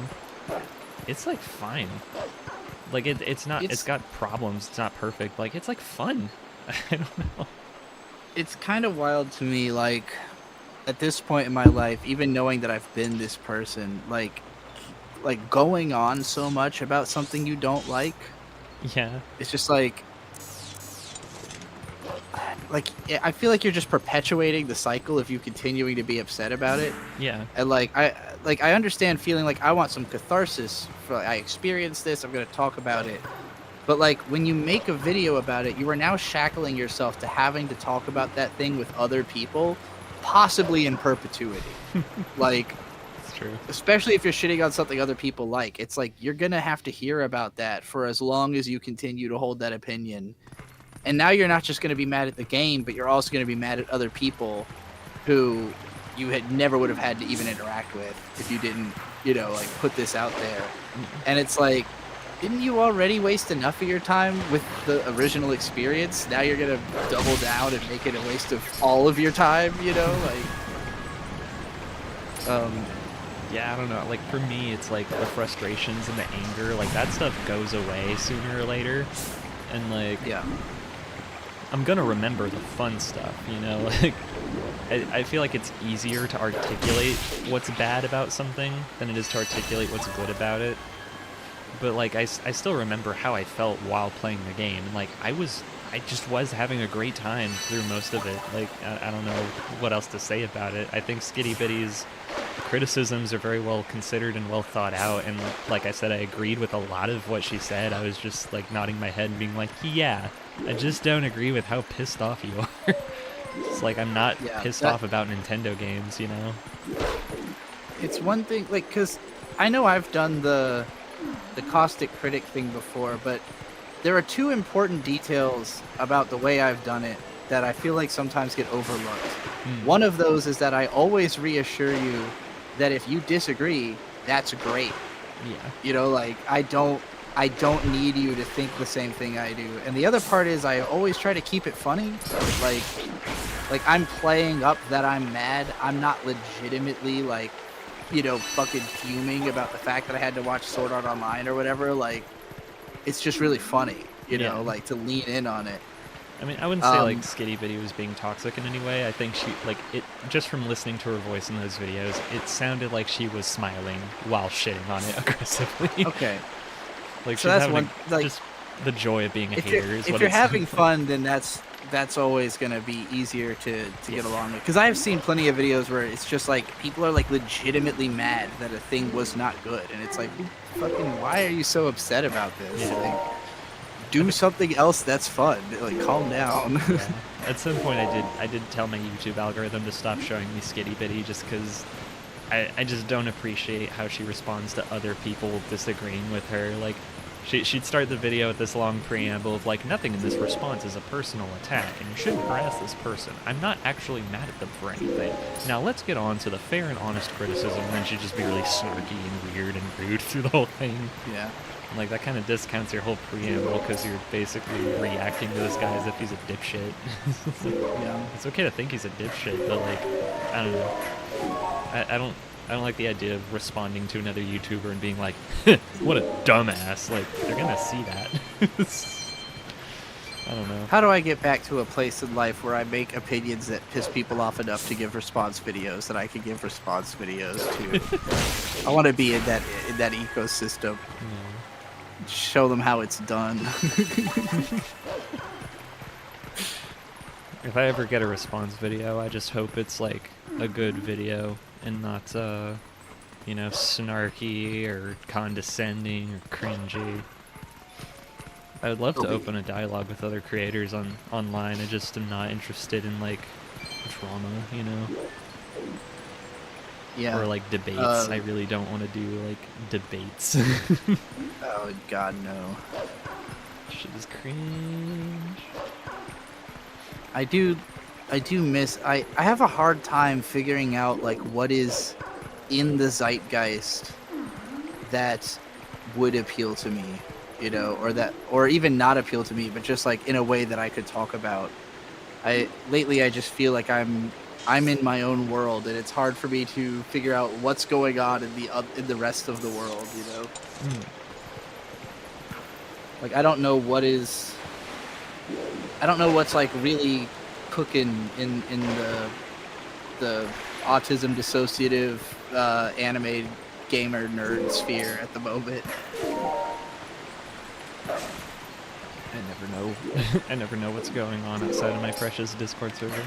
A: It's like fine. Like it's not, it's got problems, it's not perfect. Like it's like fun. I don't know.
B: it's kind of wild to me, like, at this point in my life, even knowing that I've been this person, like going on so much about something you don't
A: Yeah.
B: it's just I feel like you're just perpetuating the cycle of you continuing to be upset about it.
A: Yeah.
B: And I understand feeling like I want some catharsis for I experienced this, I'm gonna talk about it. But like when you make a video about it, you are now shackling yourself to having to talk about that thing with other people, possibly in perpetuity. Like,
A: It's true.
B: especially if you're shitting on something other people like, it's like you're gonna have to hear about that for as long as you continue to hold that opinion. And now you're not just gonna be mad at the game, but you're also gonna be mad at other people who you had never would have had to even interact with if you didn't, like put this out there. And it's like, didn't you already waste enough of your time with the original experience? Now you're gonna double down and make it a waste of all of your time,
A: Yeah, I don't know. Like for me, it's like the frustrations and the anger, like that stuff goes away sooner or later. And like,
B: yeah.
A: I'm gonna remember the fun stuff, Like, I feel like it's easier to articulate what's bad about something than it is to articulate what's good about it. But like, I still remember how I felt while playing the game. And like, I just was having a great time through most of it. Like, I don't know what else to say about it. I think Skitty Bitty's criticisms are very well considered and well thought out. And like I said, I agreed with a lot of what she said. I was just like nodding my head and being like, yeah, I just don't agree with how pissed off you are. It's like, I'm not pissed off about Nintendo games,
B: It's one thing, like, because I know I've done the caustic critic thing before, but there are two important details about the way I've done it that I feel like sometimes get overlooked. One of those is that I always reassure you that if you disagree, that's great.
A: Yeah.
B: Like I don't need you to think the same thing I do. And the other part is I always try to keep it funny. Like I'm playing up that I'm mad. I'm not legitimately like, fucking fuming about the fact that I had to watch Sword Art Online or whatever. Like, it's just really funny, like to lean in on it.
A: I mean, I wouldn't say like Skitty Bitty was being toxic in any way. I think she, like, it just from listening to her voice in those videos, it sounded like she was smiling while shitting on it aggressively.
B: Okay.
A: Like,
B: So
A: she's
B: that's
A: having
B: one, like,
A: just the joy of being a
B: if
A: hater.
B: you're,
A: Is
B: if
A: what
B: you're
A: it's
B: having fun, then that's always gonna be easier to get along with. Because I've seen plenty of videos where it's just like people are like legitimately mad that a thing was not good, and it's like, why are you so upset about this?
A: Yeah.
B: Like, do something else that's fun. Like, calm down.
A: Yeah. At some point, I did tell my YouTube algorithm to stop showing me Skitty Bitty just because I just don't appreciate how she responds to other people disagreeing with her. Like, she'd start the video with this long preamble of like, nothing in this response is a personal attack, and you shouldn't harass this person. I'm not actually mad at them for anything. Now let's get on to the fair and honest criticism, and then she'd just be really snarky and weird and rude through the whole thing.
B: Yeah.
A: Like, that kind of discounts your whole preamble because you're basically reacting to this guy as if he's a dipshit. It's like,
B: Yeah.
A: it's okay to think he's a dipshit, but like, I don't know. I don't like the idea of responding to another YouTuber and being like, what a dumbass. Like, they're gonna see that. I don't know.
B: How do I get back to a place in life where I make opinions that piss people off enough to give response videos that I can give response videos to? I want to be in that ecosystem. Show them how it's done.
A: If I ever get a response video, I just hope it's like a good video and not, snarky or condescending or cringy. I would love to open a dialogue with other creators online. I just am not interested in like drama,
B: Yeah.
A: or like debates. I really don't want to do like debates.
B: Oh God, no.
A: Shit is cringe.
B: I do miss. I have a hard time figuring out like what is in the zeitgeist that would appeal to me, or even not appeal to me, but just like in a way that I could talk about. Lately I just feel like I'm in my own world, and it's hard for me to figure out what's going on in the rest of the world, Like I don't know what's like really cooking in the autism dissociative anime gamer nerd sphere at the moment.
A: I never know. I never know what's going on outside of my precious Discord server.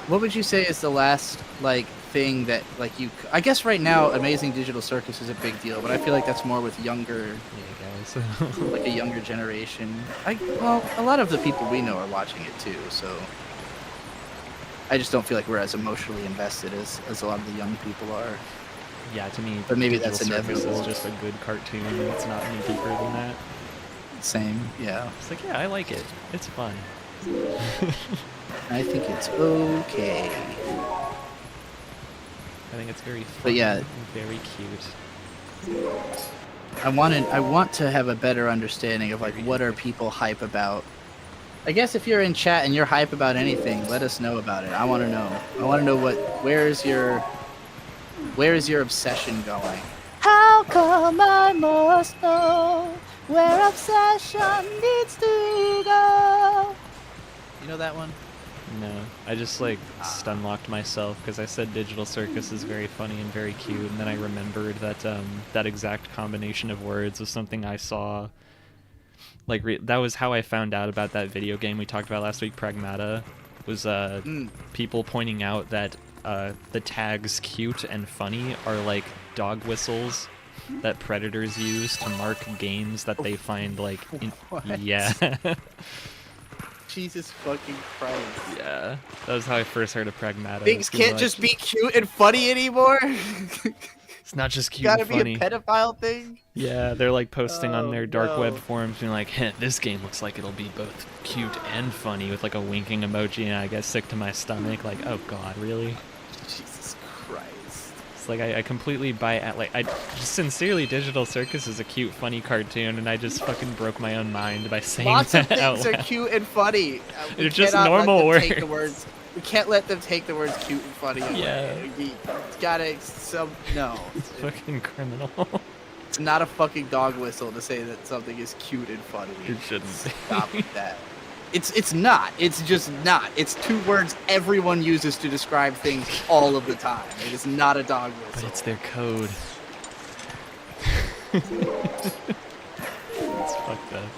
B: What would you say is the last like thing that like you? I guess right now, Amazing Digital Circus is a big deal, but I feel like that's more with younger,
A: Yeah, guys.
B: like a younger generation. Well, a lot of the people we know are watching it too, so I just don't feel like we're as emotionally invested as a lot of the young people are.
A: Yeah, to me,
B: But maybe
A: Digital
B: that's
A: Circus
B: inevitable.
A: is just a good cartoon. It's not any deeper than that.
B: Same, yeah.
A: It's like, yeah, I like it. It's fun.
B: I think it's okay.
A: I think it's very fun
B: But yeah.
A: and very cute.
B: I want to have a better understanding of like what are people hype about. I guess if you're in chat and you're hype about anything, let us know about it. I want to know. I want to know where is your obsession going? How come I must know where obsession needs to go? You know that one?
A: No, I just like stun locked myself because I said Digital Circus is very funny and very cute, and then I remembered that that exact combination of words was something I saw. Like that was how I found out about that video game we talked about last week, Pragmata. Was people pointing out that the tags cute and funny are like dog whistles that predators use to mark games that they find like yeah.
B: Jesus fucking Christ.
A: Yeah, that was how I first heard of Pragmata.
B: Things
A: People
B: can't
A: were
B: just be cute and funny anymore.
A: It's not just cute
B: Gotta
A: and funny.
B: be a pedophile thing.
A: Yeah, they're like posting on their dark web
B: no.
A: forums being like, hey, this game looks like it'll be both cute and funny with like a winking emoji, and I get sick to my stomach. Like, oh god, really?
B: Jesus Christ.
A: It's like I completely buy it. Like, I just sincerely, Digital Circus is a cute, funny cartoon, and I just fucking broke my own mind by saying
B: Lots of
A: that out
B: things are
A: loud.
B: cute and funny.
A: They're just normal
B: let them
A: words.
B: Take the words. We can't let them take the words cute and funny away.
A: Yeah.
B: You gotta no.
A: It's fucking criminal.
B: It's not a fucking dog whistle to say that something is cute and funny.
A: It shouldn't be.
B: Stop with that. It's not. It's just not. It's two words everyone uses to describe things all of the time. It is not a dog
A: But
B: whistle.
A: it's their code. It's fucked up.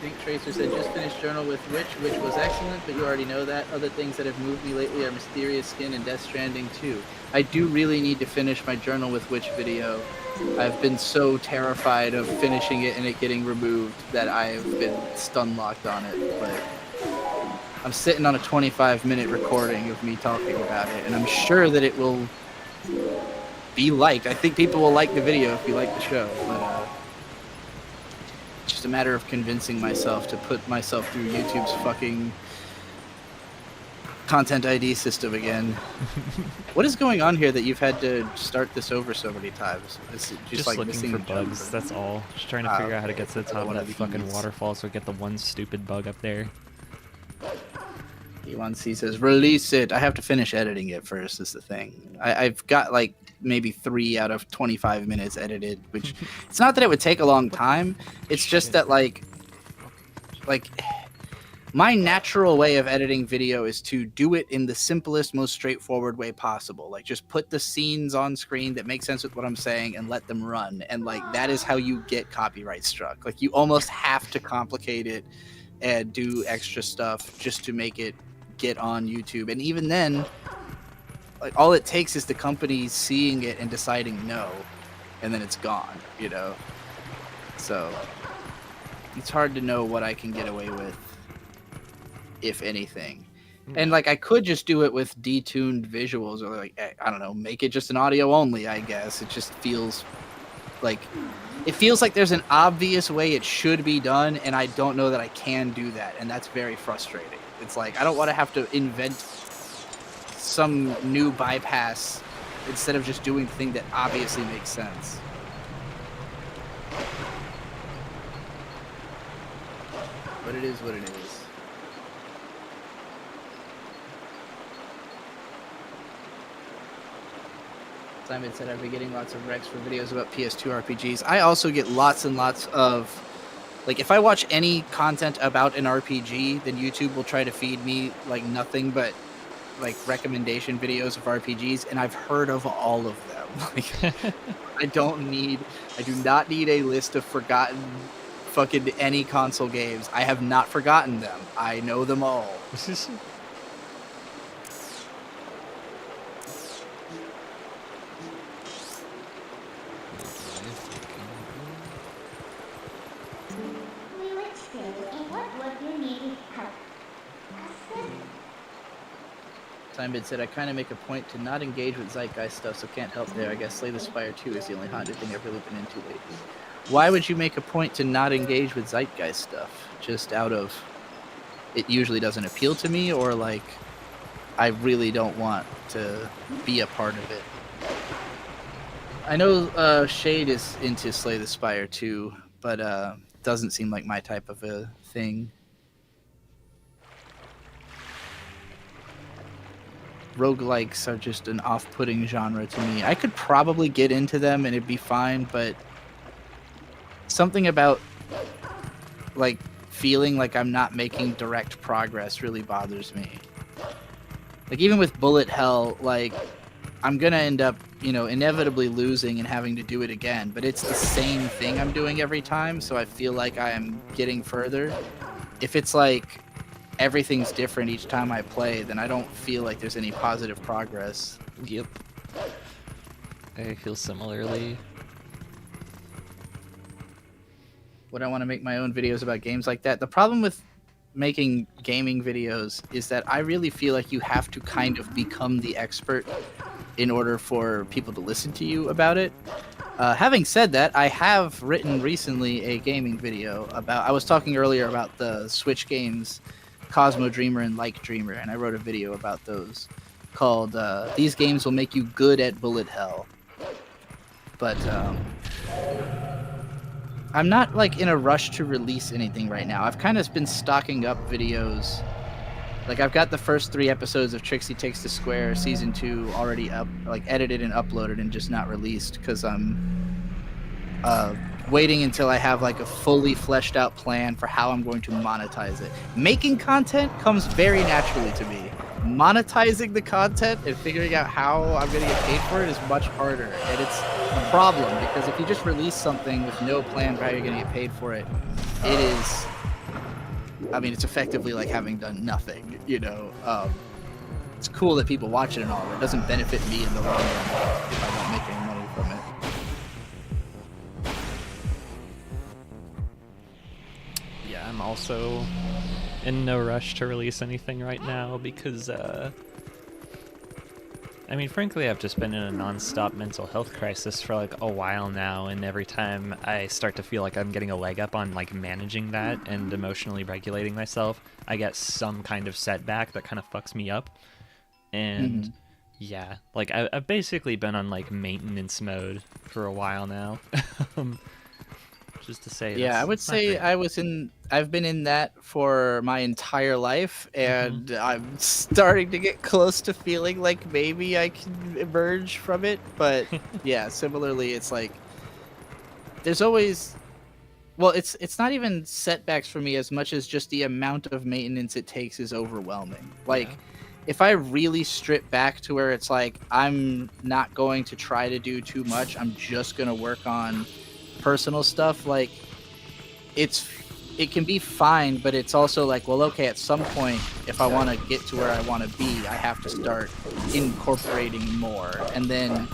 B: Think Tracer said, just finished Journal with which was excellent, but you already know that. Other things that have moved me lately are Mysterious Skin and Death Stranding 2. I do really need to finish my Journal with Witch video. I've been so terrified of finishing it and it getting removed that I've been stun locked on it, but I'm sitting on a 25-minute recording of me talking about it, and I'm sure that it will be liked. I think people will like the video if you like the show, but it's just a matter of convincing myself to put myself through YouTube's fucking content ID system again. What is going on here that you've had to start this over so many times? Is it
A: Just
B: like
A: looking
B: missing
A: for
B: the
A: bugs,
B: jump?
A: that's all. Just trying to figure out how to
B: okay.
A: get to the
B: That's
A: top of
B: one
A: that
B: of
A: fucking
B: these.
A: waterfall so I get the one stupid bug up there.
B: E1C says, release it. I have to finish editing it first, is the thing. I've got like maybe 3 out of 25 minutes edited, which it's not that it would take a long time. It's just that like my natural way of editing video is to do it in the simplest, most straightforward way possible. Like just put the scenes on screen that make sense with what I'm saying and let them run. And like that is how you get copyright struck. Like you almost have to complicate it and do extra stuff just to make it get on YouTube. And even then, like all it takes is the company seeing it and deciding no, and then it's gone, you know? So it's hard to know what I can get away with, if anything. And like I could just do it with detuned visuals, or like I don't know, make it just an audio only, I guess. It just feels like there's an obvious way it should be done, and I don't know that I can do that, and that's very frustrating. It's like I don't want to have to invent some new bypass instead of just doing the thing that obviously makes sense. But it is what it is. Simon said, I've been getting lots of recs for videos about PS2 RPGs. I also get lots and lots of Like, if I watch any content about an RPG, then YouTube will try to feed me, like, nothing but, like, recommendation videos of RPGs, and I've heard of all of them. Like, I do not need a list of forgotten fucking any console games. I have not forgotten them. I know them all. Simon said, I kind of make a point to not engage with Zeitgeist stuff, so can't help there. I guess Slay the Spire 2 is the only haunted thing I've really been into lately. Why would you make a point to not engage with Zeitgeist stuff? Just out of, it usually doesn't appeal to me, or like, I really don't want to be a part of it? I know Shade is into Slay the Spire 2, but doesn't seem like my type of a thing. Roguelikes are just an off-putting genre to me. I could probably get into them and it'd be fine, but something about like feeling like I'm not making direct progress really bothers me. Like, even with Bullet Hell, like, I'm gonna end up, you know, inevitably losing and having to do it again, but it's the same thing I'm doing every time, so I feel like I am getting further. If it's like everything's different each time I play, then I don't feel like there's any positive progress.
A: Yep. I feel similarly.
B: Would I want to make my own videos about games like that? The problem with making gaming videos is that I really feel like you have to kind of become the expert in order for people to listen to you about it. Having said that, I have written recently a gaming video about, I was talking earlier about the Switch games Cosmo Dreamer and Like Dreamer, and I wrote a video about those called These Games Will Make You Good at Bullet Hell. But I'm not like in a rush to release anything right now. I've kind of been stocking up videos. Like, I've got the first 3 episodes of Trixie Takes the Square Season 2 already up, like edited and uploaded and just not released because I'm waiting until I have like a fully fleshed out plan for how I'm going to monetize it. Making content comes very naturally to me. Monetizing the content and figuring out how I'm going to get paid for it is much harder. And it's a problem because if you just release something with no plan for how you're going to get paid for it, it is, I mean, it's effectively like having done nothing, you know. It's cool that people watch it and all, but it doesn't benefit me in the long run if I don't make any money from it.
A: Yeah, I'm also in no rush to release anything right now because, I mean, frankly, I've just been in a non-stop mental health crisis for like a while now, and every time I start to feel like I'm getting a leg up on like managing that and emotionally regulating myself, I get some kind of setback that kind of fucks me up. And yeah, like I've basically been on like maintenance mode for a while now. Just to say,
B: yeah, I would say I've been in that for my entire life, and I'm starting to get close to feeling like maybe I can emerge from it. But yeah, similarly, it's like there's always, well, it's not even setbacks for me as much as just the amount of maintenance it takes is overwhelming. Like, if I really strip back to where it's like I'm not going to try to do too much, I'm just gonna work on personal stuff, like it can be fine, but it's also like, well, okay, at some point, if I want to get to where I want to be, I have to start incorporating more, and then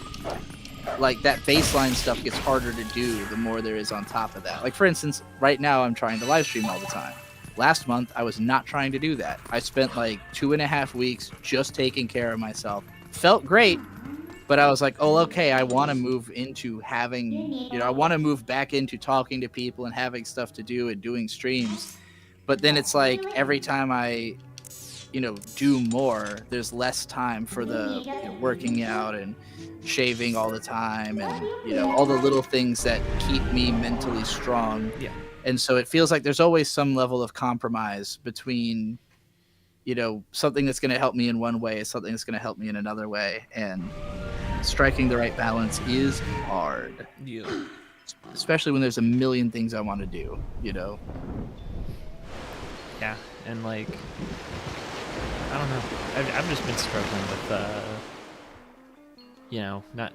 B: like that baseline stuff gets harder to do the more there is on top of that. Like, for instance, right now I'm trying to live stream all the time. Last month I was not trying to do that. I spent like 2.5 weeks just taking care of myself. Felt great, but I was like, oh, okay, I want to move into having, you know, I want to move back into talking to people and having stuff to do and doing streams. But then it's like every time I, you know, do more, there's less time for the, you know, working out and shaving all the time and, you know, all the little things that keep me mentally strong.
A: Yeah.
B: And so it feels like there's always some level of compromise between, you know, something that's going to help me in one way and something that's going to help me in another way. And striking the right balance is hard.
A: Yeah.
B: especially when there's a million things I want to do, you know.
A: Yeah, and like, I don't know. I've just been struggling with, you know, not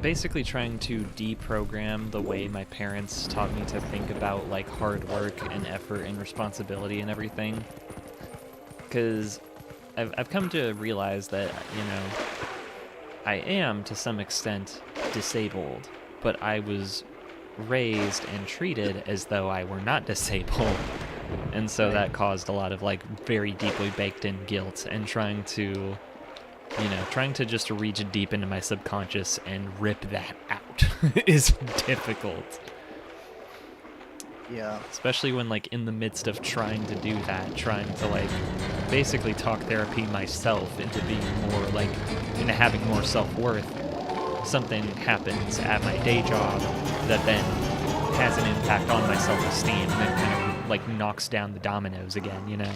A: basically trying to deprogram the way my parents taught me to think about like hard work and effort and responsibility and everything. Because I've come to realize that, you know, I am to some extent disabled, but I was raised and treated as though I were not disabled. And so that caused a lot of like very deeply baked in guilt and trying to just reach deep into my subconscious and rip that out is difficult.
B: Yeah.
A: Especially when like in the midst of trying to do that, trying to like basically talk therapy myself into being more like, into having more self-worth, something happens at my day job that then has an impact on my self-esteem and then kind of like knocks down the dominoes again, you know?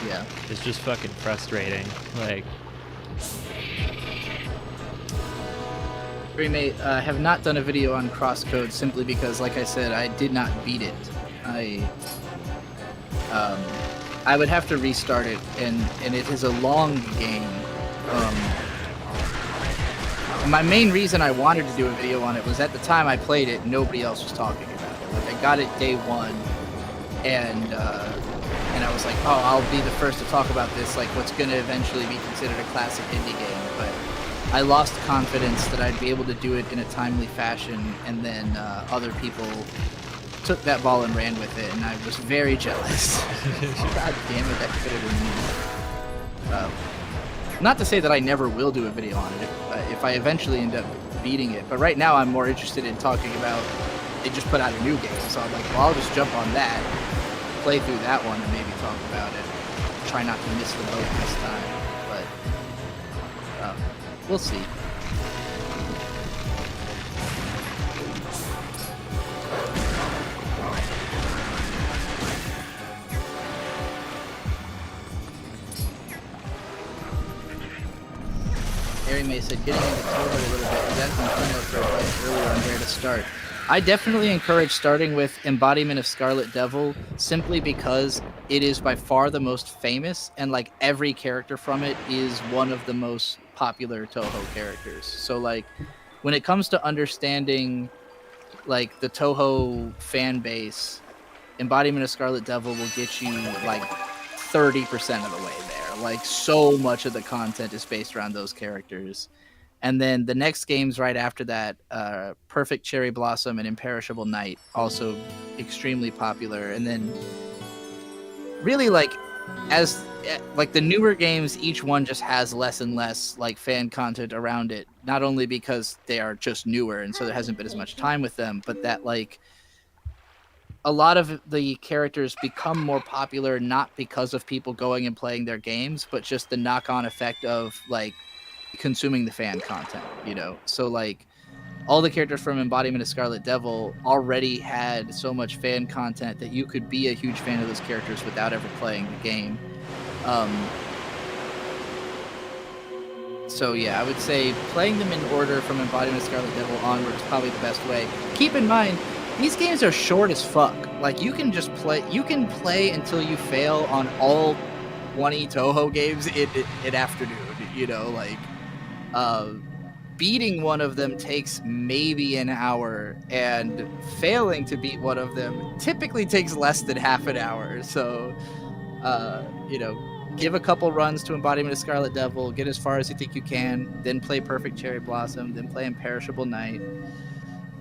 B: Yeah.
A: It's just fucking frustrating. Like,
B: Remate, have not done a video on Crosscode simply because, like I said, I did not beat it. I would have to restart it, and it is a long game. My main reason I wanted to do a video on it was at the time I played it, nobody else was talking about it. Like, I got it day one, and I was like, oh, I'll be the first to talk about this, like what's going to eventually be considered a classic indie game. But I lost confidence that I'd be able to do it in a timely fashion, and then other people took that ball and ran with it, and I was very jealous. God damn it, that could have been me. Not to say that I never will do a video on it if I eventually end up beating it, but right now I'm more interested in talking about they just put out a new game, so I'm like, well, I'll just jump on that, play through that one, and maybe talk about it. Try not to miss the boat this time, but we'll see. Harry May said, getting into Toho a little bit, is asking Kino for advice earlier on where to start. I definitely encourage starting with Embodiment of Scarlet Devil, simply because it is by far the most famous, and like every character from it is one of the most popular Toho characters. So like, when it comes to understanding like the Toho fan base, Embodiment of Scarlet Devil will get you like 30% of the way there. Like, so much of the content is based around those characters. And then the next games right after that, Perfect Cherry Blossom and Imperishable Night, also extremely popular. And then really, like, as like the newer games, each one just has less and less like fan content around it, not only because they are just newer and so there hasn't been as much time with them, but that like a lot of the characters become more popular not because of people going and playing their games, but just the knock-on effect of like consuming the fan content, you know? So like all the characters from Embodiment of Scarlet Devil already had so much fan content that you could be a huge fan of those characters without ever playing the game. So yeah, I would say playing them in order from Embodiment of Scarlet Devil onward is probably the best way. Keep in mind, these games are short as fuck. Like, you can just play, you can play until you fail on all 20 Toho games in afternoon, you know, like, beating one of them takes maybe an hour, and failing to beat one of them typically takes less than half an hour. So, you know, give a couple runs to Embodiment of Scarlet Devil, get as far as you think you can, then play Perfect Cherry Blossom, then play Imperishable Night,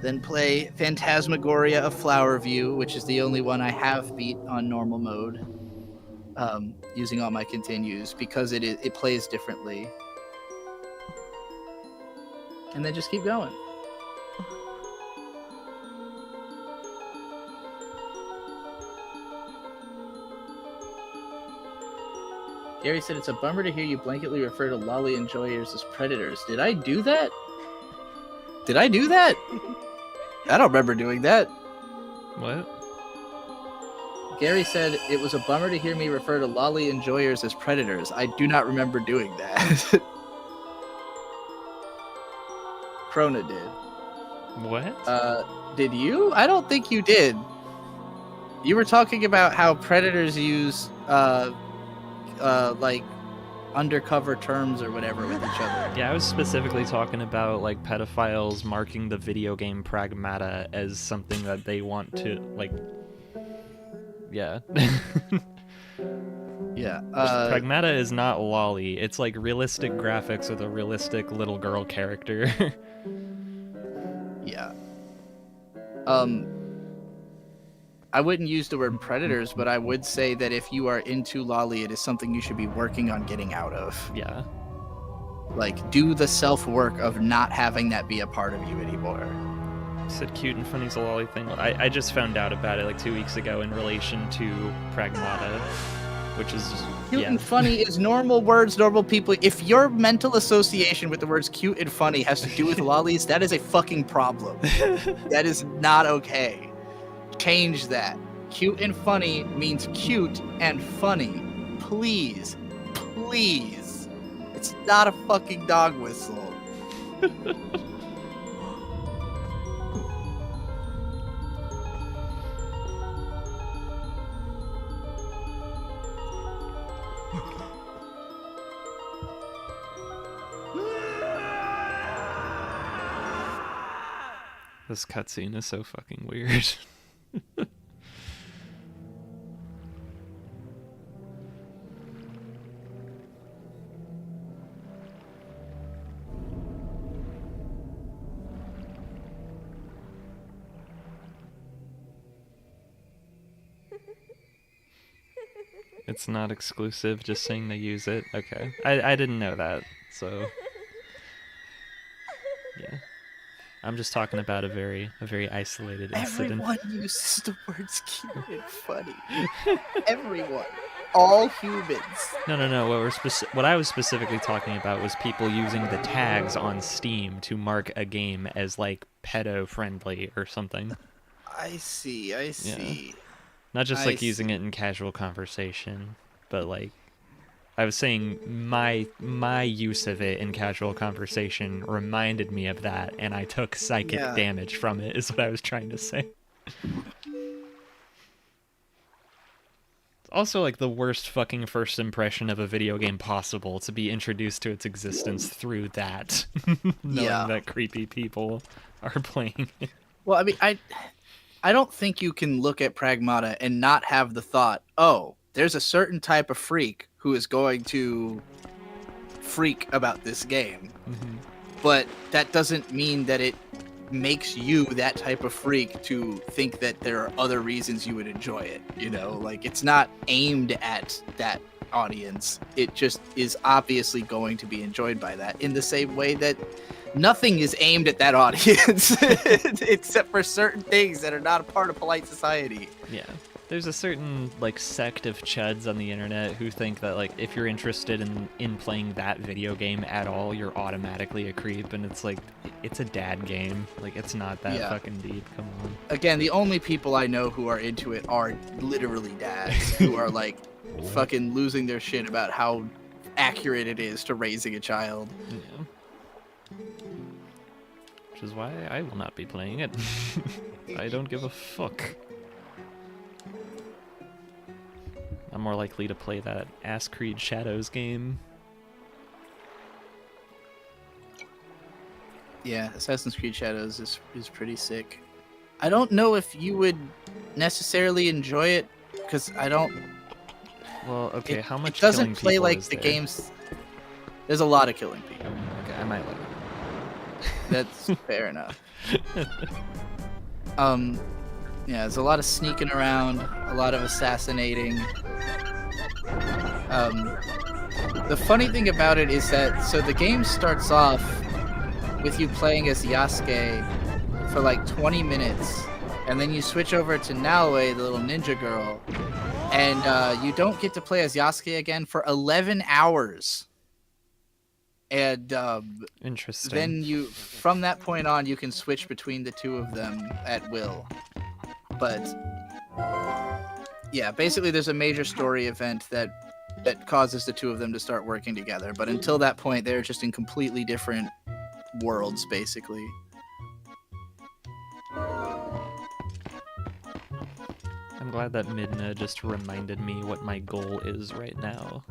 B: then play Phantasmagoria of Flower View, which is the only one I have beat on normal mode, using all my continues, because it plays differently. And then just keep going. Gary said, it's a bummer to hear you blanketly refer to lolly enjoyers as predators. Did I do that? Did I do that? I don't remember doing that.
A: what?
B: Gary said, it was a bummer to hear me refer to lolly enjoyers as predators. I do not remember doing that. Krona did.
A: What?
B: Did you? I don't think you did. You were talking about how predators use like undercover terms or whatever with each other.
A: Yeah, I was specifically talking about like pedophiles marking the video game Pragmata as something that they want to like. Yeah.
B: Yeah.
A: Pragmata is not lolly. It's like realistic graphics with a realistic little girl character.
B: Yeah. I wouldn't use the word predators, but I would say that if you are into lolly, it is something you should be working on getting out of.
A: Yeah.
B: Like, do the self-work of not having that be a part of you anymore.
A: You said cute and funny's a lolly thing. I just found out about it like 2 weeks ago in relation to Pragmata, which is
B: Cute and funny is normal words, normal people. If your mental association with the words cute and funny has to do with lollies, that is a fucking problem. That is not okay. Change that. Cute and funny means cute and funny. Please. Please. It's not a fucking dog whistle.
A: This cutscene is so fucking weird. It's not exclusive, just saying they use it. Okay. I didn't know that, so yeah. I'm just talking about a very isolated incident.
B: Everyone uses the words cute and funny. Everyone. All humans.
A: No. What I was specifically talking about was people using the tags on Steam to mark a game as like pedo-friendly or something.
B: I see.
A: Not just like using it in casual conversation, but like I was saying my use of it in casual conversation reminded me of that, and I took psychic damage from it, is what I was trying to say. It's also like the worst fucking first impression of a video game possible, to be introduced to its existence through that. Knowing that creepy people are playing it.
B: Well, I mean, I don't think you can look at Pragmata and not have the thought, oh, there's a certain type of freak who is going to freak about this game.
A: Mm-hmm.
B: But that doesn't mean that it makes you that type of freak to think that there are other reasons you would enjoy it. You know, like it's not aimed at that audience. It just is obviously going to be enjoyed by that, in the same way that nothing is aimed at that audience except for certain things that are not a part of polite society.
A: Yeah. There's a certain like sect of chuds on the internet who think that like if you're interested in playing that video game at all, you're automatically a creep, and it's like it's a dad game. Like it's not that fucking deep. Come on.
B: Again, the only people I know who are into it are literally dads who are like fucking losing their shit about how accurate it is to raising a child.
A: Yeah. Which is why I will not be playing it. I don't give a fuck. I'm more likely to play that Ass Creed Shadows game.
B: Yeah, Assassin's Creed Shadows is pretty sick. I don't know if you would necessarily enjoy it, because I don't...
A: Well, okay, how much
B: it doesn't
A: killing
B: play
A: people
B: like
A: is
B: the
A: there?
B: games... There's a lot of killing people.
A: Okay, I might like it.
B: That's fair enough. Yeah, there's a lot of sneaking around, a lot of assassinating. The funny thing about it is that, so the game starts off with you playing as Yasuke for like 20 minutes, and then you switch over to Naoe, the little ninja girl, and you don't get to play as Yasuke again for 11 hours. And
A: Interesting.
B: then from that point on, you can switch between the two of them at will. But yeah, basically there's a major story event that causes the two of them to start working together. But until that point, they're just in completely different worlds, basically.
A: I'm glad that Midna just reminded me what my goal is right now.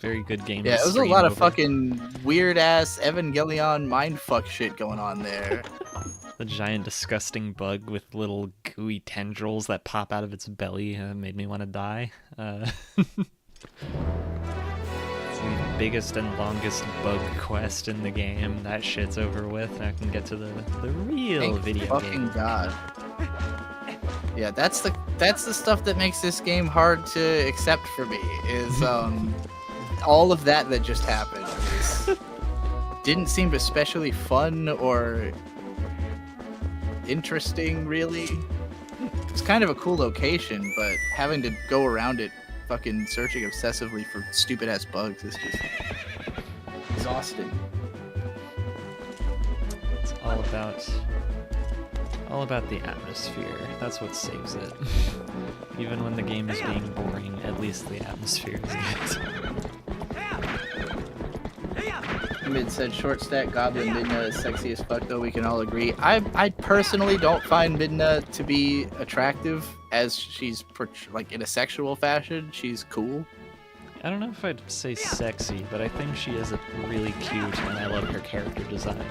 A: Very good game.
B: Yeah,
A: to
B: it was a
A: stream
B: lot of
A: over.
B: fucking weird ass Evangelion mindfuck shit going on there.
A: The giant disgusting bug with little gooey tendrils that pop out of its belly made me want to die. It's the biggest and longest bug quest in the game. That shit's over with, and I can get to the real
B: Thank
A: video
B: fucking
A: game.
B: God. Yeah, that's the stuff that makes this game hard to accept for me. Is all of that just happened. Didn't seem especially fun or interesting, really. It's kind of a cool location, but having to go around it fucking searching obsessively for stupid ass bugs is just exhausting.
A: It's all about the atmosphere. That's what saves it. Even when the game is being boring, at least the atmosphere is good.
B: Mid said short stack Goblin Midna is sexy as fuck, though we can all agree. I personally don't find Midna to be attractive as she's like in a sexual fashion. She's cool.
A: I don't know if I'd say sexy, but I think she is really cute, and I love her character design.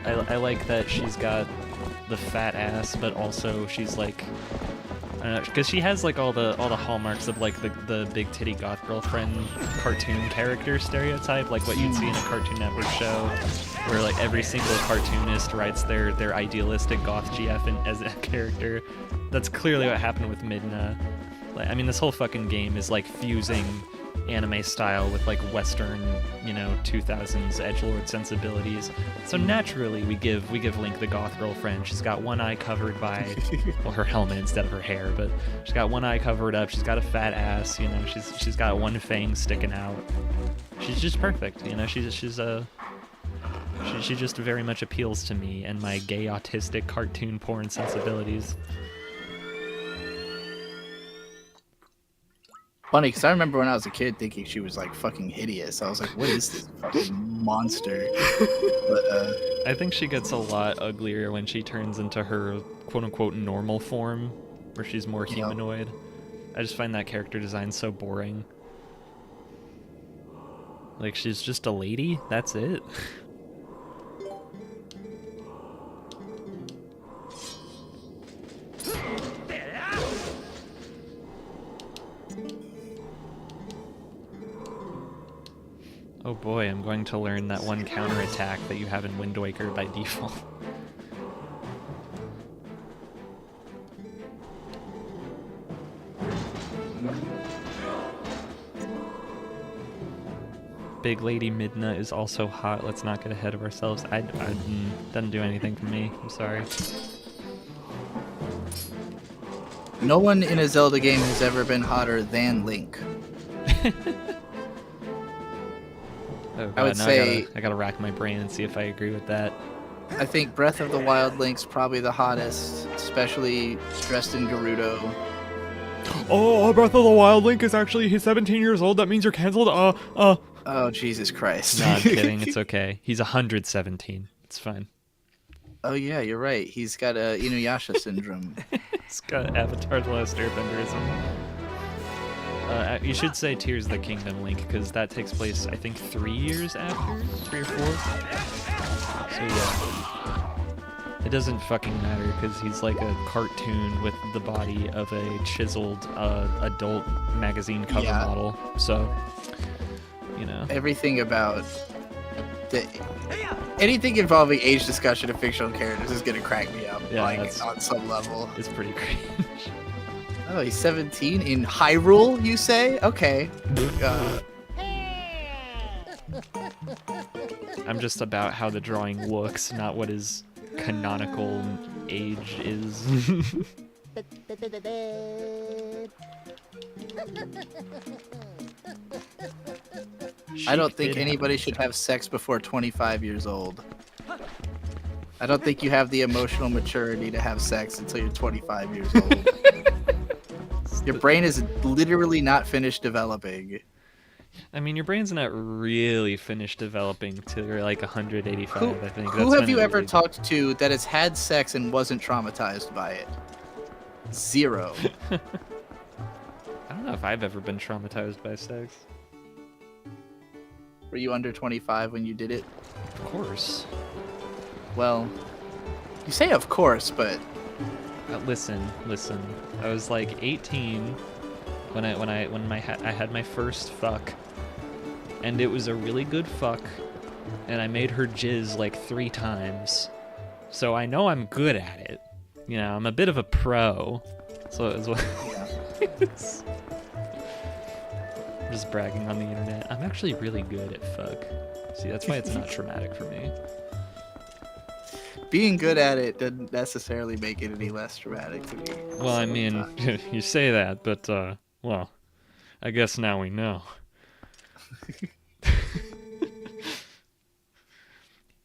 A: I like that she's got the fat ass, but also she's like, I don't know, because she has like all the hallmarks of like the big titty goth girlfriend cartoon character stereotype, like what you'd see in a Cartoon Network show, where like every single cartoonist writes their idealistic goth GF as a character. That's clearly what happened with Midna. Like, I mean, this whole fucking game is like fusing anime style with like Western, 2000s edgelord sensibilities. So naturally, we give Link the goth girlfriend. She's got one eye covered by, well, her helmet instead of her hair, but she's got one eye covered up. She's got a fat ass. She's got one fang sticking out. She's just perfect. She just very much appeals to me and my gay autistic cartoon porn sensibilities.
B: Funny, because I remember when I was a kid thinking she was like fucking hideous. I was like, what is this fucking monster? But
A: I think she gets a lot uglier when she turns into her quote-unquote normal form, where she's more humanoid. I just find that character design so boring. Like, she's just a lady? That's it? Oh boy, I'm going to learn that one counterattack that you have in Wind Waker by default. Big Lady Midna is also hot. Let's not get ahead of ourselves. Doesn't do anything for me. I'm sorry.
B: no one in a Zelda game has ever been hotter than Link.
A: Oh, God,
B: I would
A: now
B: say
A: I gotta rack my brain and see if I agree with that.
B: I think Breath of the Wild Link's probably the hottest, especially dressed in Gerudo.
C: Oh, Breath of the Wild Link is actually, he's 17 years old. That means you're canceled.
B: Oh, Jesus Christ.
A: No, I'm kidding. It's okay. He's 117. It's fine.
B: Oh, yeah, you're right. He's got a Inuyasha syndrome.
A: He's got Avatar The Last Airbenderism. You should say Tears of the Kingdom Link, because that takes place, I think, 3 years after? 3 or 4? So, yeah. It doesn't fucking matter, because he's like a cartoon with the body of a chiseled adult magazine cover model. So,
B: Everything about... anything involving age discussion of fictional characters is going to crack me up, on some level.
A: It's pretty cringe.
B: Oh, he's 17 in Hyrule, you say? Okay.
A: I'm just about how the drawing looks, not what his canonical age is.
B: I don't think anybody should have sex before 25 years old. I don't think you have the emotional maturity to have sex until you're 25 years old. Your brain is literally not finished developing.
A: I mean, your brain's not really finished developing till you're like 185, I think.
B: Who have you ever talked to that has had sex and wasn't traumatized by it? 0.
A: I don't know if I've ever been traumatized by sex.
B: Were you under 25 when you did it?
A: Of course.
B: Well, you say of course, but
A: Listen. I was like 18 when I had my first fuck, and it was a really good fuck, and I made her jizz like 3 times, so I know I'm good at it. You know, I'm a bit of a pro. So it's what. I'm just bragging on the internet. I'm actually really good at fuck. See, that's why it's not traumatic for me.
B: being good at it doesn't necessarily make it any less traumatic to me.
A: Well, I mean, you say that, but, well, I guess now we know.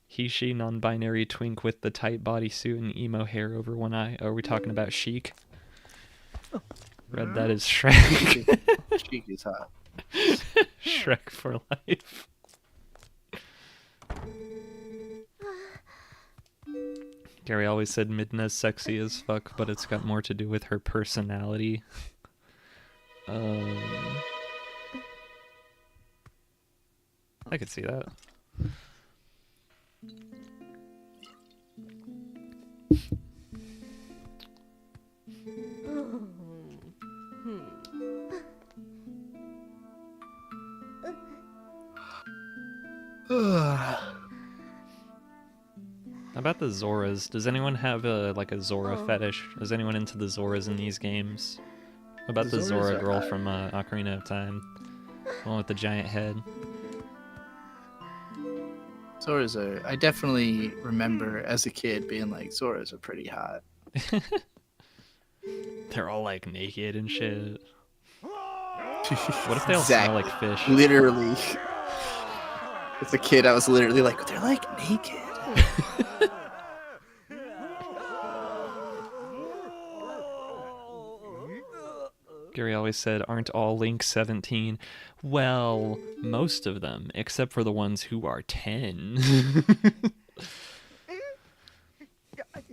A: He, she, non-binary twink with the tight bodysuit and emo hair over one eye. Are we talking about Chic? Read that as Shrek.
B: Chic is hot.
A: Shrek for life. Gary always said Midna's sexy as fuck, but it's got more to do with her personality. I could see that. How about the Zoras? Does anyone have a Zora fetish? Is anyone into the Zoras in these games? How about the
B: Zoras
A: Zora
B: are
A: girl
B: hot.
A: from Ocarina of Time? The one with the giant head.
B: Zoras are. I definitely remember as a kid being like, Zoras are pretty hot.
A: They're all like naked and shit. What if they all
B: Exactly.
A: smell like fish?
B: Literally. As a kid, I was literally like, they're like naked.
A: Gary always said, aren't all Link 17? Well, most of them, except for the ones who are 10.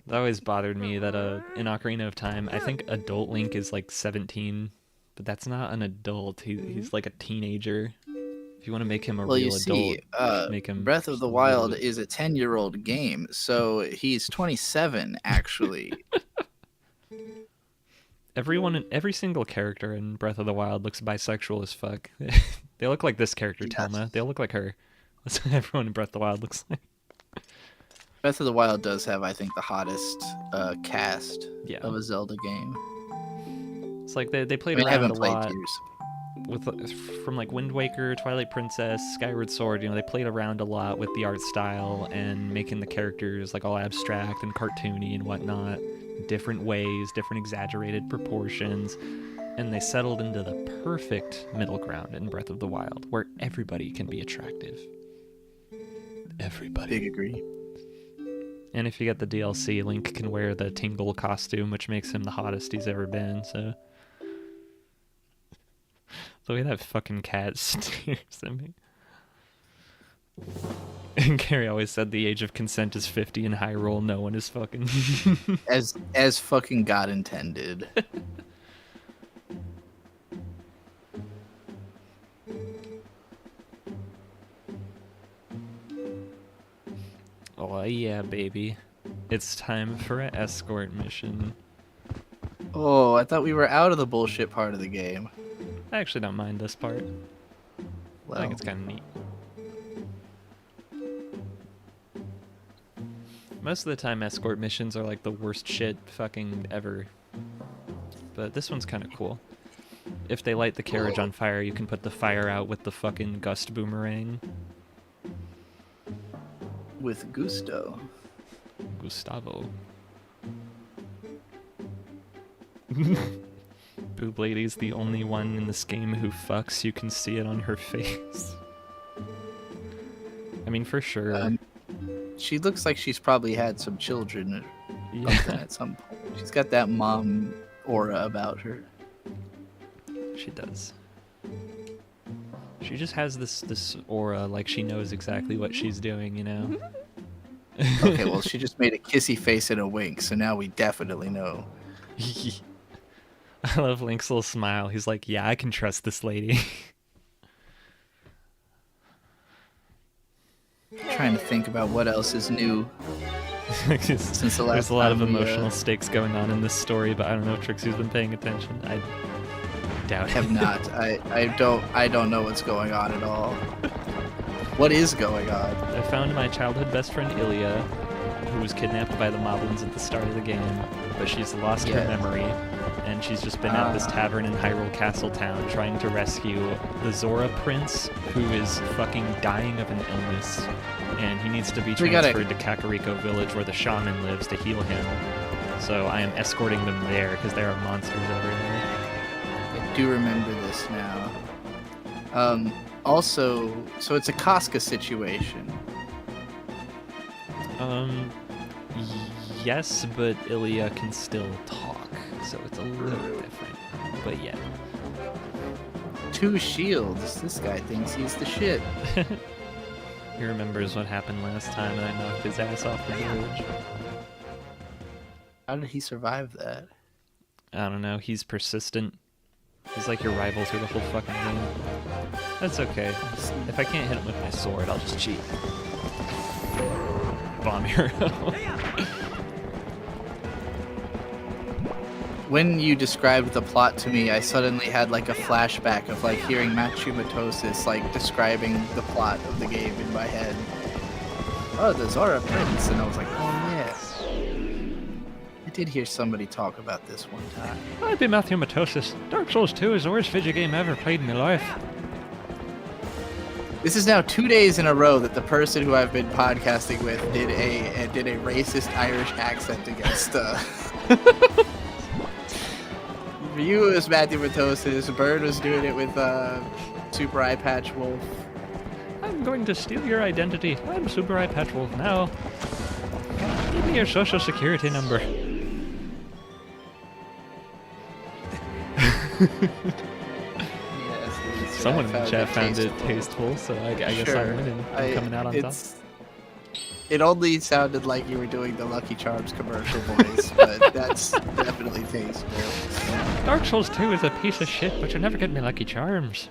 A: That always bothered me that in Ocarina of Time, I think adult Link is like 17, but that's not an adult. He's like a teenager. If you want to make him a
B: Well,
A: real
B: you see,
A: adult, just make him
B: Breath of
A: just
B: the
A: a little
B: Wild
A: bit-
B: is a 10-year-old game, so he's 27, actually.
A: Every single character in Breath of the Wild looks bisexual as fuck. They look like this character,
B: Yes.
A: Telma. They look like her. That's what everyone in Breath of the Wild looks like.
B: Breath of the Wild does have, I think, the hottest cast
A: Yeah.
B: of a Zelda game.
A: It's like they
B: I
A: played
B: mean, I
A: around
B: haven't
A: a
B: played
A: lot
B: Tears.
A: with from like Wind Waker, Twilight Princess, Skyward Sword. You know, they played around a lot with the art style and making the characters like all abstract and cartoony and whatnot, different ways, different exaggerated proportions, and they settled into the perfect middle ground in Breath of the Wild, where everybody can be attractive. Everybody.
B: Big agree.
A: And if you get the DLC, Link can wear the Tingle costume, which makes him the hottest he's ever been, so... The way that fucking cat stares at me. And Gary always said the age of consent is 50 in Hyrule, no one is fucking...
B: As fucking God intended.
A: Oh yeah, baby. It's time for an escort mission.
B: Oh, I thought we were out of the bullshit part of the game.
A: I actually don't mind this part. I
B: Well,
A: think it's kind of neat. Most of the time, escort missions are like the worst shit fucking ever. But this one's kind of cool. If they light the carriage on fire, you can put the fire out with the fucking gust boomerang.
B: with gusto.
A: Gustavo. Boob Lady's the only one in this game who fucks. You can see it on her face. I mean, for sure.
B: She looks like she's probably had some children or
A: Yeah.
B: something at some point. She's got that mom aura about her.
A: She does. She just has this aura, like she knows exactly what she's doing, you know?
B: Okay, well, she just made a kissy face and a wink, so now we definitely know.
A: I love Link's little smile. He's like, yeah, I can trust this lady.
B: Trying to think about what else is new since the last
A: There's a lot of
B: time we,
A: emotional stakes going on in this story, but I don't know if Trixie's been paying attention. I doubt
B: have
A: it.
B: not. I don't know what's going on at all. What is going on?
A: I found my childhood best friend Ilya, who was kidnapped by the Moblins at the start of the game, but she's lost her memory, and she's just been at this tavern in Hyrule Castle Town trying to rescue the Zora Prince, who is fucking dying of an illness, and he needs to be transferred to Kakariko Village where the shaman lives to heal him. So I am escorting them there because there are monsters over there.
B: I do remember this now. Also, so it's a Casca situation.
A: Yes, but Ilya can still talk, so it's a little different. But yeah.
B: 2 shields. This guy thinks he's the shit.
A: He remembers what happened last time, and I knocked his ass off the village.
B: How did he survive that?
A: I don't know. He's persistent. He's like your rival through the whole fucking game. That's okay. If I can't hit him with my sword, I'll just cheat. Bomb hero.
B: When you described the plot to me, I suddenly had like a flashback of like hearing Machimatosis like describing the plot of the game in my head. Oh, the Zora Prince, and I was like, oh yes. I did hear somebody talk about this one time.
A: I'd be Matthew Matosis. Dark Souls 2 is the worst video game I ever played in my life.
B: This is now 2 days in a row that the person who I've been podcasting with did a racist Irish accent against. For you, it was Matthew Matosis. Bird was doing it with Super Eye Patch Wolf.
A: I'm going to steal your identity. I'm Super Eye Patch Wolf now. Give me your social security number. Someone in the chat found it tasteful, so I guess I'm winning. I'm coming out on top.
B: It only sounded like you were doing the Lucky Charms commercial voice, but that's definitely tasteful.
A: Dark Souls 2 is a piece of shit, but you'll never get me Lucky Charms.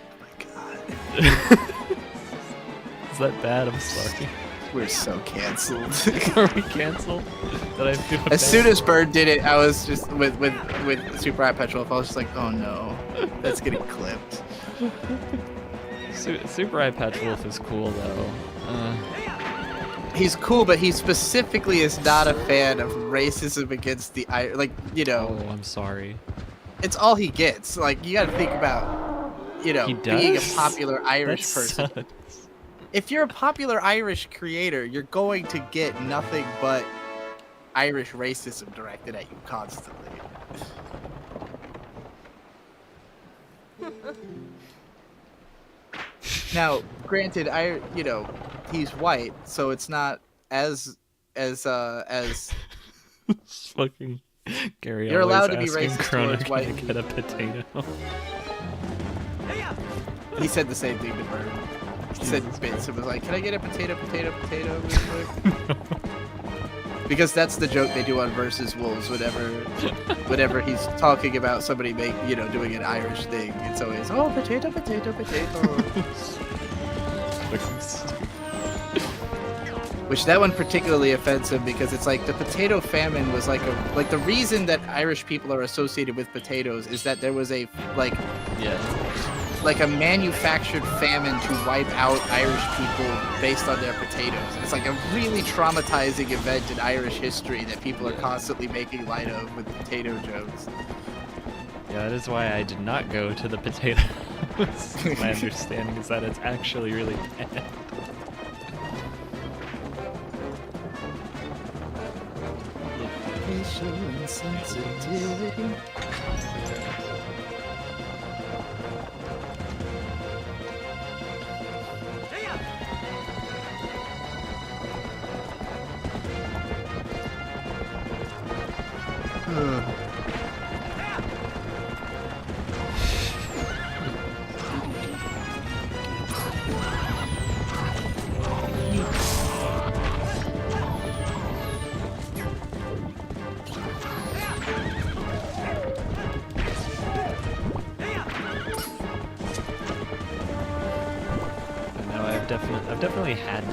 B: Oh my god.
A: Is that bad? I'm sorry.
B: We're so canceled.
A: Are we canceled? Did I do
B: as soon as Bird did it, I was just with Super Eye Patch Wolf, I was just like, oh no, that's getting clipped.
A: Super Eye Patch Wolf is cool though.
B: He's cool, but he specifically is not a fan of racism against the
A: Oh, I'm sorry.
B: It's all he gets. Like, you gotta think about, being a popular Irish person.
A: Sucks.
B: If you're a popular Irish creator, you're going to get nothing but Irish racism directed at you constantly. Now, granted, he's white, so it's not as
A: fucking Gary.
B: You're allowed to be
A: asking
B: racist
A: Krona,
B: towards white
A: can I get a potato?
B: He said the same thing to Bird. He said bits. It was like, "Can I get a potato real quick?" Because that's the joke they do on Versus Wolves. Whenever he's talking about somebody doing an Irish thing, it's always, "Oh, potato." Which that one particularly offends him because it's like the potato famine was like the reason that Irish people are associated with potatoes is that there was a manufactured famine to wipe out Irish people based on their potatoes. It's like a really traumatizing event in Irish history that people are constantly making light of with potato jokes.
A: Yeah, that is why I did not go to the potato. My understanding is that it's actually really bad.
B: And sensitivity.
A: definitely had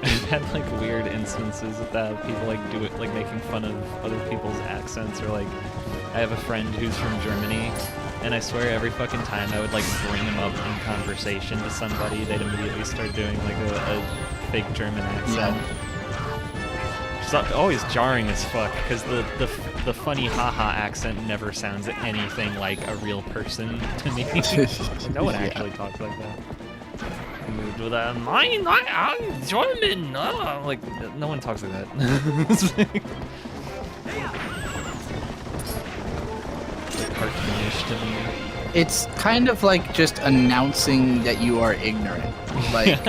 A: I've had like weird instances of that, people like do it, like making fun of other people's accents, or like I have a friend who's from Germany, and I swear every fucking time I would like bring him up in conversation to somebody, they'd immediately start doing like a fake German accent. It's always jarring as fuck, because the funny haha accent never sounds anything like a real person to me. No one actually talks like that. With that, I'm German. Like, no one talks like that. Like cartoonish to me.
B: It's kind of like just announcing that you are ignorant. Like,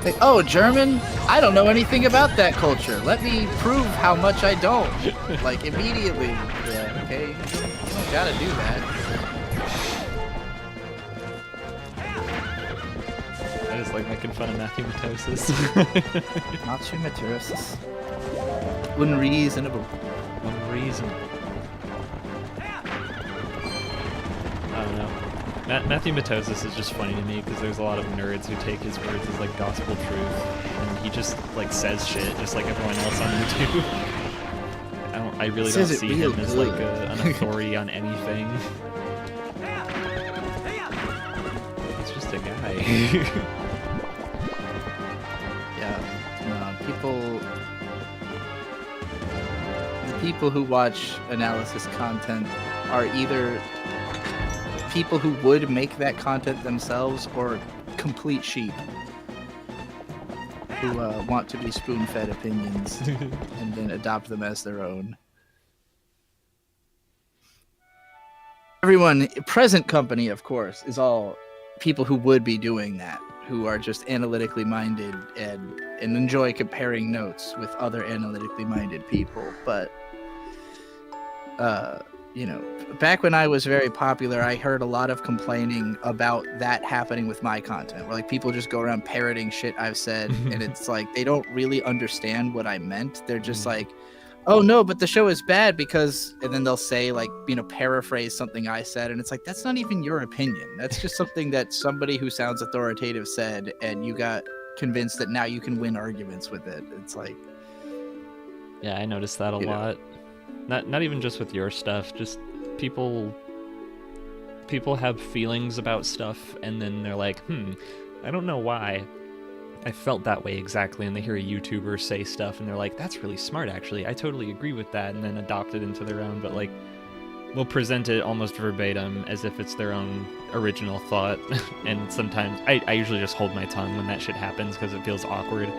B: like, oh, German? I don't know anything about that culture. Let me prove how much I don't. Like, immediately. Yeah, okay. You gotta do that.
A: I just like making fun of Matthew Matosis.
B: Matthew Matosis. Unreasonable.
A: Unreasonable. I don't know. Matthew Matosis is just funny to me because there's a lot of nerds who take his words as like gospel truth, and he just like says shit just like everyone else on YouTube. I really don't see him as like an authority on anything. He's just a guy.
B: Yeah, people who watch analysis content are either people who would make that content themselves or complete sheep who want to be spoon-fed opinions and then adopt them as their own. Everyone, present company, of course, is all people who would be doing that, who are just analytically minded and enjoy comparing notes with other analytically minded people. But you know, back when I was very popular, I heard a lot of complaining about that happening with my content, where like people just go around parroting shit I've said, and it's like they don't really understand what I meant. They're just like, oh no, but the show is bad because, and then they'll say like, you know, paraphrase something I said, and it's like, that's not even your opinion. That's just something that somebody who sounds authoritative said, and you got convinced that now you can win arguments with it. It's like,
A: yeah, I noticed that a lot. Not even just with your stuff, just people have feelings about stuff, and then they're like, I don't know why I felt that way exactly, and they hear a YouTuber say stuff, and they're like, that's really smart, actually. I totally agree with that, and then adopt it into their own, but like, will present it almost verbatim as if it's their own original thought. And sometimes I usually just hold my tongue when that shit happens because it feels awkward.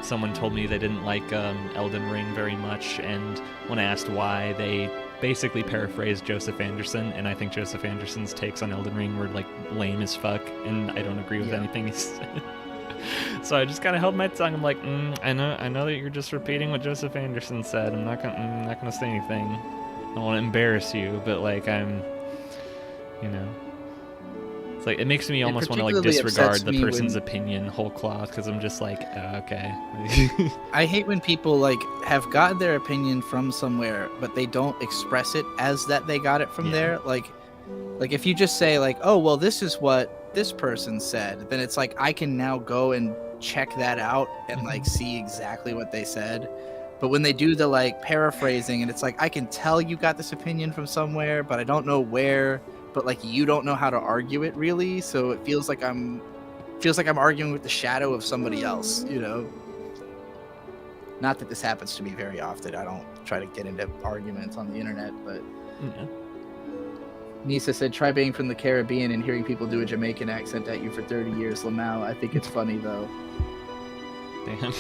A: Someone told me they didn't like Elden Ring very much, and when I asked why, they basically paraphrased Joseph Anderson, and I think Joseph Anderson's takes on Elden Ring were like lame as fuck, and I don't agree with anything he said. So I just kind of held my tongue. I'm like, I know that you're just repeating what Joseph Anderson said. I'm not gonna say anything. I don't want to embarrass you, but like I'm, you know. It's like, it makes me almost want to like disregard the person's opinion whole cloth, because I'm just like, okay.
B: I hate when people like have gotten their opinion from somewhere, but they don't express it as that they got it from there. Like if you just say like, oh, well, this is what this person said, then it's like, I can now go and check that out and like see exactly what they said. But when they do the like paraphrasing, and it's like, I can tell you got this opinion from somewhere, but I don't know where. But like, you don't know how to argue it really, so it feels like I'm arguing with the shadow of somebody else, you know. Not that this happens to me very often. I don't try to get into arguments on the internet, but Nisa said, try being from the Caribbean and hearing people do a Jamaican accent at you for 30 years, Lamau. I think it's funny though.
A: Damn.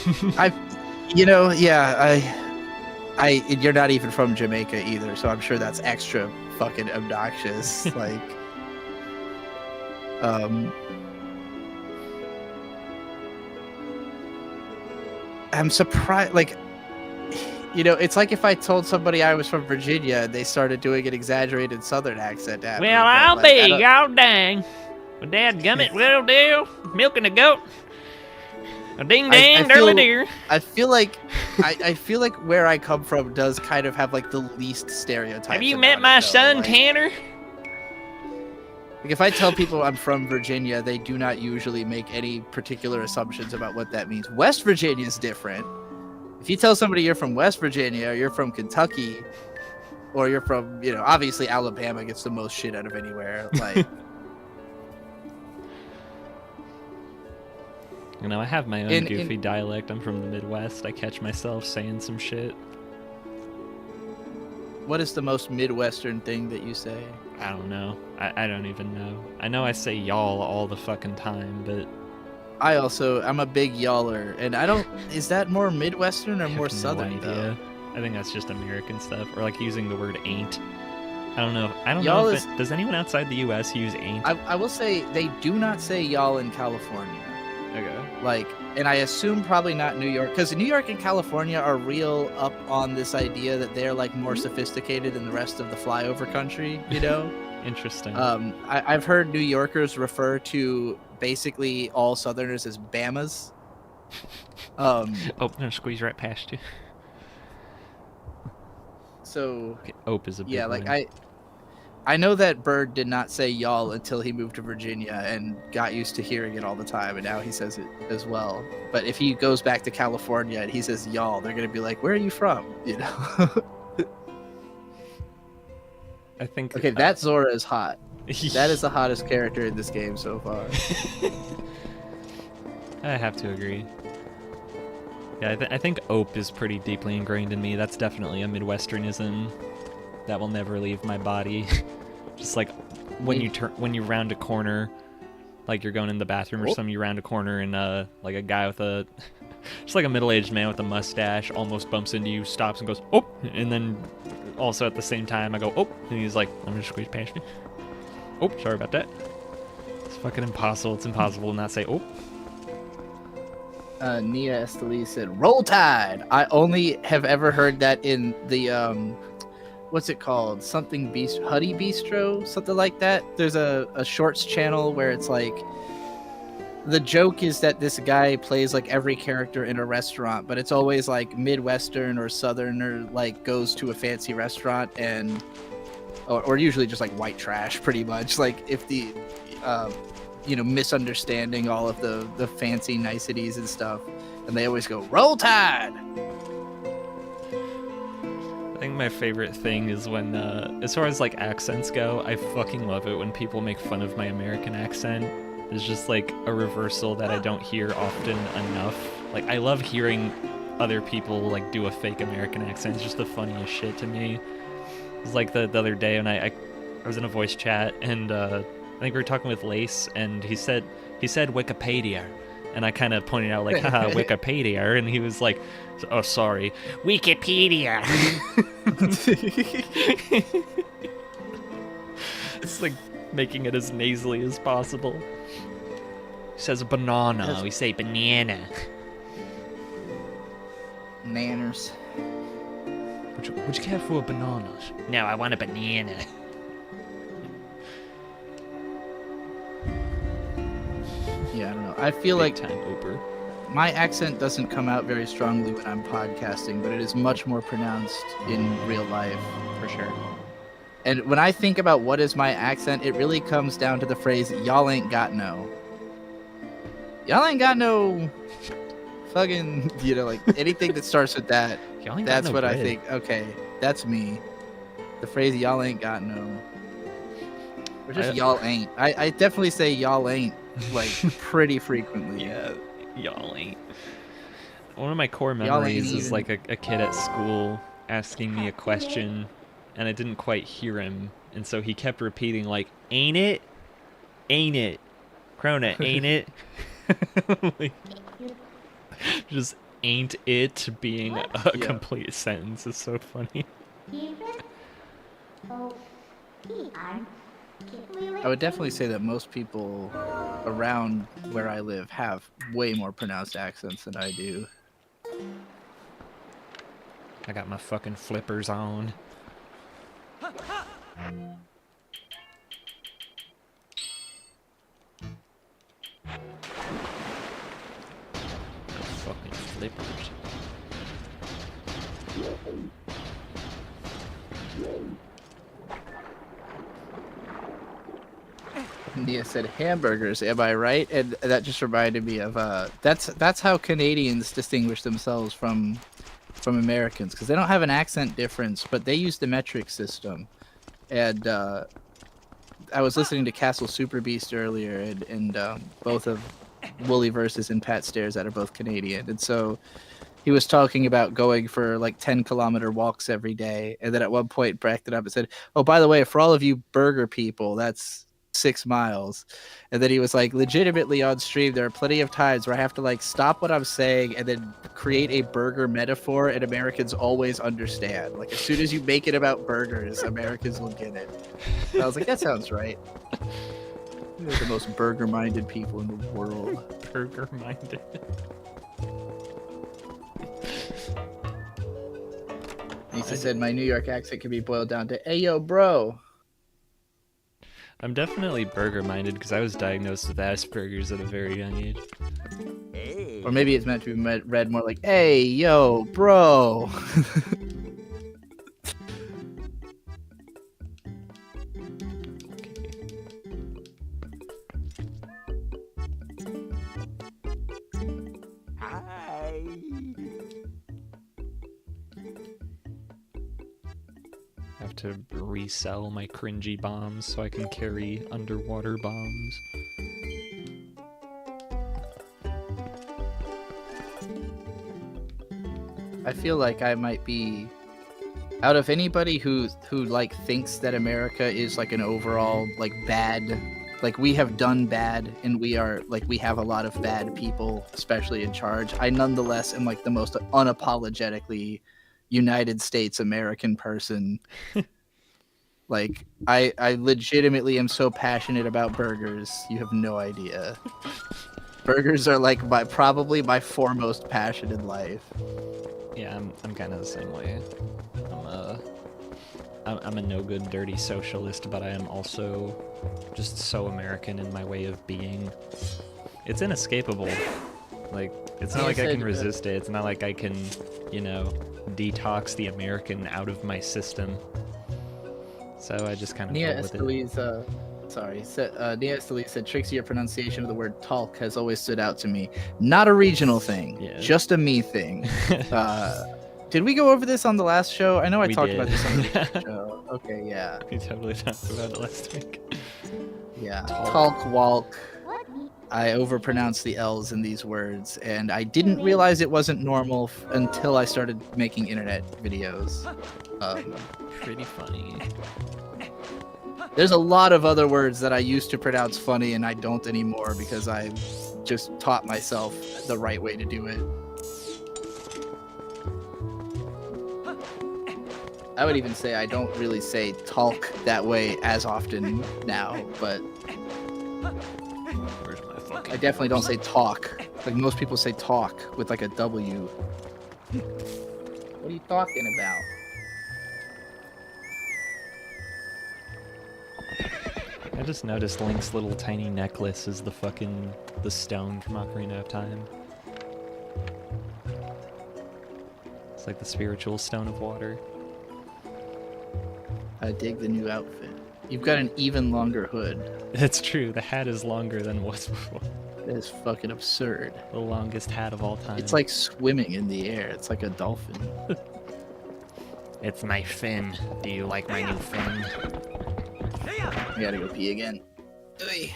B: You're not even from Jamaica either, so I'm sure that's extra fucking obnoxious. Like, I'm surprised. Like, you know, it's like if I told somebody I was from Virginia and they started doing an exaggerated Southern accent at me.
C: Well, I'll be y'all dang. Well, dadgummit, will do. Milking a goat. A ding dang, dirly deer.
B: I feel like where I come from does kind of have like the least stereotypes.
C: Have you met my son Tanner?
B: Like, if I tell people I'm from Virginia, they do not usually make any particular assumptions about what that means. West Virginia is different. If you tell somebody you're from West Virginia, or you're from Kentucky, or you're from, obviously Alabama gets the most shit out of anywhere. Like,
A: I have my own goofy dialect. I'm from the Midwest. I catch myself saying some shit.
B: What is the most Midwestern thing that you say?
A: I don't know. I don't even know. I know I say y'all all the fucking time, but...
B: I'm a big y'aller, and is that more Midwestern or more Southern, though?
A: I think that's just American stuff, or like using the word ain't. I don't know. Does anyone outside the U.S. use ain't?
B: I will say they do not say y'all in California.
A: Okay.
B: And I assume probably not New York, because New York and California are real up on this idea that they're like more sophisticated than the rest of the flyover country,
A: Interesting.
B: I've heard New Yorkers refer to basically all Southerners as Bamas.
A: I'm gonna squeeze right past you.
B: So
A: okay, Ope is a big one.
B: I know that Bird did not say y'all until he moved to Virginia and got used to hearing it all the time, and now he says it as well. But if he goes back to California and he says y'all, they're gonna be like, "Where are you from?"
A: I think.
B: Okay, that Zora is hot. That is the hottest character in this game so far.
A: I have to agree. Yeah, I think Ope is pretty deeply ingrained in me. That's definitely a Midwesternism that will never leave my body. Just like when you round a corner, like you're going in the bathroom or something, you round a corner and like a guy with just like a middle-aged man with a mustache almost bumps into you, stops and goes, "Oh!" And then also at the same time I go, "Oh!" And he's like, "I'm gonna squeeze past you." Oh, sorry about that. It's fucking impossible. It's impossible to not say, "Oh."
B: Nia Esteli said, "Roll Tide." I only have ever heard that in the what's it called? Something Huddy Bistro, something like that. There's a shorts channel where it's like the joke is that this guy plays like every character in a restaurant, but it's always like Midwestern or Southern, or like goes to a fancy restaurant and or usually just like white trash, pretty much. Like if the misunderstanding all of the fancy niceties and stuff, and they always go, "Roll Tide."
A: I think my favorite thing is when, as far as like accents go, I fucking love it when people make fun of my American accent. It's just like a reversal that I don't hear often enough. Like I love hearing other people like do a fake American accent. It's just the funniest shit to me. It was like the other day when I was in a voice chat and I think we were talking with Lace and he said Wikipedia. And I kind of pointed out, like, haha, Wikipedia. And he was like, "Oh, sorry. Wikipedia." It's like making it as nasally as possible. He says banana. We say banana.
B: Nanners.
A: Would you care for a banana? No, I want a banana.
B: Yeah, I don't know. I feel
A: Big
B: like
A: time Uber.
B: My accent doesn't come out very strongly when I'm podcasting, but it is much more pronounced in real life, for sure. And when I think about what is my accent, it really comes down to the phrase, "Y'all ain't got no." Y'all ain't got no fucking, like anything that starts with that, that's what I think. Okay, that's me. The phrase, "Y'all ain't got no." Or just "y'all ain't." I definitely say "y'all ain't" like pretty frequently.
A: Yeah, y'all ain't. One of my core memories is like a kid at school asking me a question and I didn't quite hear him, and so he kept repeating like, "Ain't it? Ain't it? Krona, ain't it?" Like, just "ain't it" being a complete sentence is so funny.
B: I would definitely say that most people around where I live have way more pronounced accents than I do.
A: I got my fucking flippers on. Fucking flippers.
B: Nia said hamburgers. Am I right? And that just reminded me of that's how Canadians distinguish themselves from Americans, because they don't have an accent difference, but they use the metric system. And I was listening to Castle Super Beast earlier, and both of Wooly Versus and Pat Stairs that are both Canadian, and so he was talking about going for like 10-kilometer walks every day, and then at one point backed it up and said, "Oh, by the way, for all of you burger people, that's 6 miles." And then he was like, legitimately on stream, there are plenty of times where I have to like stop what I'm saying and then create a burger metaphor, and Americans always understand. Like as soon as you make it about burgers, Americans will get it. And I was like, that sounds right. They're the most burger-minded people in the world.
A: Burger-minded.
B: Lisa said my New York accent can be boiled down to, "Hey, yo, bro."
A: I'm definitely burger-minded because I was diagnosed with Asperger's at a very young age.
C: Hey.
B: Or maybe it's meant to be read more like, "Hey, yo, bro."
C: Hi.
A: I have to resell my cringy bombs so I can carry underwater bombs.
B: I feel like I might be, out of anybody who like thinks that America is like an overall like bad, like we have done bad and we are like we have a lot of bad people especially in charge, I nonetheless am like the most unapologetically United States American person. Like I legitimately am so passionate about burgers, you have no idea. Burgers are like probably my foremost passion in life.
A: Yeah, I'm kind of the same way. I'm a no good, dirty socialist, but I am also just so American in my way of being. It's inescapable. Like, it's not like I can resist it. It's not like I can, you know, detox the American out of my system. So I just kind of
B: Nia
A: roll with it.
B: Esteliz, Nia Esteliz said, "Trixie, your pronunciation of the word talk has always stood out to me. Not a regional thing,
A: Yeah.
B: just a me thing." Did we go over this on the last show? I know I
A: We
B: talked
A: did.
B: about this on the last show. Okay, yeah.
A: We totally talked about it last week.
B: Yeah.
A: Talk.
B: Talk, walk. I overpronounced the L's in these words, and I didn't realize it wasn't normal until I started making internet videos.
A: Pretty funny.
B: There's a lot of other words that I used to pronounce funny and I don't anymore because I just taught myself the right way to do it. I would even say I don't really say talk that way as often now, but
A: Where's my fucking...
B: I definitely don't say talk. Like most people say talk with like a W. What are you talking about?
A: I just noticed Link's little tiny necklace is the stone from Ocarina of Time. It's like the spiritual stone of water.
B: I dig the new outfit. You've got an even longer hood.
A: It's true, the hat is longer than it was before.
B: That is fucking absurd.
A: The longest hat of all time.
B: It's like swimming in the air. It's like a dolphin.
C: It's my fin. Do you like my new fin?
B: I gotta go pee again. Oy.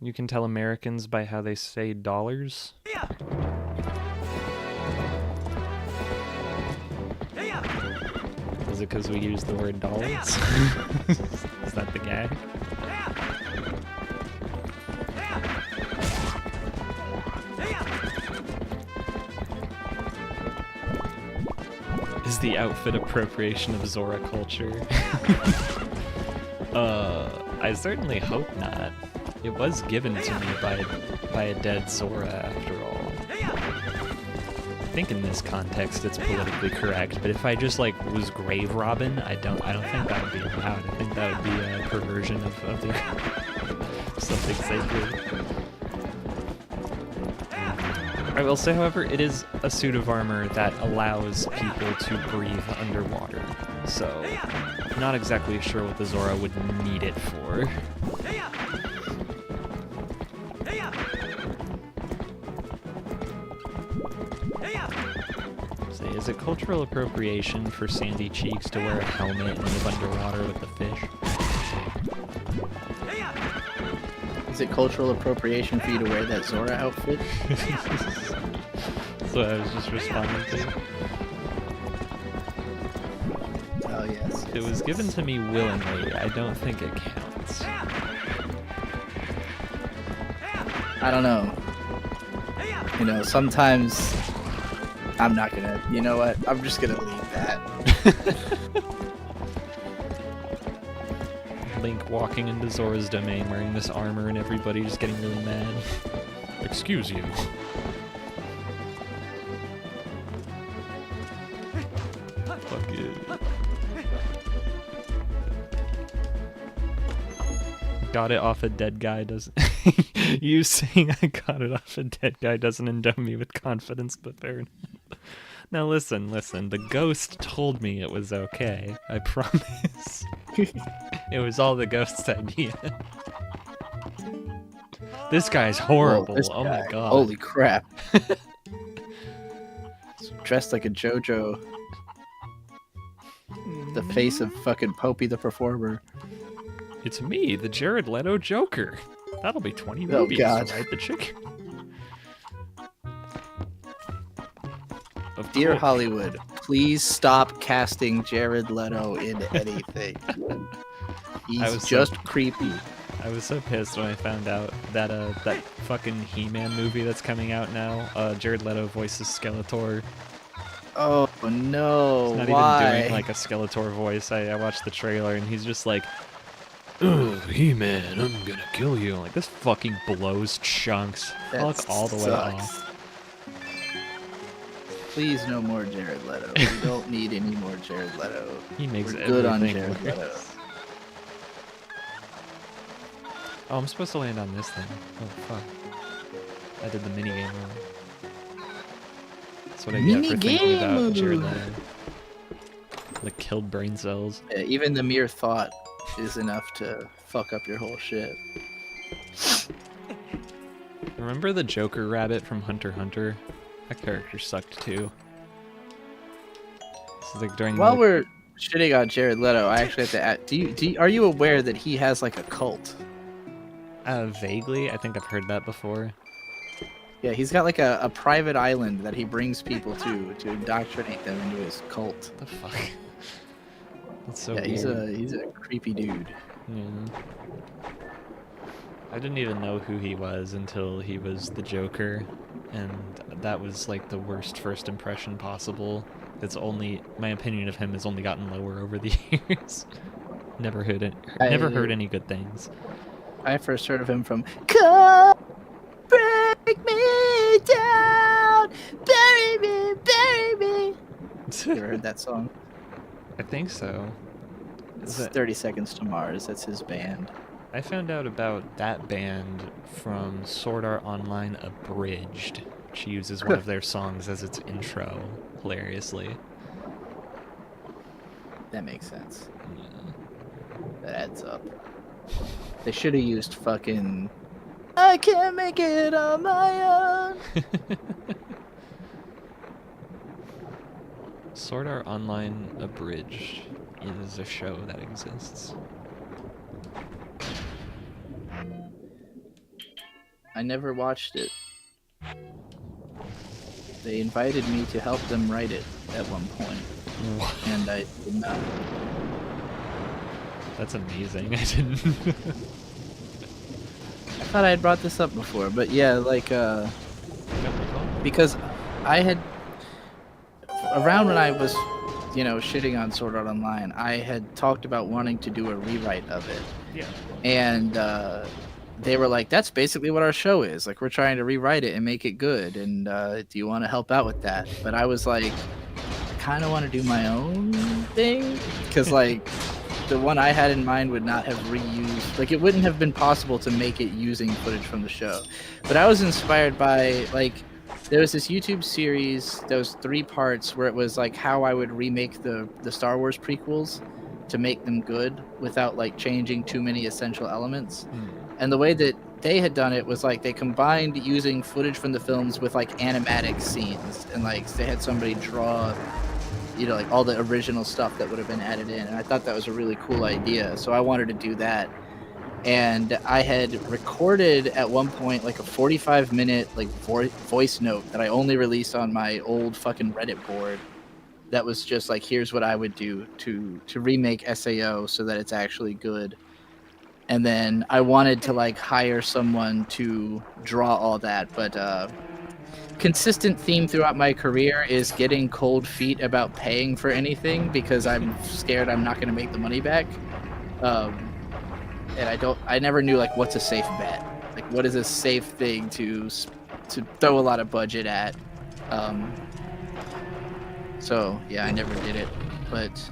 A: You can tell Americans by how they say dollars. Is it because we use the word dollars? Is that the gag? Is the outfit appropriation of Zora culture? I certainly hope not. It was given to me by a dead Zora after all. I think in this context it's politically correct, but if I just like was grave robbing, I don't think that would be allowed. I think that would be a perversion of the something sacred. I will say, however, it is a suit of armor that allows people to breathe underwater. So, I'm not exactly sure what the Zora would need it for. Say, is it cultural appropriation for Sandy Cheeks to wear a helmet and live underwater with the fish?
B: Is it cultural appropriation for you to wear that Zora outfit?
A: That's what I was just responding to.
B: Oh, yes.
A: It was given to me willingly. I don't think it counts.
B: I don't know. You know, sometimes I'm not gonna. You know what? I'm just gonna leave that.
A: Link walking into Zora's domain wearing this armor and everybody just getting really mad. Excuse you. Fuck you. Got it off a dead guy doesn't... You saying I got it off a dead guy doesn't endow me with confidence, but fair enough. Now listen, the ghost told me it was okay. I promise. It was all the ghost's idea. This guy's horrible.
B: Whoa, this
A: oh my
B: guy.
A: god.
B: Holy crap. Dressed like a JoJo. The face of fucking Popey the Performer.
A: It's me, the Jared Leto Joker. That'll be 20
B: Oh,
A: movies,
B: God.
A: right? The chick. Of
B: Dear
A: course.
B: Hollywood, please stop casting Jared Leto in anything.
A: was
B: He's
A: so-
B: just creepy.
A: I was so pissed when I found out that that fucking He-Man movie that's coming out now, Jared Leto voices Skeletor.
B: Oh no!
A: He's not
B: Why?
A: even doing like a Skeletor voice. I watched the trailer and he's just like, "Oh, He-Man, I'm gonna kill you." I'm like, this fucking blows chunks.
B: That
A: Fuck all the way
B: sucks.
A: off.
B: Please, no more Jared Leto. We don't need any more Jared Leto.
A: He makes
B: We're good on
A: everything
B: Jared Leto.
A: worse. Oh, I'm supposed to land on this thing. Oh, fuck. I did the minigame wrong. That's what I get for thinking about
B: Minigame!
A: Jared Leto. Like, killed brain cells.
B: Yeah, even the mere thought is enough to fuck up your whole shit.
A: Remember the Joker rabbit from Hunter x Hunter? That character sucked too. This is like during
B: While
A: the...
B: we're shitting on Jared Leto, I actually have to ask, are you aware that he has like a cult?
A: Vaguely, I think I've heard that before.
B: Yeah, he's got like a private island that he brings people to indoctrinate them into his cult.
A: What the fuck? That's so
B: Yeah,
A: weird.
B: he's a creepy dude.
A: Yeah. I didn't even know who he was until he was the Joker, and that was like the worst first impression possible. It's only my opinion of him has only gotten lower over the years. Never heard any good things.
B: I first heard of him from "Come break me down, bury me, bury me." You ever heard that song?
A: I think so.
B: It's
A: Is it-
B: 30 Seconds to Mars. That's his band.
A: I found out about that band from Sword Art Online Abridged. She uses one of their songs as its intro, hilariously.
B: That makes sense.
A: Yeah.
B: That adds up. They should have used fucking "I can't make it on my own."
A: Sword Art Online Abridged is a show that exists.
B: I never watched it. They invited me to help them write it at one point, and I did not.
A: That's amazing. I didn't.
B: I thought I had brought this up before, but yeah, like, because I had, around when I was, you know, shitting on Sword Art Online, I had talked about wanting to do a rewrite of it.
A: Yeah.
B: And they were like, that's basically what our show is. Like, we're trying to rewrite it and make it good. And do you want to help out with that? But I was like, I kind of want to do my own thing. Because, like, the one I had in mind would not have reused. Like, it wouldn't have been possible to make it using footage from the show. But I was inspired by, like, There was this YouTube series that was 3 parts where it was like how I would remake the Star Wars prequels to make them good without like changing too many essential elements. And the way that they had done it was like they combined using footage from the films with like animatic scenes, and like they had somebody draw, you know, like all the original stuff that would have been added in. And I thought that was a really cool idea, so I wanted to do that. And I had recorded at one point like a 45-minute like voice note that I only released on my old fucking Reddit board. That was just like, here's what I would do to remake SAO so that it's actually good. And then I wanted to like hire someone to draw all that, but consistent theme throughout my career is getting cold feet about paying for anything because I'm scared I'm not going to make the money back. And I never knew like what's a safe bet, like what is a safe thing to throw a lot of budget at. So yeah, I never did it, but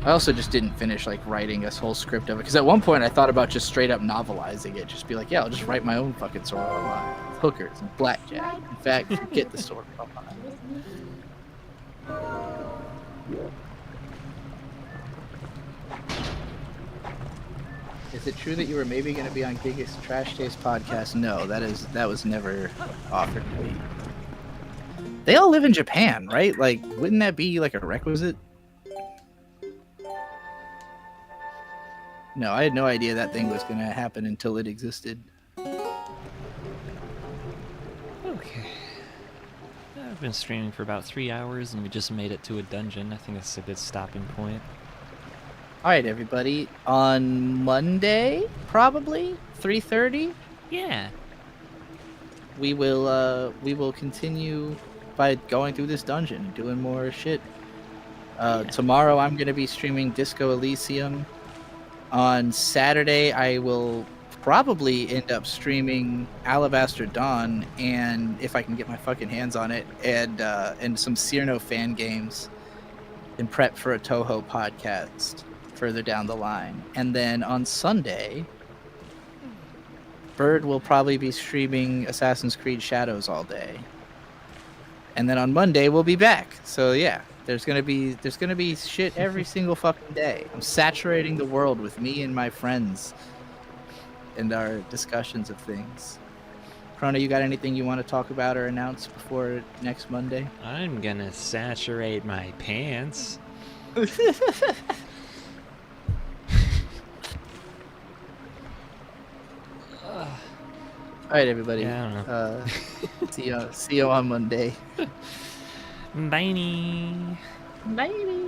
B: I also just didn't finish like writing a whole script of it, because at one point I thought about just straight up novelizing it, just be like, yeah, I'll just write my own fucking story online with hookers and blackjack. In fact, forget the story. Is it true that you were maybe going to be on Giga's Trash Taste podcast? No, that was never offered to me. They all live in Japan, right? Like, wouldn't that be like a requisite? No, I had no idea that thing was going to happen until it existed.
A: Okay. I've been streaming for about 3 hours, and we just made it to a dungeon. I think that's a good stopping point.
B: All right, everybody. On Monday, probably 3:30.
A: Yeah.
B: We will continue by going through this dungeon and doing more shit. Tomorrow, I'm gonna be streaming Disco Elysium. On Saturday, I will probably end up streaming Alabaster Dawn, and if I can get my fucking hands on it, and some Cyrano fan games, and prep for a Toho podcast further down the line. And then on Sunday, Bird will probably be streaming Assassin's Creed Shadows all day. And then on Monday we'll be back. So yeah, there's gonna be shit every single fucking day. I'm saturating the world with me and my friends and our discussions of things. Krona, you got anything you want to talk about or announce before next Monday?
A: I'm gonna saturate my pants.
B: All right, everybody.
A: Yeah, I don't know.
B: See you on Monday.
A: Bye.
B: Bye.